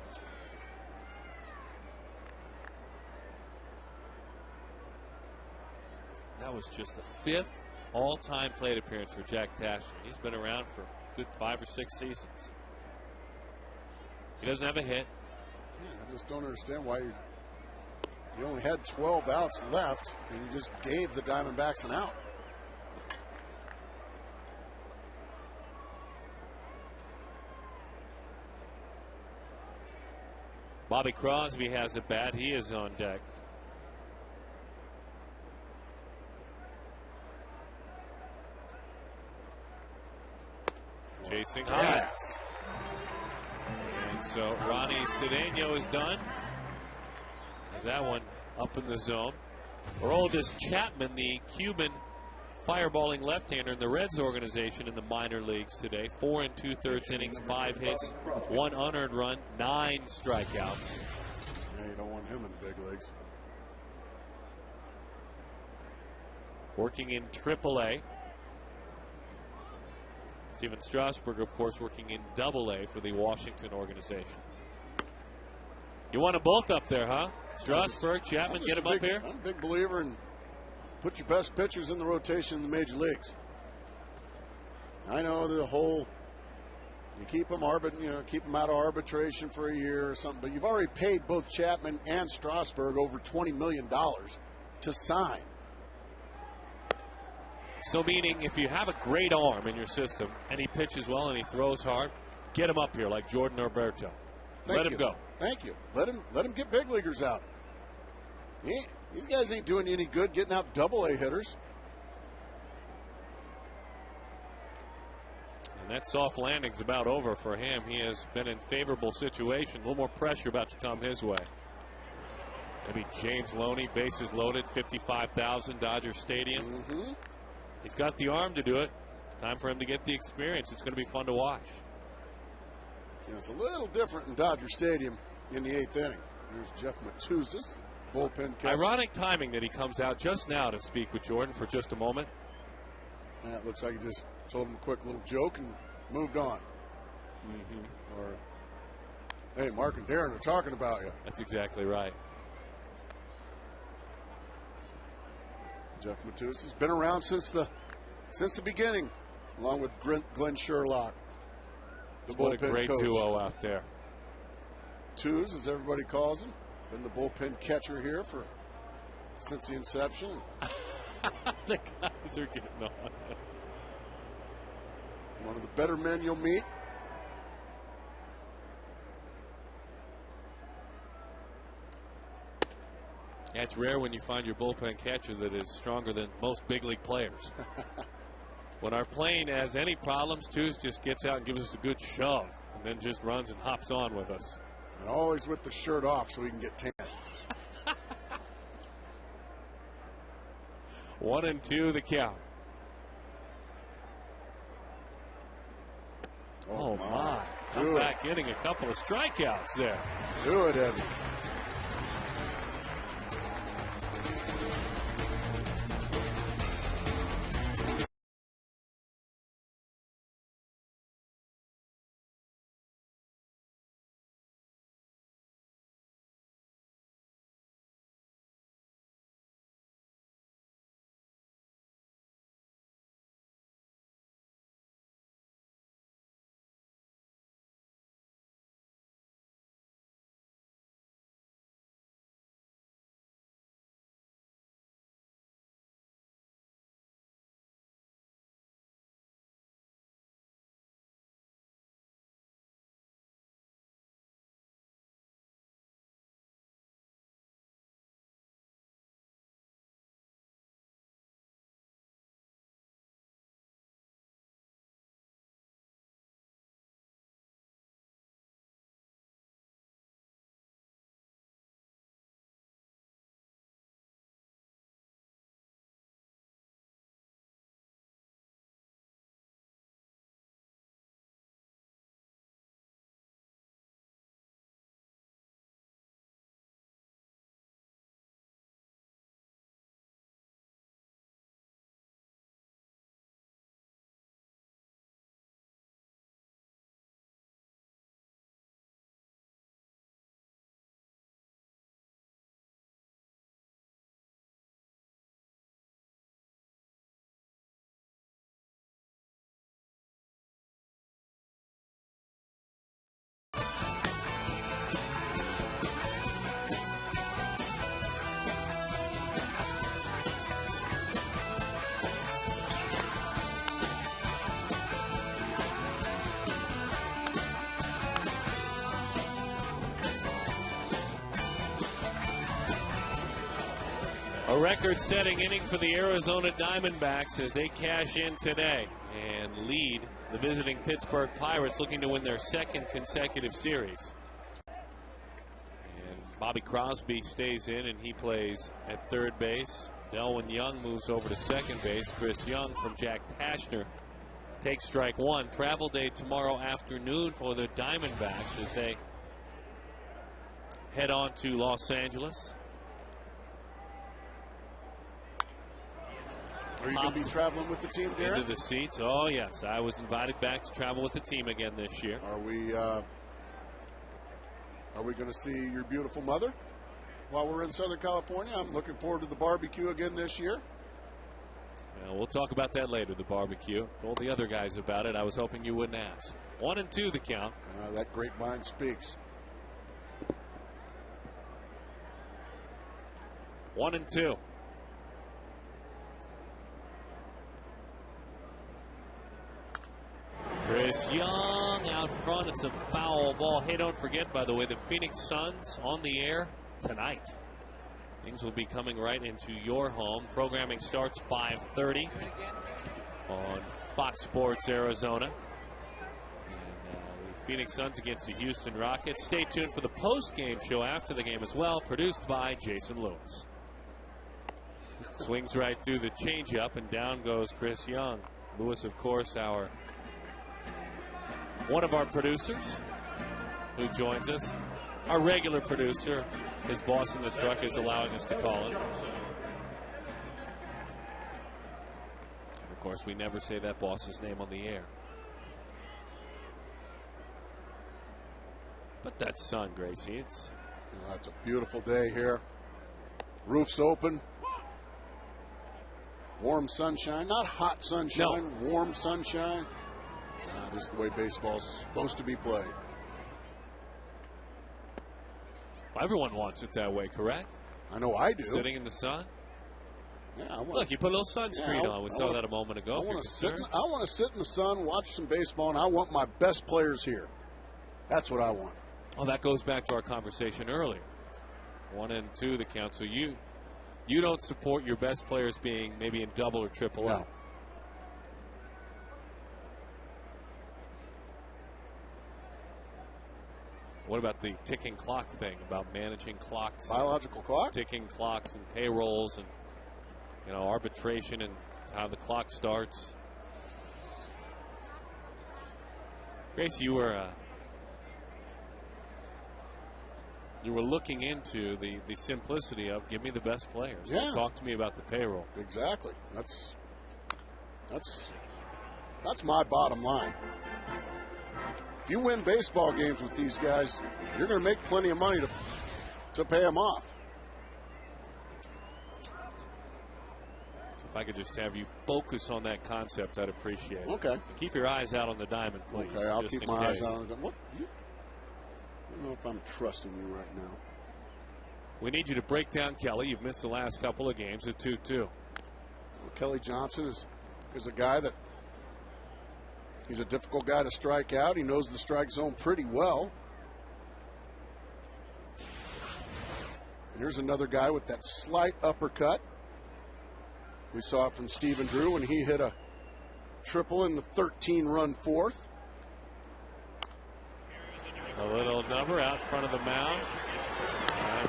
S1: That was just the 5th all-time plate appearance for Jack Tashin. He's been around for a good 5 or 6 seasons. He doesn't have a hit.
S2: Yeah, I just don't understand why you only had 12 outs left and you just gave the Diamondbacks an out.
S1: Bobby Crosby has a bat. He is on deck. Chasing high. And so Ronnie Cedeno is done. Is that one up in the zone? Aroldis Chapman, the Cuban fireballing left-hander in the Reds organization in the minor leagues today. 4 2/3 innings, 5 hits, 1 unearned run, 9 strikeouts.
S2: Yeah, you don't want him in the big leagues.
S1: Working in AAA. Steven Strasburg, of course, working in AA for the Washington organization. You want them both up there, huh? Strasburg, Chapman, get them up here?
S2: I'm a big believer in put your best pitchers in the rotation in the major leagues. I know the whole you keep them keep them out of arbitration for a year or something, but you've already paid both Chapman and Strasburg over $20 million to sign.
S1: So meaning if you have a great arm in your system and he pitches well and he throws hard, get him up here like Jordan Alberto. Let him go.
S2: Thank you. Let him get big leaguers out. These guys ain't doing you any good getting out AA hitters.
S1: And that soft landing's about over for him. He has been in favorable situation. A little more pressure about to come his way. Maybe James Loney, bases loaded, 55,000, Dodger Stadium.
S2: Mm-hmm.
S1: He's got the arm to do it. Time for him to get the experience. It's going to be fun to watch.
S2: Yeah, it's a little different in Dodger Stadium in the 8th inning. There's Jeff Matuzas, bullpen catcher.
S1: Ironic timing that he comes out just now to speak with Jordan for just a moment.
S2: And it looks like he just told him a quick little joke and moved on.
S1: Mm-hmm.
S2: Or, hey, Mark and Darren are talking about you.
S1: That's exactly right.
S2: Jeff Matuzas has been around since the beginning, along with Glenn Sherlock.
S1: What a great
S2: coach.
S1: duo out there.
S2: Twos, as everybody calls him, been the bullpen catcher here since the inception.
S1: The guys are getting on.
S2: One of the better men you'll meet.
S1: Yeah, it's rare when you find your bullpen catcher that is stronger than most big league players. When our plane has any problems, Twos just gets out and gives us a good shove and then just runs and hops on with us.
S2: And always with the shirt off so he can get tan.
S1: 1-2 the count. Oh my. Come back getting a couple of strikeouts there.
S2: Do it, Eddie.
S1: A record-setting inning for the Arizona Diamondbacks as they cash in today and lead the visiting Pittsburgh Pirates, looking to win their second consecutive series. And Bobby Crosby stays in, and he plays at third base. Delwyn Young moves over to second base. Chris Young from Jack Pashner takes strike one. Travel day tomorrow afternoon for the Diamondbacks as they head on to Los Angeles.
S2: Are you going to be traveling with the team, Darren?
S1: Into the seats. Oh, yes. I was invited back to travel with the team again this year.
S2: Are we going to see your beautiful mother while we're in Southern California? I'm looking forward to the barbecue again this year.
S1: Well, we'll talk about that later, the barbecue. Told the other guys about it. I was hoping you wouldn't ask. 1-2 the count.
S2: That grapevine speaks.
S1: 1-2. Chris Young out front. It's a foul ball. Hey, don't forget, by the way, the Phoenix Suns on the air tonight. Things will be coming right into your home. Programming starts 5:30 on Fox Sports Arizona. And the Phoenix Suns against the Houston Rockets. Stay tuned for the post-game show after the game as well, produced by Jason Lewis. Swings right through the changeup, and down goes Chris Young. Lewis, of course, one of our producers who joins us. Our regular producer, his boss in the truck, is allowing us to call him. And of course, we never say that boss's name on the air. But that sun, Gracie, it's
S2: a beautiful day here. Roof's open. Warm sunshine, not hot sunshine, no. Warm sunshine. Just the way baseball's supposed to be played.
S1: Well, everyone wants it that way, correct?
S2: I know I do.
S1: Sitting in the sun?
S2: Yeah,
S1: look, you put a little sunscreen on. We saw that a moment ago.
S2: I want to sit in the sun, watch some baseball, and I want my best players here. That's what I want.
S1: Well, that goes back to our conversation earlier. 1-2 the count. So you don't support your best players being maybe in double or triple A.
S2: No.
S1: What about the ticking clock thing, about managing clocks?
S2: Biological clock?
S1: Ticking clocks and payrolls and, arbitration and how the clock starts. Grace, you were looking into the simplicity of give me the best players.
S2: Yeah.
S1: Talk to me about the payroll.
S2: Exactly. That's my bottom line. If you win baseball games with these guys, you're going to make plenty of money to pay them off.
S1: If I could just have you focus on that concept, I'd appreciate it.
S2: Okay.
S1: And keep your eyes out on the diamond, please.
S2: Okay, I'll keep my eyes out on the diamond. I don't know if I'm trusting you right now.
S1: We need you to break down Kelly. You've missed the last couple of games at 2-2.
S2: Well, Kelly Johnson is a guy that he's a difficult guy to strike out. He knows the strike zone pretty well. And here's another guy with that slight uppercut. We saw it from Stephen Drew when he hit a triple in the 13-run fourth.
S1: A little number out front of the mound.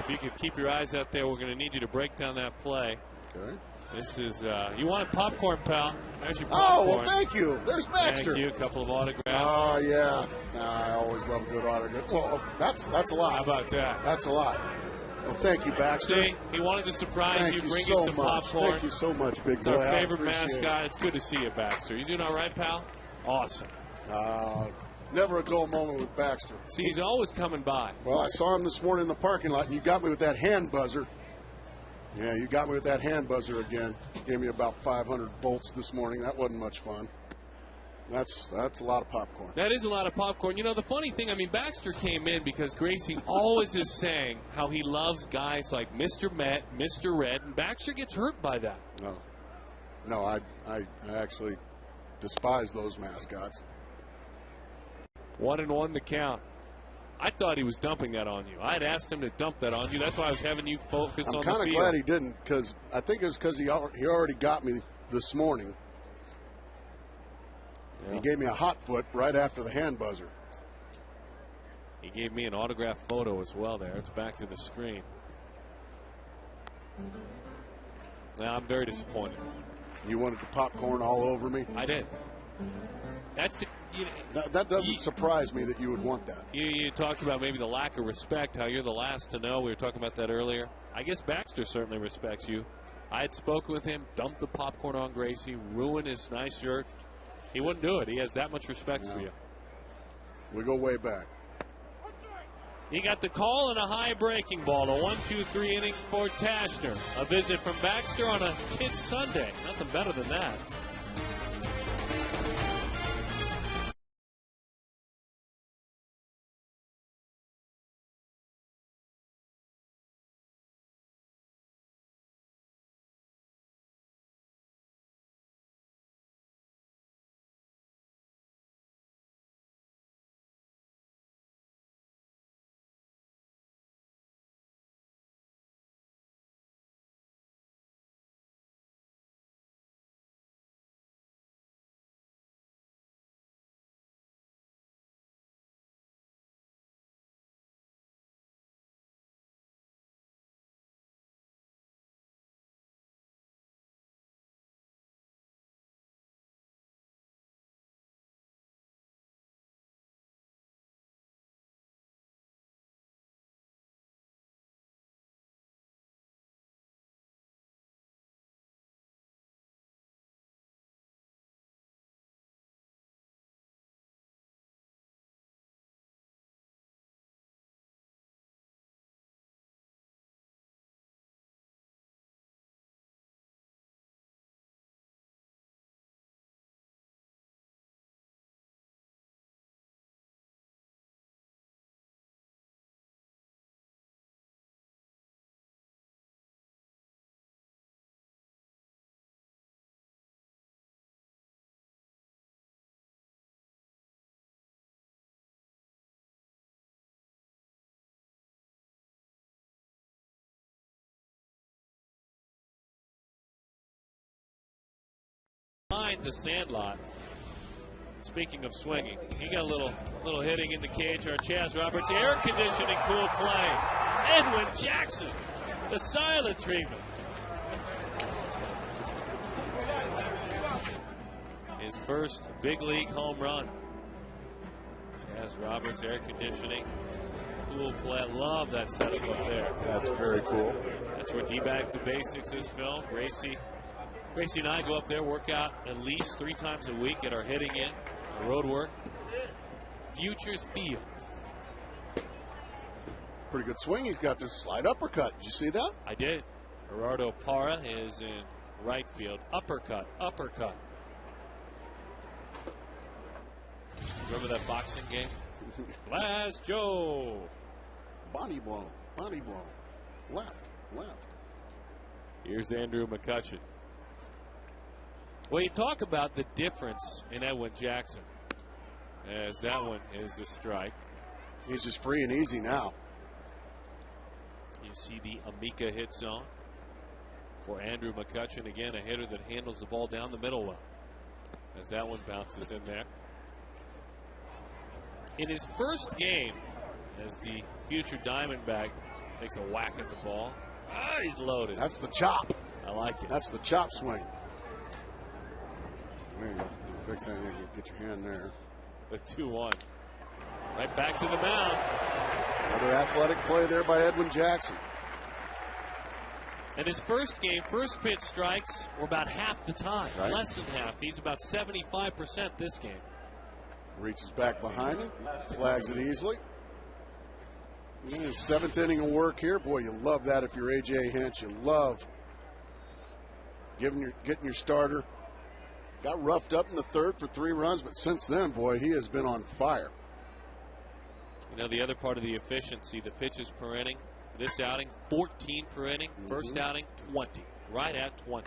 S1: If you could keep your eyes out there, we're going to need you to break down that play.
S2: Okay.
S1: This is, you wanted popcorn, pal. There's your popcorn.
S2: Oh, well, thank you. There's Baxter.
S1: Thank you. A couple of autographs.
S2: Oh, yeah. I always love a good autograph. Well, that's a lot.
S1: How about that?
S2: That's a lot. Well, thank you, Baxter.
S1: See, he wanted to surprise
S2: thank
S1: you, bring
S2: so
S1: you some
S2: much.
S1: popcorn.
S2: Thank you so much, big
S1: It's
S2: boy.
S1: our favorite mascot. It's good to see you, Baxter. You doing all right, pal? Awesome.
S2: Never a dull moment with Baxter.
S1: See, he's always coming by.
S2: Well, I saw him this morning in the parking lot, and you got me with that hand buzzer. Yeah, you got me with that hand buzzer again. Gave me about 500 volts this morning. That wasn't much fun. That's a lot of popcorn.
S1: That is a lot of popcorn. The funny thing, Baxter came in because Gracie always is saying how he loves guys like Mr. Met, Mr. Red, and Baxter gets hurt by that.
S2: No, I actually despise those mascots.
S1: 1-1 to count. I thought he was dumping that on you. I had asked him to dump that on you. That's why I was having you focus on the field.
S2: I'm kind of glad he didn't, because I think it was because he already got me this morning. Yeah. He gave me a hot foot right after the hand buzzer.
S1: He gave me an autographed photo as well there. It's back to the screen. Now, I'm very disappointed.
S2: You wanted the popcorn all over me?
S1: I did. That's the,
S2: that doesn't surprise me that you would want that.
S1: You talked about maybe the lack of respect, how you're the last to know. We were talking about that earlier. I guess Baxter certainly respects you. I had spoken with him, dumped the popcorn on Gracie, ruined his nice shirt. He wouldn't do it. He has that much respect for you.
S2: We go way back.
S1: He got the call and a high breaking ball. A 1-2-3 inning for Tashner. A visit from Baxter on a kid's Sunday. Nothing better than that. Behind the Sandlot. Speaking of swinging, he got a little hitting in the cage. Our Chaz Roberts air conditioning cool play. Edwin Jackson, the silent treatment. His first big league home run. Chaz Roberts air conditioning cool play. I love that setup up there.
S2: That's very cool.
S1: That's where D-Back to Basics is filmed. Gracie and I go up there, work out at least 3 times a week, get our hitting in, our road work. Futures Field.
S2: Pretty good swing. He's got this slide uppercut. Did you see that?
S1: I did. Gerardo Parra is in right field. Uppercut. Remember that boxing game? Last Joe.
S2: Body blow. Left.
S1: Here's Andrew McCutcheon. Well, you talk about the difference in Edwin Jackson, as that one is a strike.
S2: He's just free and easy now.
S1: You see the Amica hit zone for Andrew McCutcheon. Again, a hitter that handles the ball down the middle well, as that one bounces in there. In his first game, as the future Diamondback takes a whack at the ball, he's loaded.
S2: That's the chop.
S1: I like it.
S2: That's the chop swing. There you go. You fix anything, you get your hand there.
S1: The 2-1. Right back to the mound.
S2: Another athletic play there by Edwin Jackson.
S1: And his first game, first pitch strikes were about half the time.
S2: Right.
S1: Less than half. He's about 75% this game.
S2: Reaches back behind him. Flags it easily. In his 7th inning of work here. Boy, you love that if you're A.J. Hinch. You love getting your starter. Got roughed up in the 3rd for 3 runs, but since then, boy, he has been on fire.
S1: You know, the other part of the efficiency, the pitches per inning. This outing, 14 per inning. First outing, 20. Right at 20.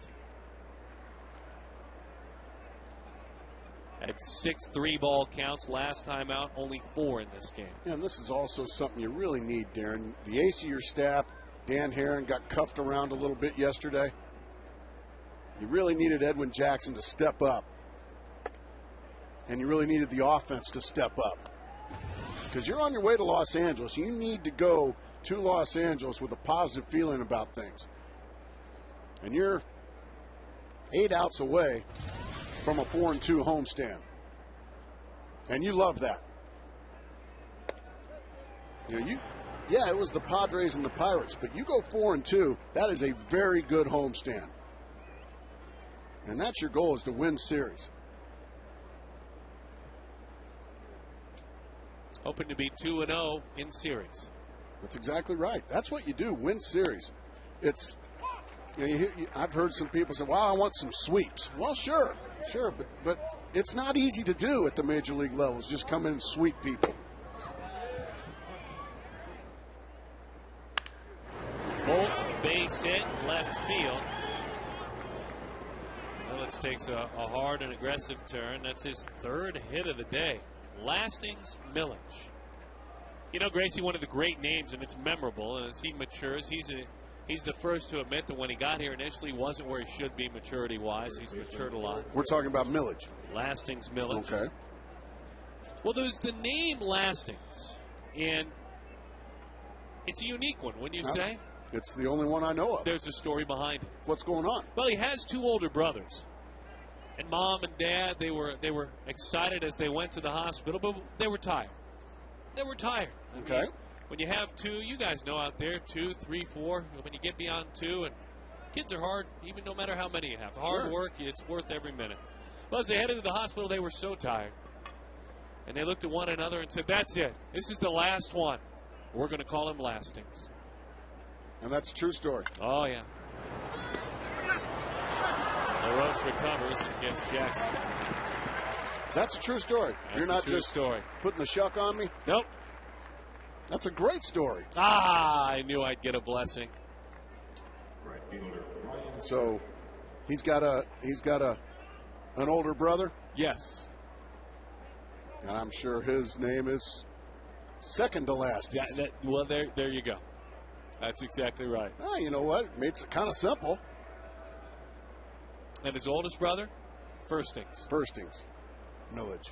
S1: Had 6 3-ball counts last time out, only 4 in this game.
S2: Yeah, and this is also something you really need, Darren. The ace of your staff, Dan Herron, got cuffed around a little bit yesterday. You really needed Edwin Jackson to step up. And you really needed the offense to step up. Because you're on your way to Los Angeles. You need to go to Los Angeles with a positive feeling about things. And you're 8 outs away from a 4-2 homestand. And you love that. Yeah, it was the Padres and the Pirates, but you go 4-2, that is a very good homestand. And that's your goal, is to win series.
S1: Hoping to be 2-0 in series.
S2: That's exactly right. That's what you do, win series. It's, I've heard some people say, well, I want some sweeps. Well, sure, but it's not easy to do at the major league levels, just come in and sweep people.
S1: Bolt, base hit, left field. Millage takes a hard and aggressive turn. That's his 3rd hit of the day. Lastings Millage. You know, Gracie, one of the great names, and it's memorable. And as he matures, he's the first to admit that when he got here initially, he wasn't where he should be maturity-wise. He's matured a lot.
S2: We're talking about Millage.
S1: Lastings Millage.
S2: Okay.
S1: Well, there's the name Lastings, and it's a unique one, wouldn't you say?
S2: It's the only one I know of.
S1: There's a story behind it.
S2: What's going on?
S1: Well, he has 2 older brothers. And Mom and Dad, they were excited as they went to the hospital, but they were tired. They were tired.
S2: Okay.
S1: When you have 2, you guys know out there, 2, 3, 4, when you get beyond 2, and kids are hard, even no matter how many you have. Hard work, it's worth every minute. Well, as they headed to the hospital, they were so tired. And they looked at one another and said, that's it. This is the last one. We're going to call him Lastings.
S2: And that's a true story.
S1: Oh, yeah. LaRoche recovers and gets Jackson.
S2: That's a true story. You're not just putting the shuck on me?
S1: Nope.
S2: That's a great story.
S1: I knew I'd get a blessing.
S2: So he's got an older brother?
S1: Yes.
S2: And I'm sure his name is second to last.
S1: Yeah, well, there you go. That's exactly right.
S2: Oh, you know what? It makes it kind of simple.
S1: And his oldest brother, Firstings.
S2: Millage.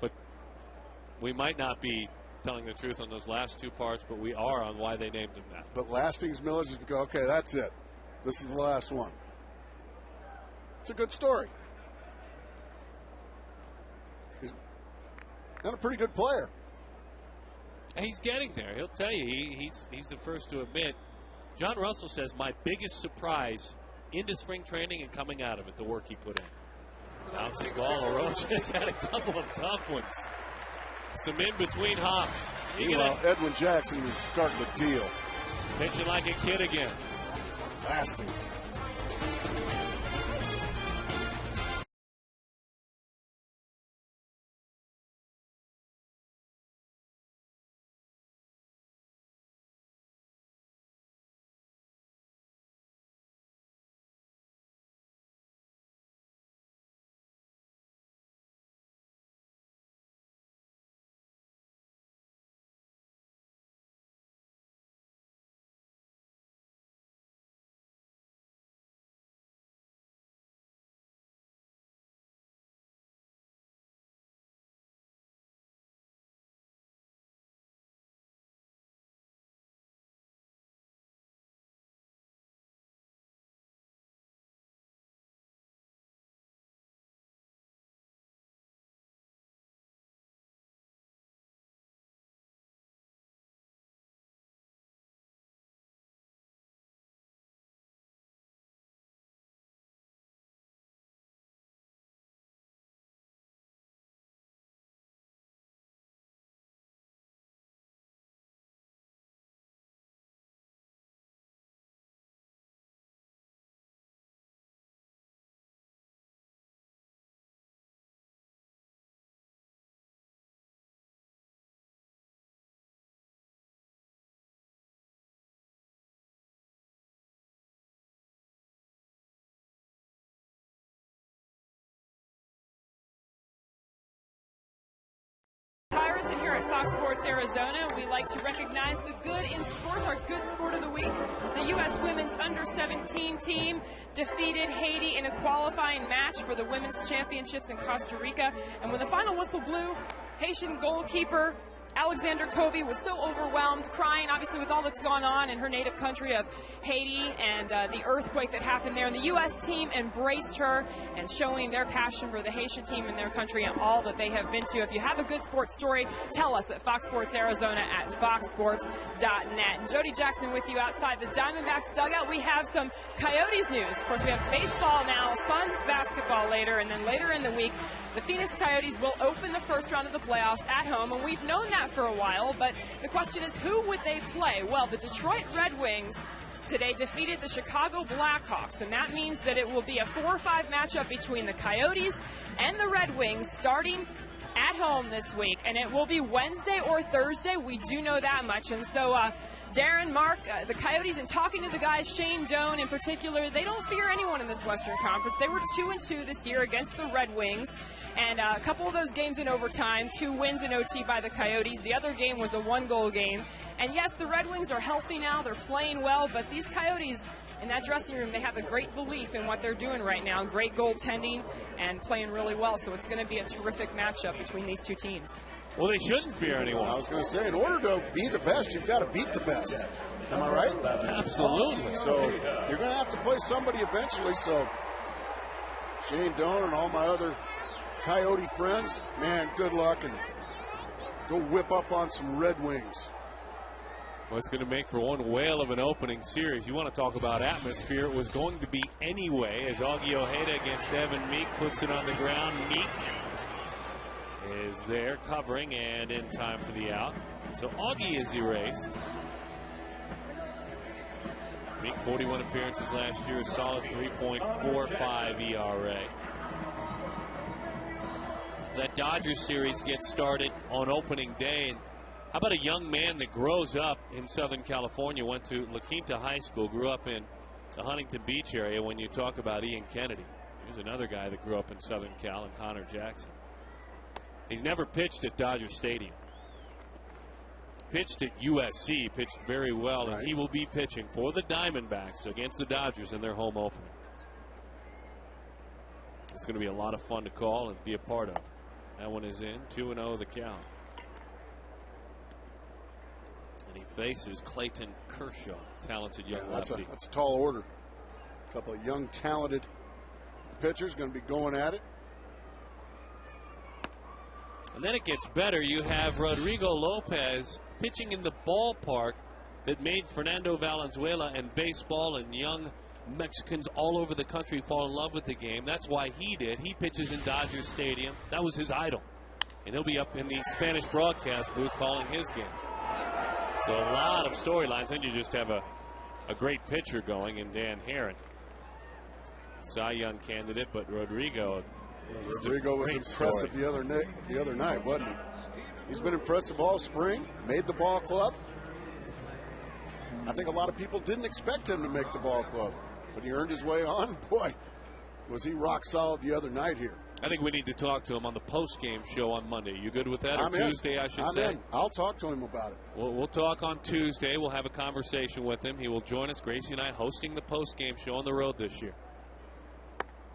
S1: But we might not be telling the truth on those last 2 parts, but we are on why they named him that.
S2: But Lastings Millage is to go, okay, that's it. This is the last one. It's a good story. He's not a pretty good player.
S1: He's getting there. He'll tell you. He's the first to admit. John Russell says, my biggest surprise into spring training and coming out of it, the work he put in. Bouncing ball, LaRoche has had a couple of tough ones. Some in-between hops.
S2: Well, Edwin Jackson is starting to deal.
S1: Pitching like a kid again.
S2: Lastings.
S6: at Fox Sports Arizona. We like to recognize the good in sports, our good sport of the week. The U.S. women's under-17 team defeated Haiti in a qualifying match for the women's championships in Costa Rica. And when the final whistle blew, Haitian goalkeeper Alexander Kobe was so overwhelmed, crying, obviously, with all that's gone on in her native country of Haiti and the earthquake that happened there. And the U.S. team embraced her and showing their passion for the Haitian team in their country and all that they have been to. If you have a good sports story, tell us at Fox Sports Arizona at foxsports.net. And Jody Jackson with you outside the Diamondbacks dugout. We have some Coyotes news. Of course, we have baseball now, Suns basketball later, and then later in the week, the Phoenix Coyotes will open the first round of the playoffs at home, and we've known that for a while, but the question is, who would they play? Well, the Detroit Red Wings today defeated the Chicago Blackhawks, and that means that it will be a 4-5 matchup between the Coyotes and the Red Wings starting at home this week, and it will be Wednesday or Thursday. We do know that much, and so Darren, Mark, the Coyotes, and talking to the guys, Shane Doan in particular, they don't fear anyone in this Western Conference. They were 2-2 this year against the Red Wings, and a couple of those games in overtime, 2 wins in OT by the Coyotes. The other game was a 1-goal game. And yes, the Red Wings are healthy now. They're playing well, but these Coyotes in that dressing room, they have a great belief in what they're doing right now. Great goaltending and playing really well. So it's going to be a terrific matchup between these two teams.
S1: Well, they shouldn't fear anyone.
S2: I was going to say, in order to be the best, you've got to beat the best. Am I right?
S1: Absolutely.
S2: So you're going to have to play somebody eventually. So Shane Doan and all my other Coyote friends, man, good luck, and go whip up on some Red Wings.
S1: Well, it's going to make for one whale of an opening series. You want to talk about atmosphere. It was going to be anyway, as Augie Ojeda against Evan Meek puts it on the ground. Meek is there covering and in time for the out. So Augie is erased. Meek, 41 appearances last year, a solid 3.45 ERA. That Dodgers series gets started on opening day. And how about a young man that grows up in Southern California, went to La Quinta High School, grew up in the Huntington Beach area when you talk about Ian Kennedy. Here's another guy that grew up in Southern Cal, and Connor Jackson. He's never pitched at Dodger Stadium. Pitched at USC, pitched very well, and he will be pitching for the Diamondbacks against the Dodgers in their home opener. It's going to be a lot of fun to call and be a part of. That one is in, 2-0 the count. And he faces Clayton Kershaw, talented young lefty.
S2: That's a tall order. A couple of young, talented pitchers going to be going at it.
S1: And then it gets better. You have Rodrigo Lopez pitching in the ballpark that made Fernando Valenzuela and baseball and young Mexicans all over the country fall in love with the game. That's why he did. He pitches in Dodger Stadium. That was his idol. And he'll be up in the Spanish broadcast booth calling his game. So a lot of storylines. Then you just have a great pitcher going in Dan Herron. Cy Young candidate, but Rodrigo
S2: was impressive the other night, wasn't he? He's been impressive all spring, made the ball club. I think a lot of people didn't expect him to make the ball club, but he earned his way on. Boy, was he rock solid the other night here.
S1: I think we need to talk to him on the post-game show on Monday. You good with that?
S2: I'm
S1: or Tuesday, I should say.
S2: I'm in. I'll talk to him about it.
S1: We'll talk on Tuesday. We'll have a conversation with him. He will join us, Gracie and I, hosting the post-game show on the road this year.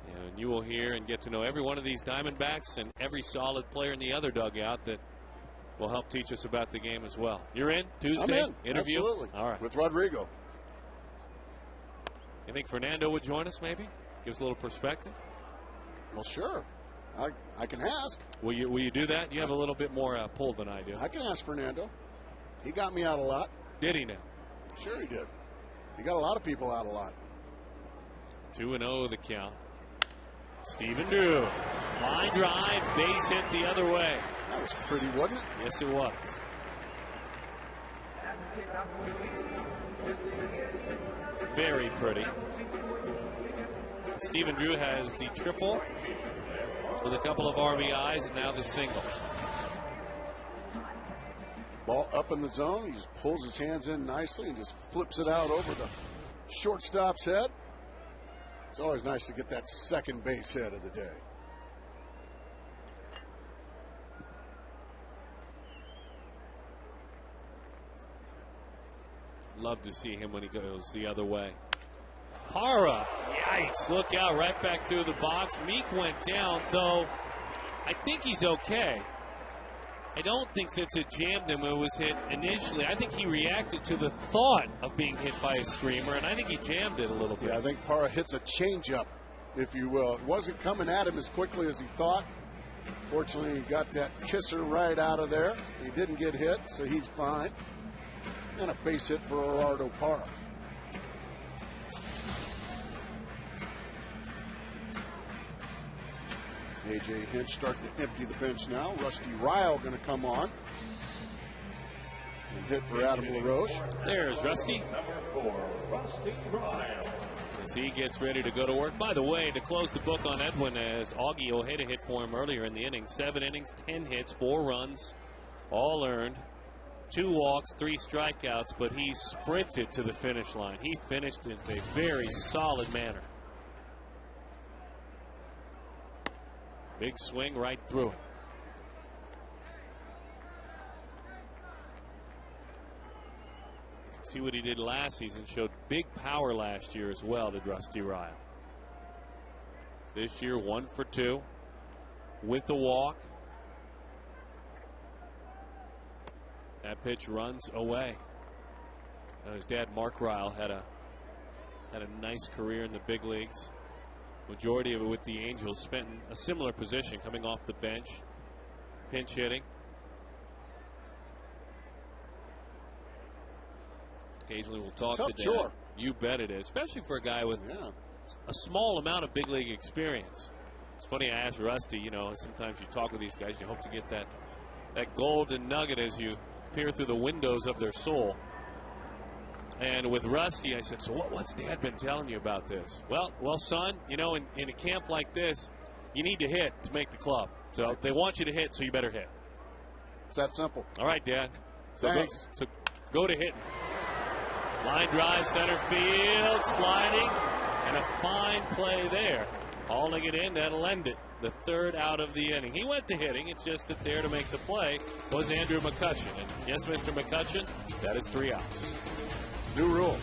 S1: And you will hear and get to know every one of these Diamondbacks and every solid player in the other dugout that will help teach us about the game as well. You're in Tuesday?
S2: I'm in.
S1: Interview?
S2: Absolutely.
S1: All right.
S2: With Rodrigo.
S1: You think Fernando would join us maybe? Give us a little perspective?
S2: Well, sure. I can ask.
S1: Will you do that? You have a little bit more pull than I do.
S2: I can ask Fernando. He got me out a lot.
S1: Did he now?
S2: Sure he did. He got a lot of people out a lot.
S1: 2-0 the count. Stephen Drew. Line drive, base hit the other way.
S2: That was pretty, wasn't it?
S1: Yes, it was. Very pretty. Stephen Drew has the triple with a couple of RBIs and now the single.
S2: Ball up in the zone. He just pulls his hands in nicely and just flips it out over the shortstop's head. It's always nice to get that second base hit of the day.
S1: Love to see him when he goes the other way. Para, yikes, look out, right back through the box. Meek went down, though I think he's okay. I don't think since it jammed him, it was hit initially. I think he reacted to the thought of being hit by a screamer, and I think he jammed it a little bit.
S2: Yeah, I think Para hits a changeup, if you will. It wasn't coming at him as quickly as he thought. Fortunately, he got that kisser right out of there. He didn't get hit, so he's fine. And a base hit for Gerardo Para. A.J. Hinch starting to empty the bench now. Rusty Ryle going to come on and hit for Adam LaRoche.
S1: There's Rusty.
S4: Number 4, Rusty Ryle.
S1: As he gets ready to go to work. By the way, to close the book on Edwin, as Augie Ojeda hit for him earlier in the inning. 7 innings, 10 hits, 4 runs, all earned. 2 walks, 3 strikeouts, but he sprinted to the finish line. He finished in a very solid manner. Big swing right through it. See what he did last season. Showed big power last year as well to Rusty Ryle. This year, 1 for 2 with the walk. That pitch runs away. Now his dad, Mark Ryle, had a nice career in the big leagues. Majority of it with the Angels. Spent in a similar position, coming off the bench, pinch hitting. Occasionally we'll talk to Dad.
S2: Chore.
S1: You bet it is, especially for a guy with a small amount of big league experience. It's funny, I asked Rusty, you know, sometimes you talk with these guys, you hope to get that golden nugget as you peer through the windows of their soul. And with Rusty, I said, so what's Dad been telling you about this? Well, son, you know, in a camp like this, you need to hit to make the club. So they want you to hit, so you better hit.
S2: It's that simple.
S1: All right, Dad.
S2: Thanks.
S1: So go to hitting. Line drive, center field, sliding, and a fine play there. Hauling it in, that'll end it. The 3rd out of the inning. He went to hitting. It's just that there to make the play was Andrew McCutcheon. And yes, Mr. McCutcheon, that is 3 outs.
S2: New rule.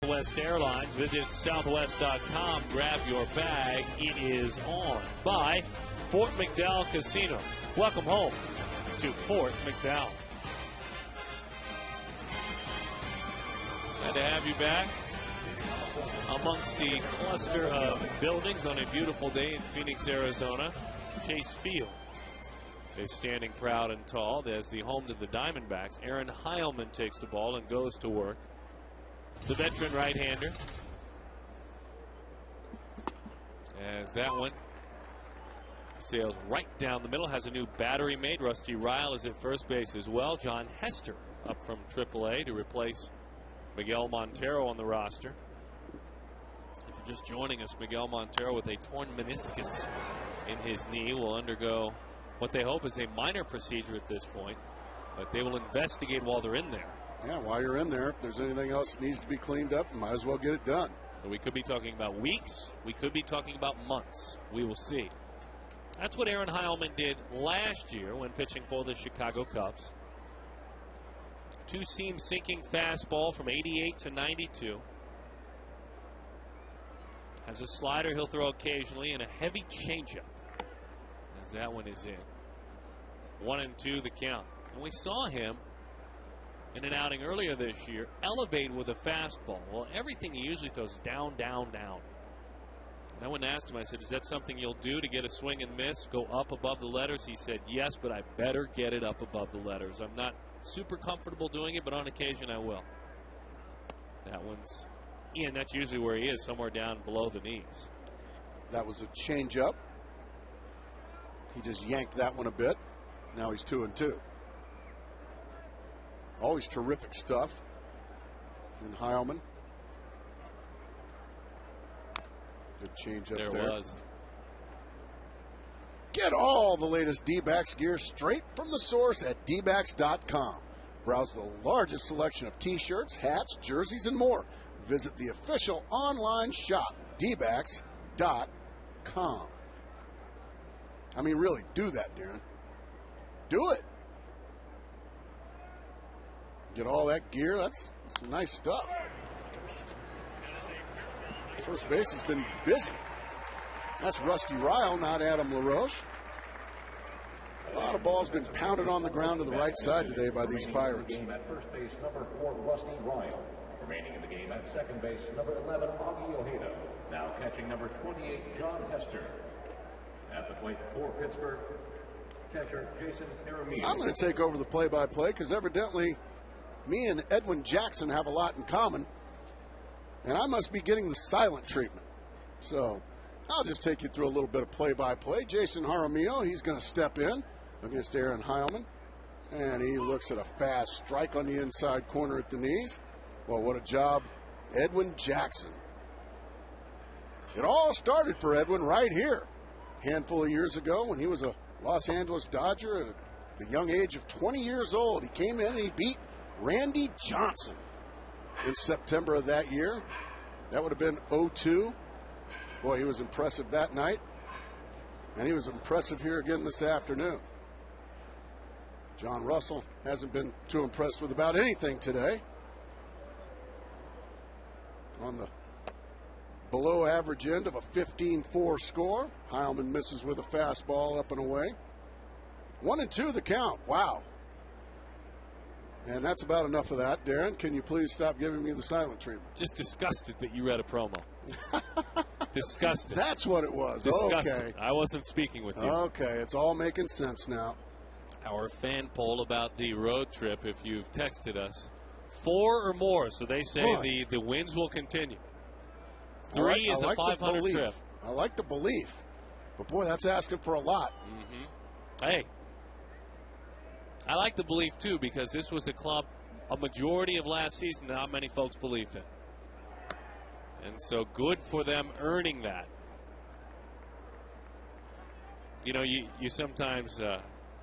S1: Southwest Airlines. Visit southwest.com. Grab your bag. It is on by Fort McDowell Casino. Welcome home to Fort McDowell. Glad to have you back amongst the cluster of buildings on a beautiful day in Phoenix, Arizona. Chase Field is standing proud and tall as the home to the Diamondbacks. Aaron Heilman takes the ball and goes to work. The veteran right-hander. As that one sails right down the middle, has a new battery mate. Rusty Ryle is at first base as well. John Hester up from AAA to replace Miguel Montero on the roster. If you're just joining us, Miguel Montero with a torn meniscus in his knee will undergo what they hope is a minor procedure at this point, but they will investigate while they're in there.
S2: Yeah, while you're in there, if there's anything else that needs to be cleaned up, you might as well get it done.
S1: So we could be talking about weeks. We could be talking about months. We will see. That's what Aaron Heilman did last year when pitching for the Chicago Cubs. Two-seam sinking fastball from 88 to 92. Has a slider he'll throw occasionally and a heavy changeup as that one is in. 1-2 the count. And we saw him in an outing earlier this year elevate with a fastball. Well, everything he usually throws is down, down, down. And I went and asked him, I said, is that something you'll do to get a swing and miss, go up above the letters? He said, yes, but I better get it up above the letters. I'm not super comfortable doing it, but on occasion I will. That one's in. That's usually where he is, somewhere down below the knees.
S2: That was a changeup. He just yanked that one a bit. Now he's 2-2. Always terrific stuff in Heilman. Good change up there.
S1: There was.
S2: Get all the latest D-backs gear straight from the source at dbacks.com. Browse the largest selection of T-shirts, hats, jerseys, and more. Visit the official online shop, dbacks.com. I mean, really, do that, Darren. Do it. Get all that gear. That's some nice stuff. First base has been busy. That's Rusty Ryle, not Adam LaRoche. A lot of balls been pounded on the ground to the right side today by these Pirates.
S4: At first base, number 4, Rusty Ryle. Remaining in the game at second base, number 11, Augie Ojeda. Now catching number 28, John Hester. At the plate for Pittsburgh, catcher Jason Jaramillo.
S2: I'm going to take over the play-by-play because evidently me and Edwin Jackson have a lot in common, and I must be getting the silent treatment. So I'll just take you through a little bit of play-by-play. Jason Jaramillo, he's going to step in against Aaron Heilman, and he looks at a fast strike on the inside corner at the knees. Well, what a job, Edwin Jackson. It all started for Edwin right here a handful of years ago when he was a Los Angeles Dodger at the young age of 20 years old. He came in and he beat Randy Johnson in September of that year. That would have been 0-2. Boy, he was impressive that night. And he was impressive here again this afternoon. John Russell hasn't been too impressed with about anything today. On the below average end of a 15-4 score. Heilman misses with a fastball up and away. 1-2 the count. Wow. And that's about enough of that. Darren, can you please stop giving me the silent treatment?
S1: Just disgusted that you read a promo. Disgusted.
S2: That's what it was.
S1: Disgusted.
S2: Okay.
S1: I wasn't speaking with you.
S2: Okay, it's all making sense now.
S1: Our fan poll about the road trip, if you've texted us, 4 or more. So they say the wins will continue. 3 is a 500 trip.
S2: I like the belief. But, boy, that's asking for a lot.
S1: Mm-hmm. Hey, I like the belief, too, because this was a club a majority of last season not many folks believed in. And so good for them earning that. You know, you sometimes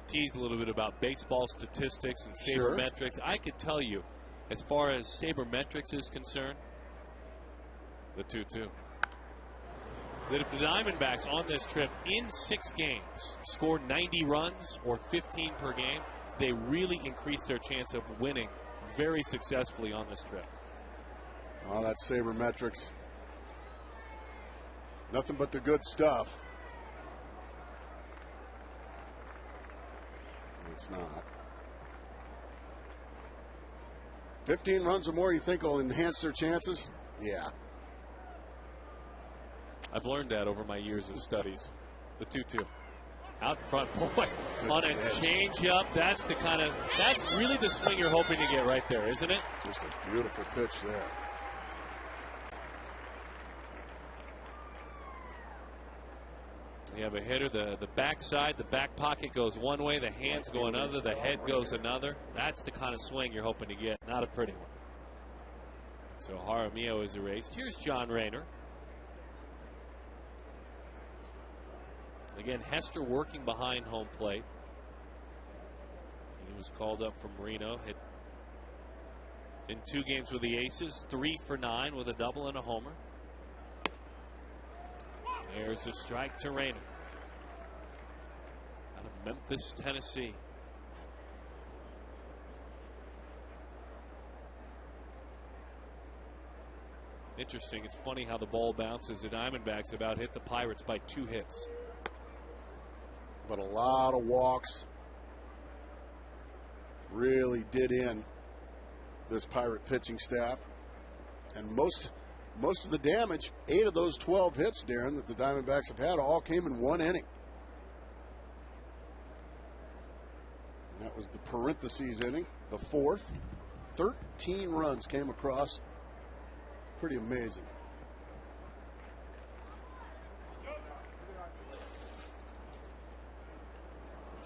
S1: tease a little bit about baseball statistics and sabermetrics. Sure. I could tell you, as far as sabermetrics is concerned, the 2-2. That if the Diamondbacks on this trip in 6 games score 90 runs or 15 per game, they really increase their chance of winning very successfully on this trip.
S2: Well, that's sabermetrics. Nothing but the good stuff. It's not. 15 runs or more you think will enhance their chances? Yeah.
S1: I've learned that over my years of studies. The 2-2. Out front, boy, on a change-up. That's really the swing you're hoping to get right there, isn't it?
S2: Just a beautiful pitch there.
S1: You have a hitter, the backside, the back pocket goes one way, the hands go another, the head goes another. That's the kind of swing you're hoping to get. Not a pretty one. So Jaramillo is erased. Here's John Rayner. Again, Hester working behind home plate. He was called up from Reno. Hit in 2 games with the Aces, 3 for 9 with a double and a homer. There's a strike to Rayner. Out of Memphis, Tennessee. Interesting. It's funny how the ball bounces. The Diamondbacks about hit the Pirates by 2 hits.
S2: But a lot of walks really did in this Pirate pitching staff. And most of the damage, 8 of those 12 hits, Darren, that the Diamondbacks have had all came in 1 inning. And that was the parentheses inning, the 4th. 13 runs came across. Pretty amazing.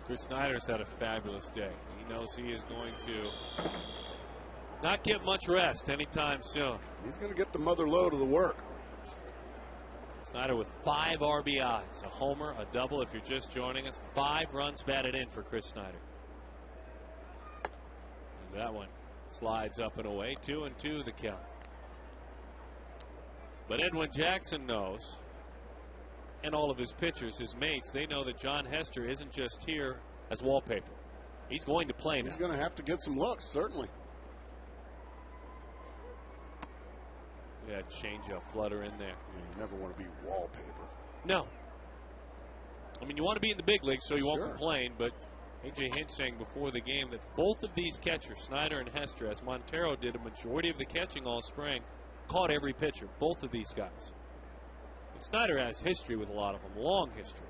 S1: Chris Snyder's had a fabulous day. He knows he is going to not get much rest anytime soon.
S2: He's going to get the mother load of the work.
S1: Snyder with 5 RBIs, a homer, a double if you're just joining us. 5 runs batted in for Chris Snyder. That one slides up and away. 2-2 the count. But Edwin Jackson knows, and all of his pitchers, his mates, they know that John Hester isn't just here as wallpaper. He's going to play now.
S2: He's going to have to get some looks, certainly.
S1: Yeah, change-up flutter in there.
S2: You never want to be wallpaper.
S1: No. I mean, you want to be in the big leagues so you won't
S2: Sure.
S1: complain, but A.J. Hinch saying before the game that both of these catchers, Snyder and Hester, as Montero did a majority of the catching all spring, caught every pitcher, both of these guys. And Snyder has history with a lot of them, long history.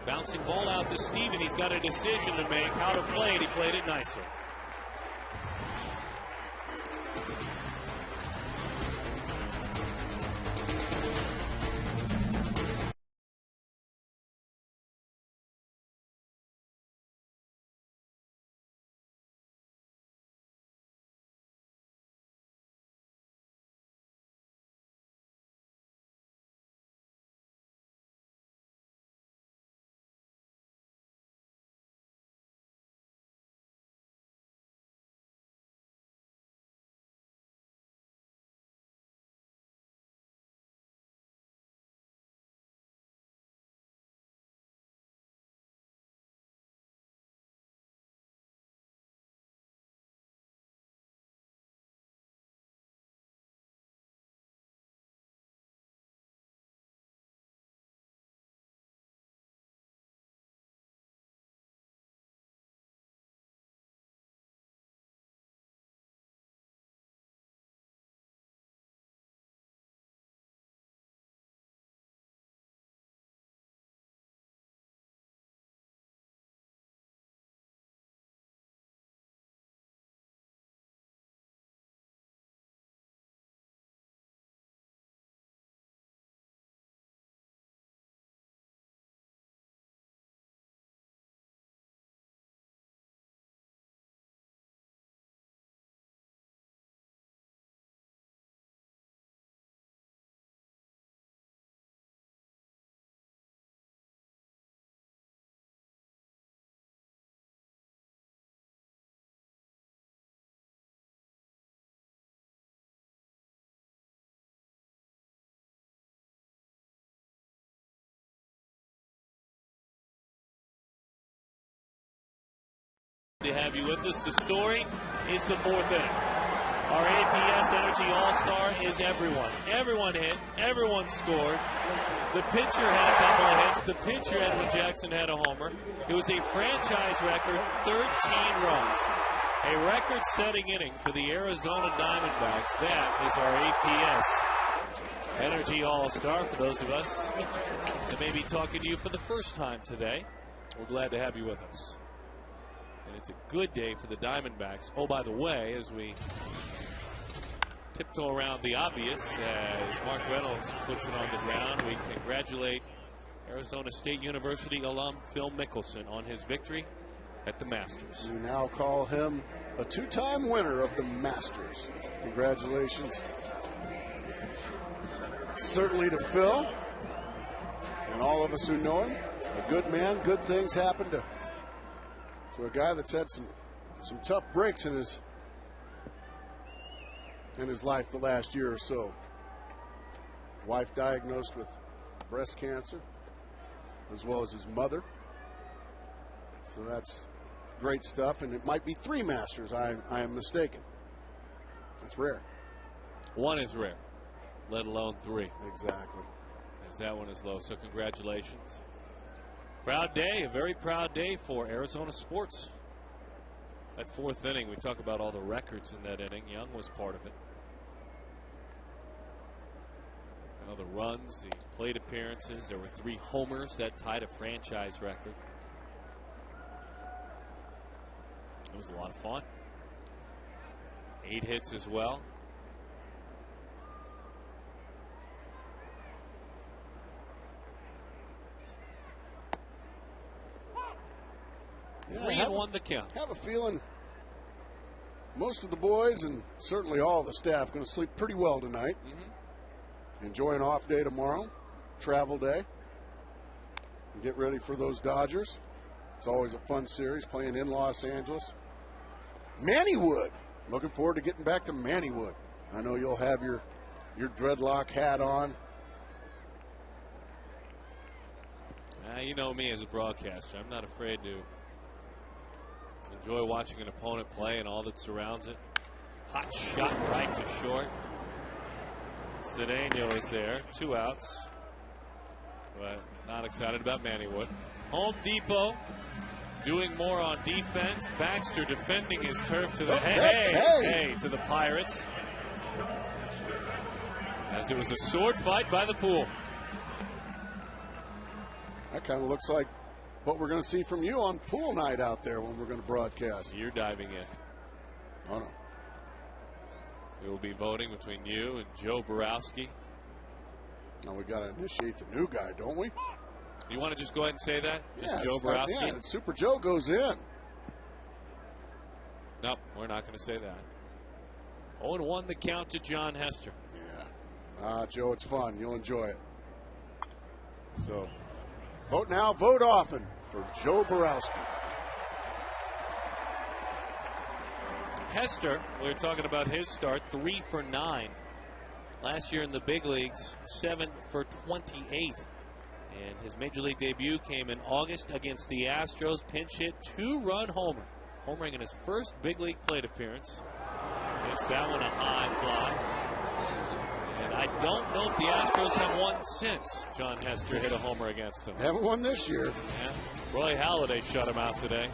S1: Bouncing ball out to Steven. He's got a decision to make, how to play it. He played it nicely. To have you with us. The story is the 4th inning. Our APS Energy All-Star is everyone. Everyone hit. Everyone scored. The pitcher had a couple of hits. The pitcher, Edwin Jackson, had a homer. It was a franchise record, 13 runs. A record-setting inning for the Arizona Diamondbacks. That is our APS Energy All-Star. For those of us that may be talking to you for the first time today, we're glad to have you with us. And it's a good day for the Diamondbacks. Oh, by the way, as we tiptoe around the obvious as Mark Reynolds puts it on the ground. We congratulate Arizona State University alum Phil Mickelson on his victory at the Masters.
S2: We now call him a 2-time winner of the Masters. Congratulations. Certainly to Phil and all of us who know him. A good man, good things happen to a guy that's had some tough breaks in his life the last year or so. Wife diagnosed with breast cancer, as well as his mother. So that's great stuff, and it might be 3 Masters. I am mistaken. That's rare.
S1: 1 is rare, let alone 3.
S2: Exactly.
S1: As that one is low. So congratulations. Proud day, a very proud day for Arizona sports. That 4th inning, we talk about all the records in that inning. Young was part of it. The runs, the plate appearances. There were 3 homers that tied a franchise record. It was a lot of fun. 8 hits as well.
S2: Yeah,
S1: 3 and 1 the count.
S2: Have a feeling most of the boys and certainly all the staff going to sleep pretty well tonight. Enjoy an off day tomorrow, travel day, and get ready for those Dodgers. It's always a fun series playing in Los Angeles. Mannywood. Looking forward to getting back to Mannywood. I know you'll have your dreadlock hat on.
S1: You know me as a broadcaster. I'm not afraid to enjoy watching an opponent play and all that surrounds it. Hot shot right to short. Cedeno is there. 2 outs. But not excited about Mannywood. Home Depot doing more on defense. Baxter defending his turf to the hey to the Pirates. As it was a sword fight by the pool.
S2: That kind of looks like what we're going to see from you on pool night out there when we're going to broadcast.
S1: You're diving in.
S2: Oh, no.
S1: We will be voting between you and Joe Borowski.
S2: Now we got to initiate the new guy, don't we?
S1: You want to just go ahead and say that? Just
S2: Yes,
S1: Joe Borowski?
S2: Yeah, Super Joe goes in.
S1: Nope, we're not going to say that. 0-1 the count to John Hester.
S2: Yeah. Joe, it's fun. You'll enjoy it. So, vote now, vote often for Joe Borowski.
S1: Hester, we were talking about his start, 3 for 9. Last year in the big leagues, 7 for 28. And his major league debut came in August against the Astros. Pinch hit, 2-run homer. Homering in his first big league plate appearance. Hits that one a high fly. And I don't know if the Astros have won since John Hester hit a homer against them.
S2: Haven't won this year.
S1: Yeah. Roy Halladay shut him out today.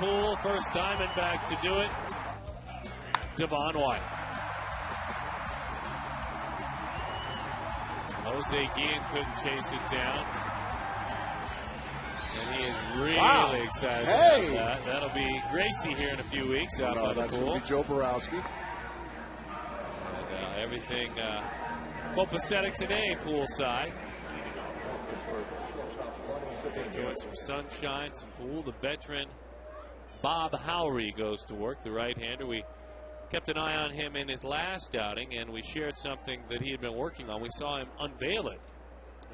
S1: Poole, first Diamondback to do it. Devon White. Jose Guillen couldn't chase it down. And he is really excited about that. That'll be Gracie here in a few weeks out by the
S2: that's
S1: pool.
S2: Going to be Joe Borowski.
S1: And everything copacetic today, poolside. Enjoying some sunshine, some pool. The veteran Bob Howry goes to work, the right-hander. We kept an eye on him in his last outing, and we shared something that he had been working on. We saw him unveil it,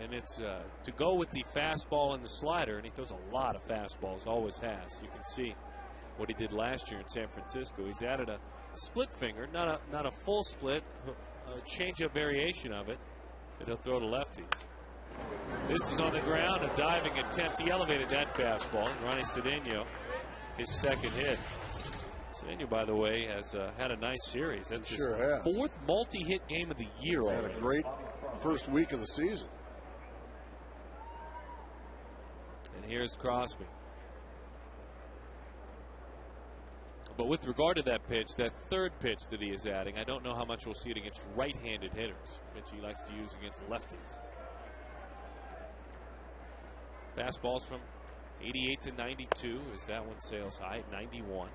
S1: and it's to go with the fastball and the slider, and he throws a lot of fastballs, always has. You can see what he did last year in San Francisco. He's added a split finger, not a full split, a change-up variation of it that he'll throw to lefties. This is on the ground, a diving attempt. He elevated that fastball. Ronnie Cedeno, his second hit. Cedeno, by the way, has had a nice series. That's his fourth multi-hit game of the year already.
S2: Had a great first week of the season.
S1: And here's Crosby. But with regard to that pitch, that third pitch that he is adding, I don't know how much we'll see it against right-handed hitters, which he likes to use against lefties. Fastballs from 88 to 92 as that one sails high at 91.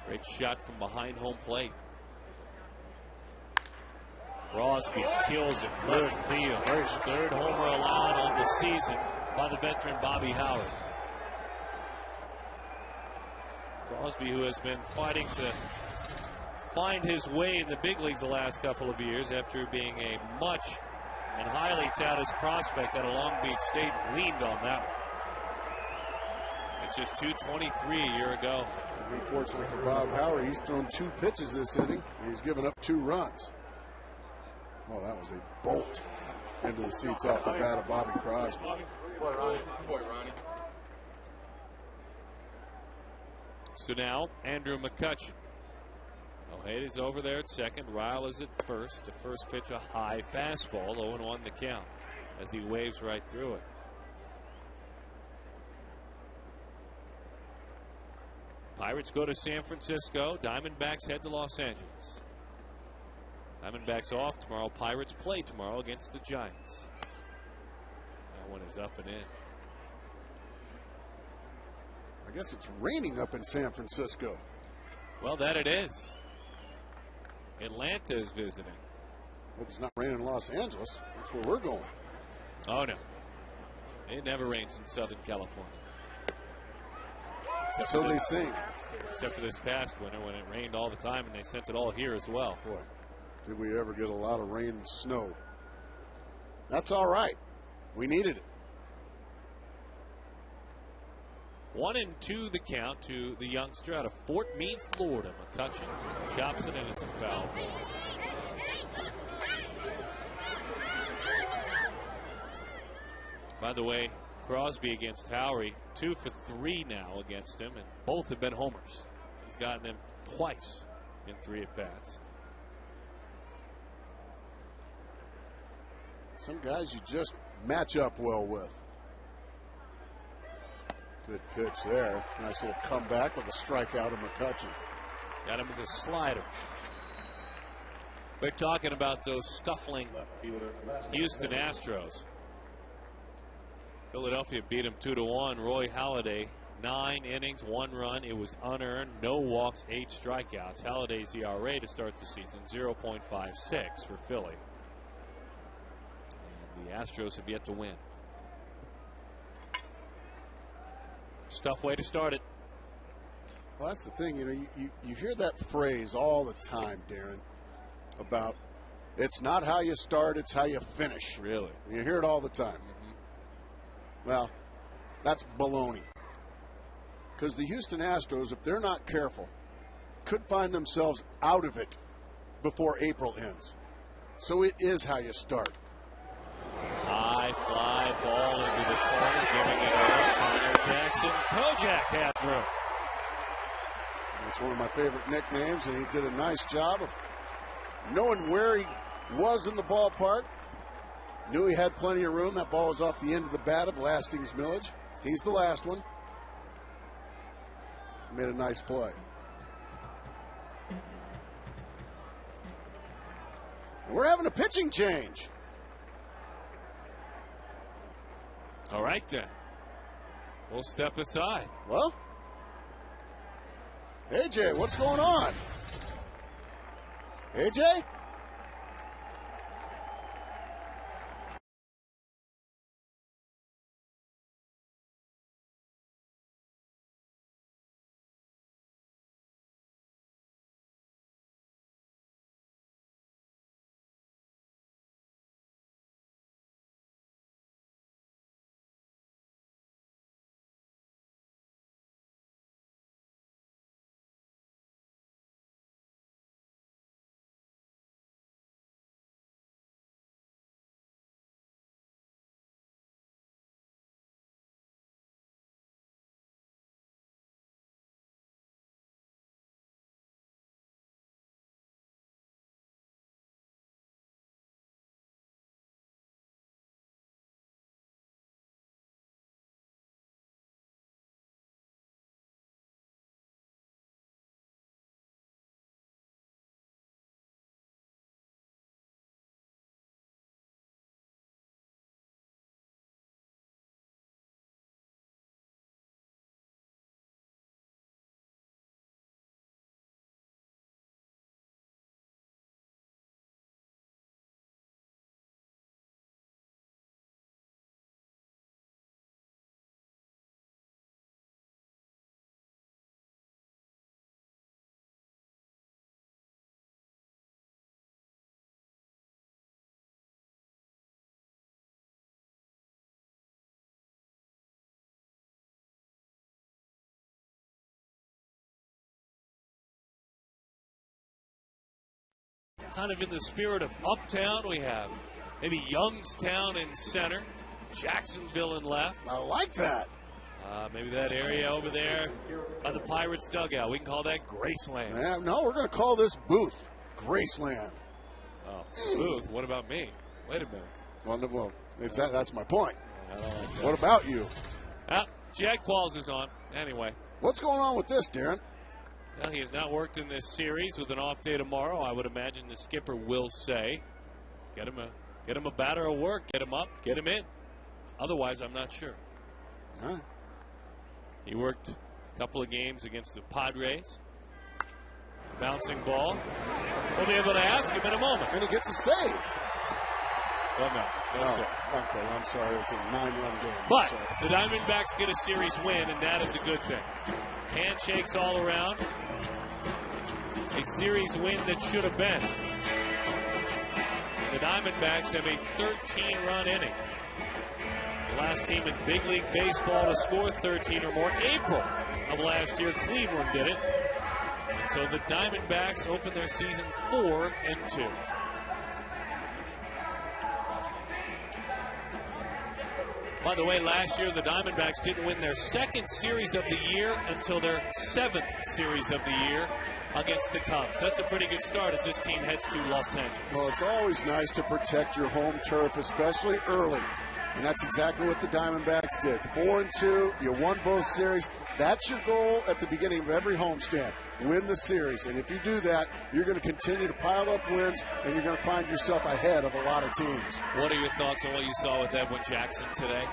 S1: Great shot from behind home plate. Crosby kills it. Good field. Third homer allowed on the season by the veteran Bobby Howard. Crosby, who has been fighting to find his way in the big leagues the last couple of years after being a much and highly touted prospect out of Long Beach State, leaned on that one. It's just 223 a year ago.
S2: Unfortunately for Bob Howard, he's thrown 2 pitches this inning. He's given up 2 runs. Oh, that was a bolt into the seats off the bat of Bobby Crosby.
S4: Boy, Ronnie.
S1: So now, Andrew McCutchen. Ojeda's over there at second. Ryle is at first. The first pitch, a high fastball, 0-1 the count as he waves right through it. Pirates go to San Francisco. Diamondbacks head to Los Angeles. Diamondbacks off tomorrow. Pirates play tomorrow against the Giants. That one is up and in.
S2: I guess it's raining up in San Francisco.
S1: Well, that it is. Atlanta is visiting.
S2: Hope it's not raining in Los Angeles. That's where we're going.
S1: Oh, no. It never rains in Southern California.
S2: So they sing.
S1: Except for this past winter when it rained all the time and they sent it all here as well.
S2: Boy, did we ever get a lot of rain and snow. That's all right. We needed it.
S1: 1-2 the count to the youngster out of Fort Meade, Florida. McCutchen chops it and it's a foul ball. By the way, Crosby against Howry, 2 for 3 now against him, and both have been homers. He's gotten him twice in 3 at-bats.
S2: Some guys you just match up well with. Good pitch there. Nice little comeback with a strikeout of McCutchen.
S1: Got him with a slider. We're talking about those scuffling Houston Astros. Philadelphia beat him 2-1. Roy Halladay, 9 innings, 1 run. It was unearned, no walks, 8 strikeouts. Halladay's ERA to start the season, 0.56 for Philly. And the Astros have yet to win. Tough way to start it.
S2: Well, that's the thing. You know, you hear that phrase all the time, Darren, about it's not how you start, it's how you finish.
S1: Really?
S2: You hear it all the time. Well, that's baloney. Because the Houston Astros, if they're not careful, could find themselves out of it before April ends. So it is how you start.
S1: High fly ball into the corner, giving it over. Tanner Jackson. Kojak has room.
S2: That's one of my favorite nicknames, and he did a nice job of knowing where he was in the ballpark. Knew he had plenty of room. That ball was off the end of the bat of Lasting's Millage. He's the last one. Made a nice play. We're having a pitching change.
S1: All right, then. We'll step aside.
S2: Well, AJ, what's going on? AJ?
S1: Kind of in the spirit of Uptown, we have maybe Youngstown in center, Jacksonville in left.
S2: I like that.
S1: Maybe that area over there by the Pirates dugout. We can call that Graceland.
S2: Yeah, no, we're going to call this Booth Graceland.
S1: Oh, Booth, what about me? Wait a minute.
S2: Well, that's my point.
S1: I don't like that.
S2: What about you?
S1: Jed Qualls is on. Anyway.
S2: What's going on with this, Darren?
S1: Well, he has not worked in this series with an off day tomorrow. I would imagine the skipper will say, get him a batter of work, get him up, get him in. Otherwise, I'm not sure.
S2: Huh.
S1: He worked a couple of games against the Padres. Bouncing ball. We'll be able to ask him in a moment.
S2: And he gets a save.
S1: Well, no save.
S2: Okay, I'm sorry. It's a 9-run game.
S1: But the Diamondbacks get a series win, and that is a good thing. Handshakes all around. A series win that should have been. The Diamondbacks have a 13-run inning. The last team in big league baseball to score 13 or more. April of last year, Cleveland did it. And so the Diamondbacks open their season 4-2. By the way, last year the Diamondbacks didn't win their second series of the year until their 7th series of the year against the Cubs. That's a pretty good start as this team heads to Los Angeles.
S2: Well, it's always nice to protect your home turf, especially early. And that's exactly what the Diamondbacks did. 4-2, you won both series. That's your goal at the beginning of every homestand. Win the series. And if you do that, you're going to continue to pile up wins, and you're going to find yourself ahead of a lot of teams.
S1: What are your thoughts on what you saw with Edwin Jackson today?